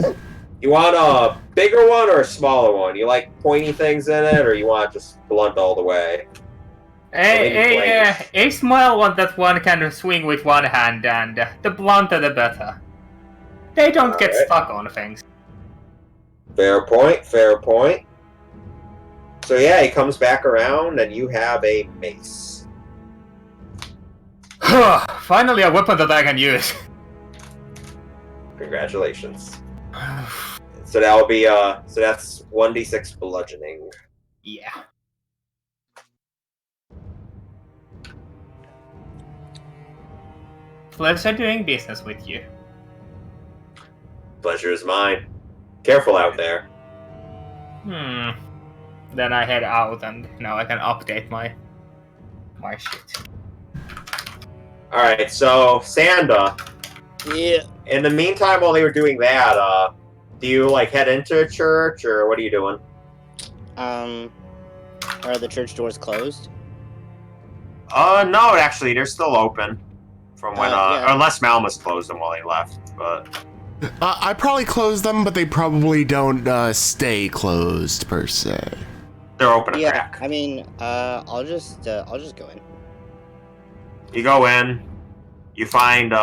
you want a bigger one or a smaller one? You like pointy things in it, or you want just blunt all the way? A small one that one can swing with one hand, and the blunter the better. They don't get stuck on things. Fair point, fair point. So yeah, he comes back around, and you have a mace. Finally a weapon that I can use. Congratulations. So that'll be so that's 1d6 bludgeoning. Yeah. Pleasure doing business with you. Pleasure is mine. Careful out there. Then I head out, and now I can update my shit. Alright, so Sanda. Yeah. In the meantime, while they were doing that, do you like head into a church, or what are you doing? Are the church doors closed? No, actually, they're still open. From when, yeah. unless Malmus closed them while he left, but... I probably closed them, but they probably don't stay closed per se. They're open a Yeah, crack. I mean, I'll just go in. You go in, you find,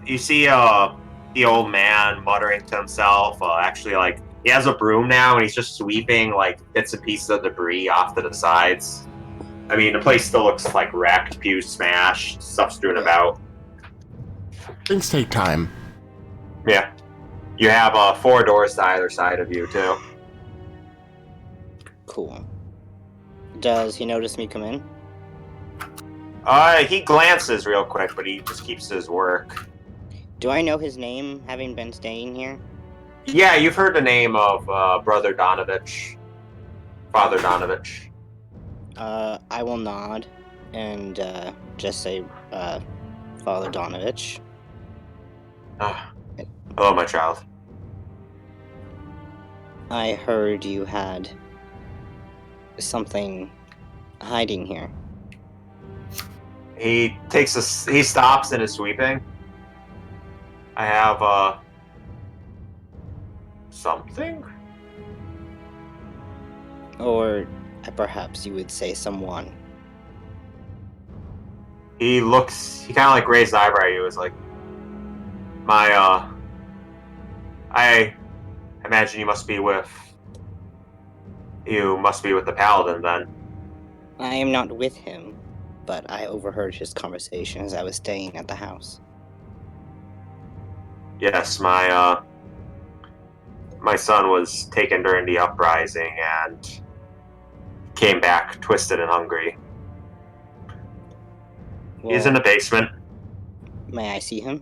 you see, the old man muttering to himself, actually, like, he has a broom now, and he's just sweeping, like, bits and pieces of debris off to the sides. I mean, the place still looks, like, wrecked, pews smashed, stuff strewn about. Things take time. Yeah. You have, 4 doors to either side of you, too. Cool. Does he notice me come in? He glances real quick, but he just keeps to his work. Do I know his name, having been staying here? Yeah, you've heard the name of, Brother Donovich. Father Donovich. I will nod and, just say, Father Donovich. Hello, my child. I heard you had something hiding here. He stops in his sweeping. I have, something? Or perhaps you would say someone. He kind of like raised an eyebrow at you, is like, I imagine you must be with the Paladin, then. I am not with him, but I overheard his conversation as I was staying at the house. Yes, my son was taken during the uprising and came back twisted and hungry. He's in the basement. May I see him?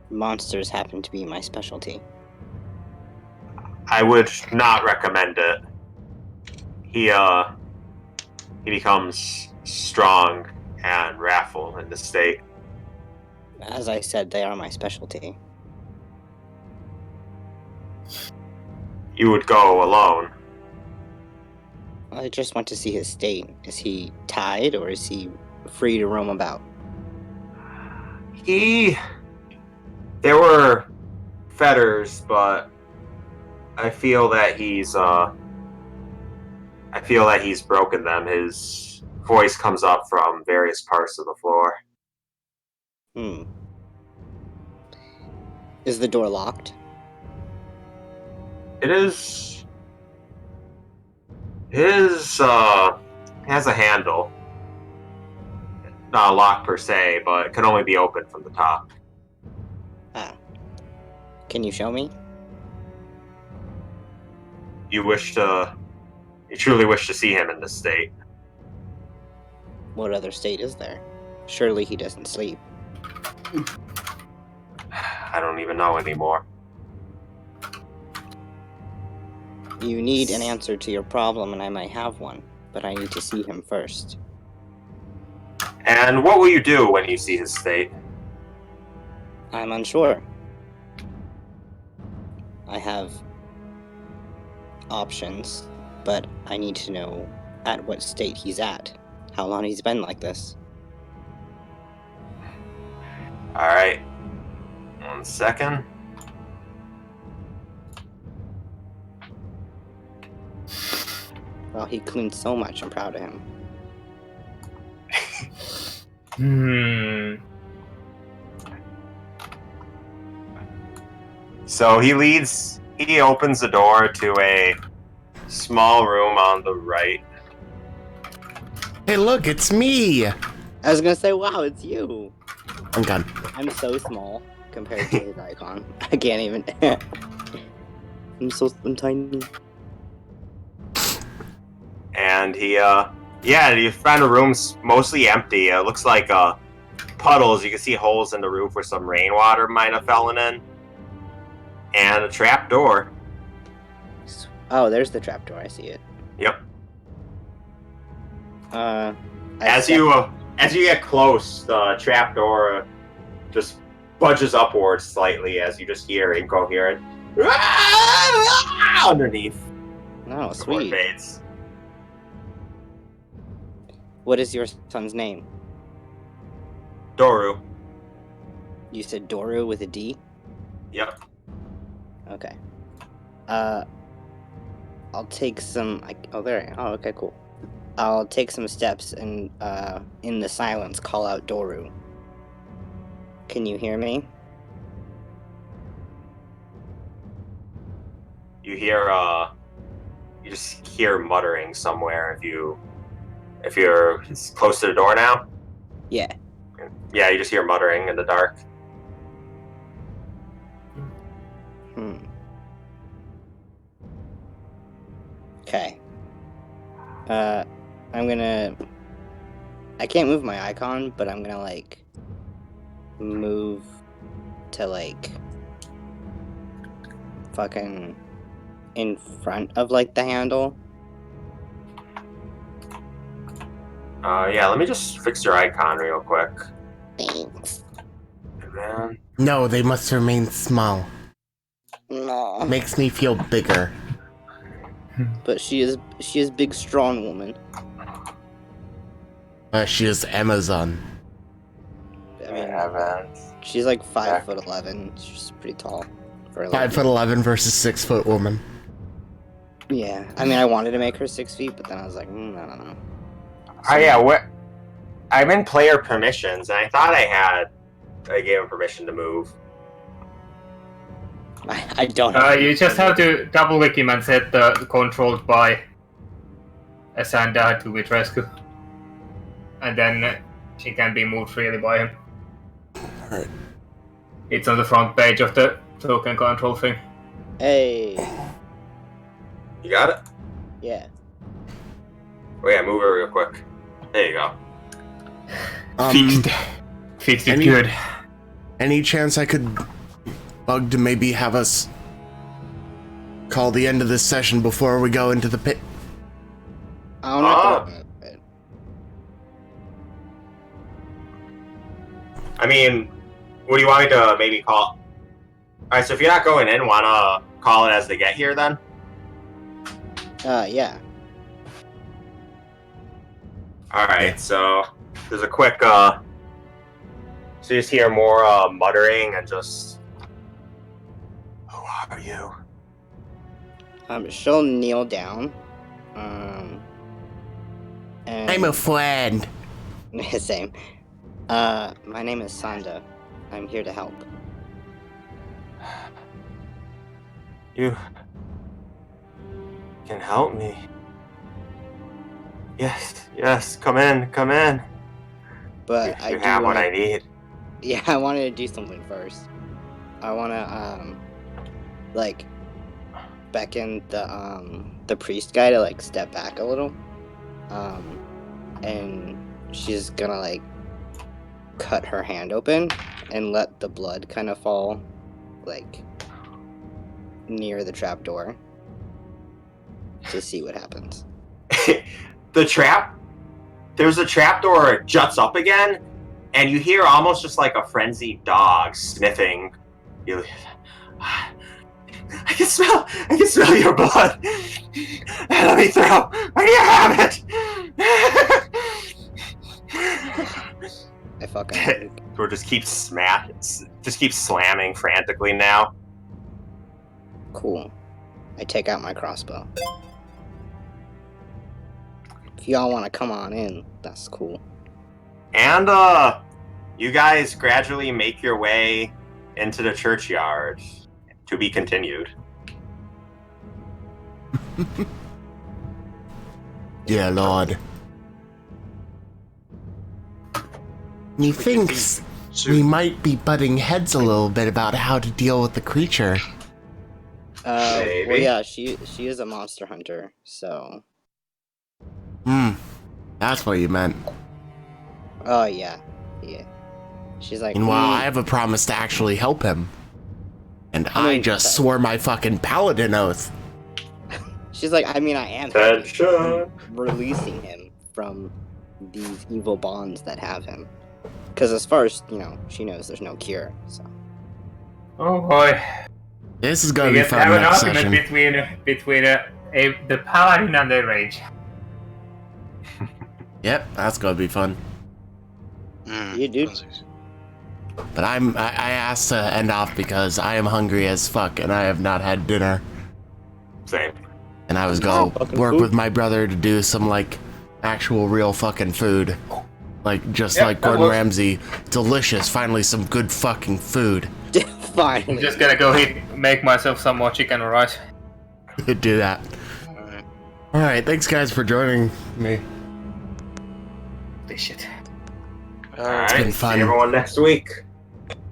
Monsters happen to be my specialty. I would not recommend it. He becomes strong and wrathful in this state. As I said, they are my specialty. You would go alone. I just want to see his state. Is he tied, or is he free to roam about? There were fetters, but I feel that he's broken them. His voice comes up from various parts of the floor. Is the door locked? It is has a handle. Not a lock per se, but it can only be opened from the top. Ah. Can you show me? You truly wish to see him in this state. What other state is there? Surely he doesn't sleep. I don't even know anymore. You need an answer to your problem, and I might have one, but I need to see him first. And what will you do when you see his state? I'm unsure. I have options, but I need to know at what state he's at. How long he's been like this. Alright. 1 second. Well, he cleaned so much, I'm proud of him. So he opens the door to a small room on the right. Hey, look, it's me! I was gonna say, wow, it's you! I'm gone. I'm so small compared to his icon. I can't even. I'm tiny. And you find the room's mostly empty. It looks like puddles. You can see holes in the roof where some rainwater might have fallen in. And a trap door. Oh, there's the trapdoor. I see it. Yep. As you get close, the trap door just budges upwards slightly as you just hear incoherent underneath. Oh, The sweet. fades. What is your son's name? Doru. You said Doru with a D? Yep. Okay. I'll take some. There. Oh, okay, cool. I'll take some steps and, in the silence, call out Doru. Can you hear me? You hear you just hear muttering somewhere if you're close to the door now. Yeah. Yeah, you just hear muttering in the dark. Okay. I'm gonna... I can't move my icon, but I'm gonna, like, move to, like, fucking in front of, like, the handle. Yeah, let me just fix your icon real quick. Thanks. Man. No, they must remain small. No. Makes me feel bigger. But she is big, strong woman. She is Amazon. I mean, man. she's like 5'11". She's pretty tall. For 5'11" versus 6 foot woman. Yeah, I mean, I wanted to make her 6 feet, but then I was like, I don't know. Oh yeah, I'm in player permissions, and I thought I gave him permission to move. I don't know. You just have to double click him and set the controlled by Asanda to with rescue. And then she can be moved freely by him. Alright. It's on the front page of the token control thing. Hey. You got it? Yeah. Oh yeah, move it real quick. There you go. Fixed it good. Any chance I could bug to maybe have us call the end of this session before we go into the pit? I'm not going to pit. I mean, what do you want me to maybe call? Alright, so if you're not going in, wanna call it as they get here then? Yeah. Alright, so there's a quick, so you just hear more muttering and just... Who are you? She'll kneel down. And I'm a friend. Same. My name is Sanda. I'm here to help. You can help me. Yes, come in. But I You do have what want I to. need. Yeah, I wanted to do something first. I want to like beckon the priest guy to like step back a little. And she's gonna like cut her hand open and let the blood kind of fall like near the trapdoor to see what happens. There's a trapdoor juts up again, and you hear almost just like a frenzied dog sniffing. You, I can smell your blood. Let me through. Where do you have it? I fucking Or just keeps slamming frantically now. cool. I take out my crossbow. If y'all want to come on in, that's cool. And you guys gradually make your way into the churchyard. To be continued. Yeah, Lord. Methinks we might be butting heads a little bit about how to deal with the creature. Well, Maybe. yeah, she is a monster hunter, so. That's what you meant. Oh yeah. She's like. Meanwhile, I have a promise to actually help him. And I just swore my fucking paladin oath. She's like, I mean, I am releasing him from these evil bonds that have him. Because as far as, she knows there's no cure, so. Oh boy. This is gonna We be get to fun have an next argument session. between the paladin and the rage. Yep, that's gonna be fun. You dude. But I asked to end off because I am hungry as fuck and I have not had dinner. Same. And I was gonna fucking work food. with my brother to do some like actual real fucking food. Like just Yep, like that Gordon works. Ramsay. Delicious, finally some good fucking food. I'm Finally. just gonna go make myself some more chicken rice. Do that. Alright, thanks guys for joining me. This shit. Alright, been fun. see everyone next week.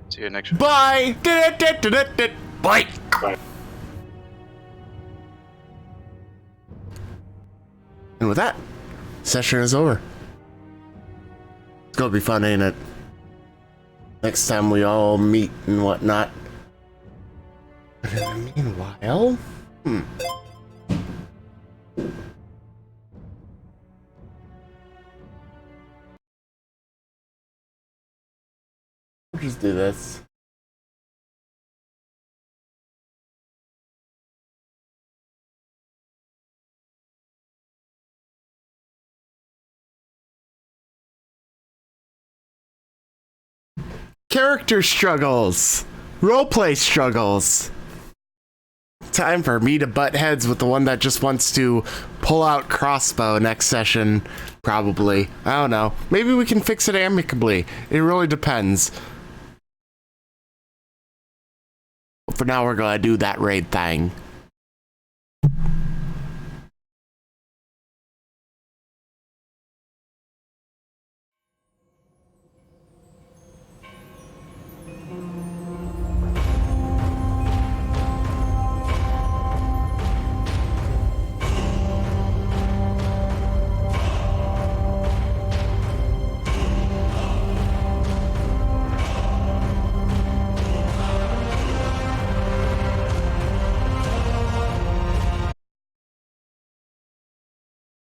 See you next week. Bye! Bye! And with that, session is over. It's gonna be fun, ain't it? Next time we all meet and whatnot. But in the meanwhile, we'll just do this. Character struggles. Roleplay struggles. Time for me to butt heads with the one that just wants to pull out crossbow next session. Probably. I don't know. Maybe we can fix it amicably. It really depends. For now, we're gonna do that raid thing.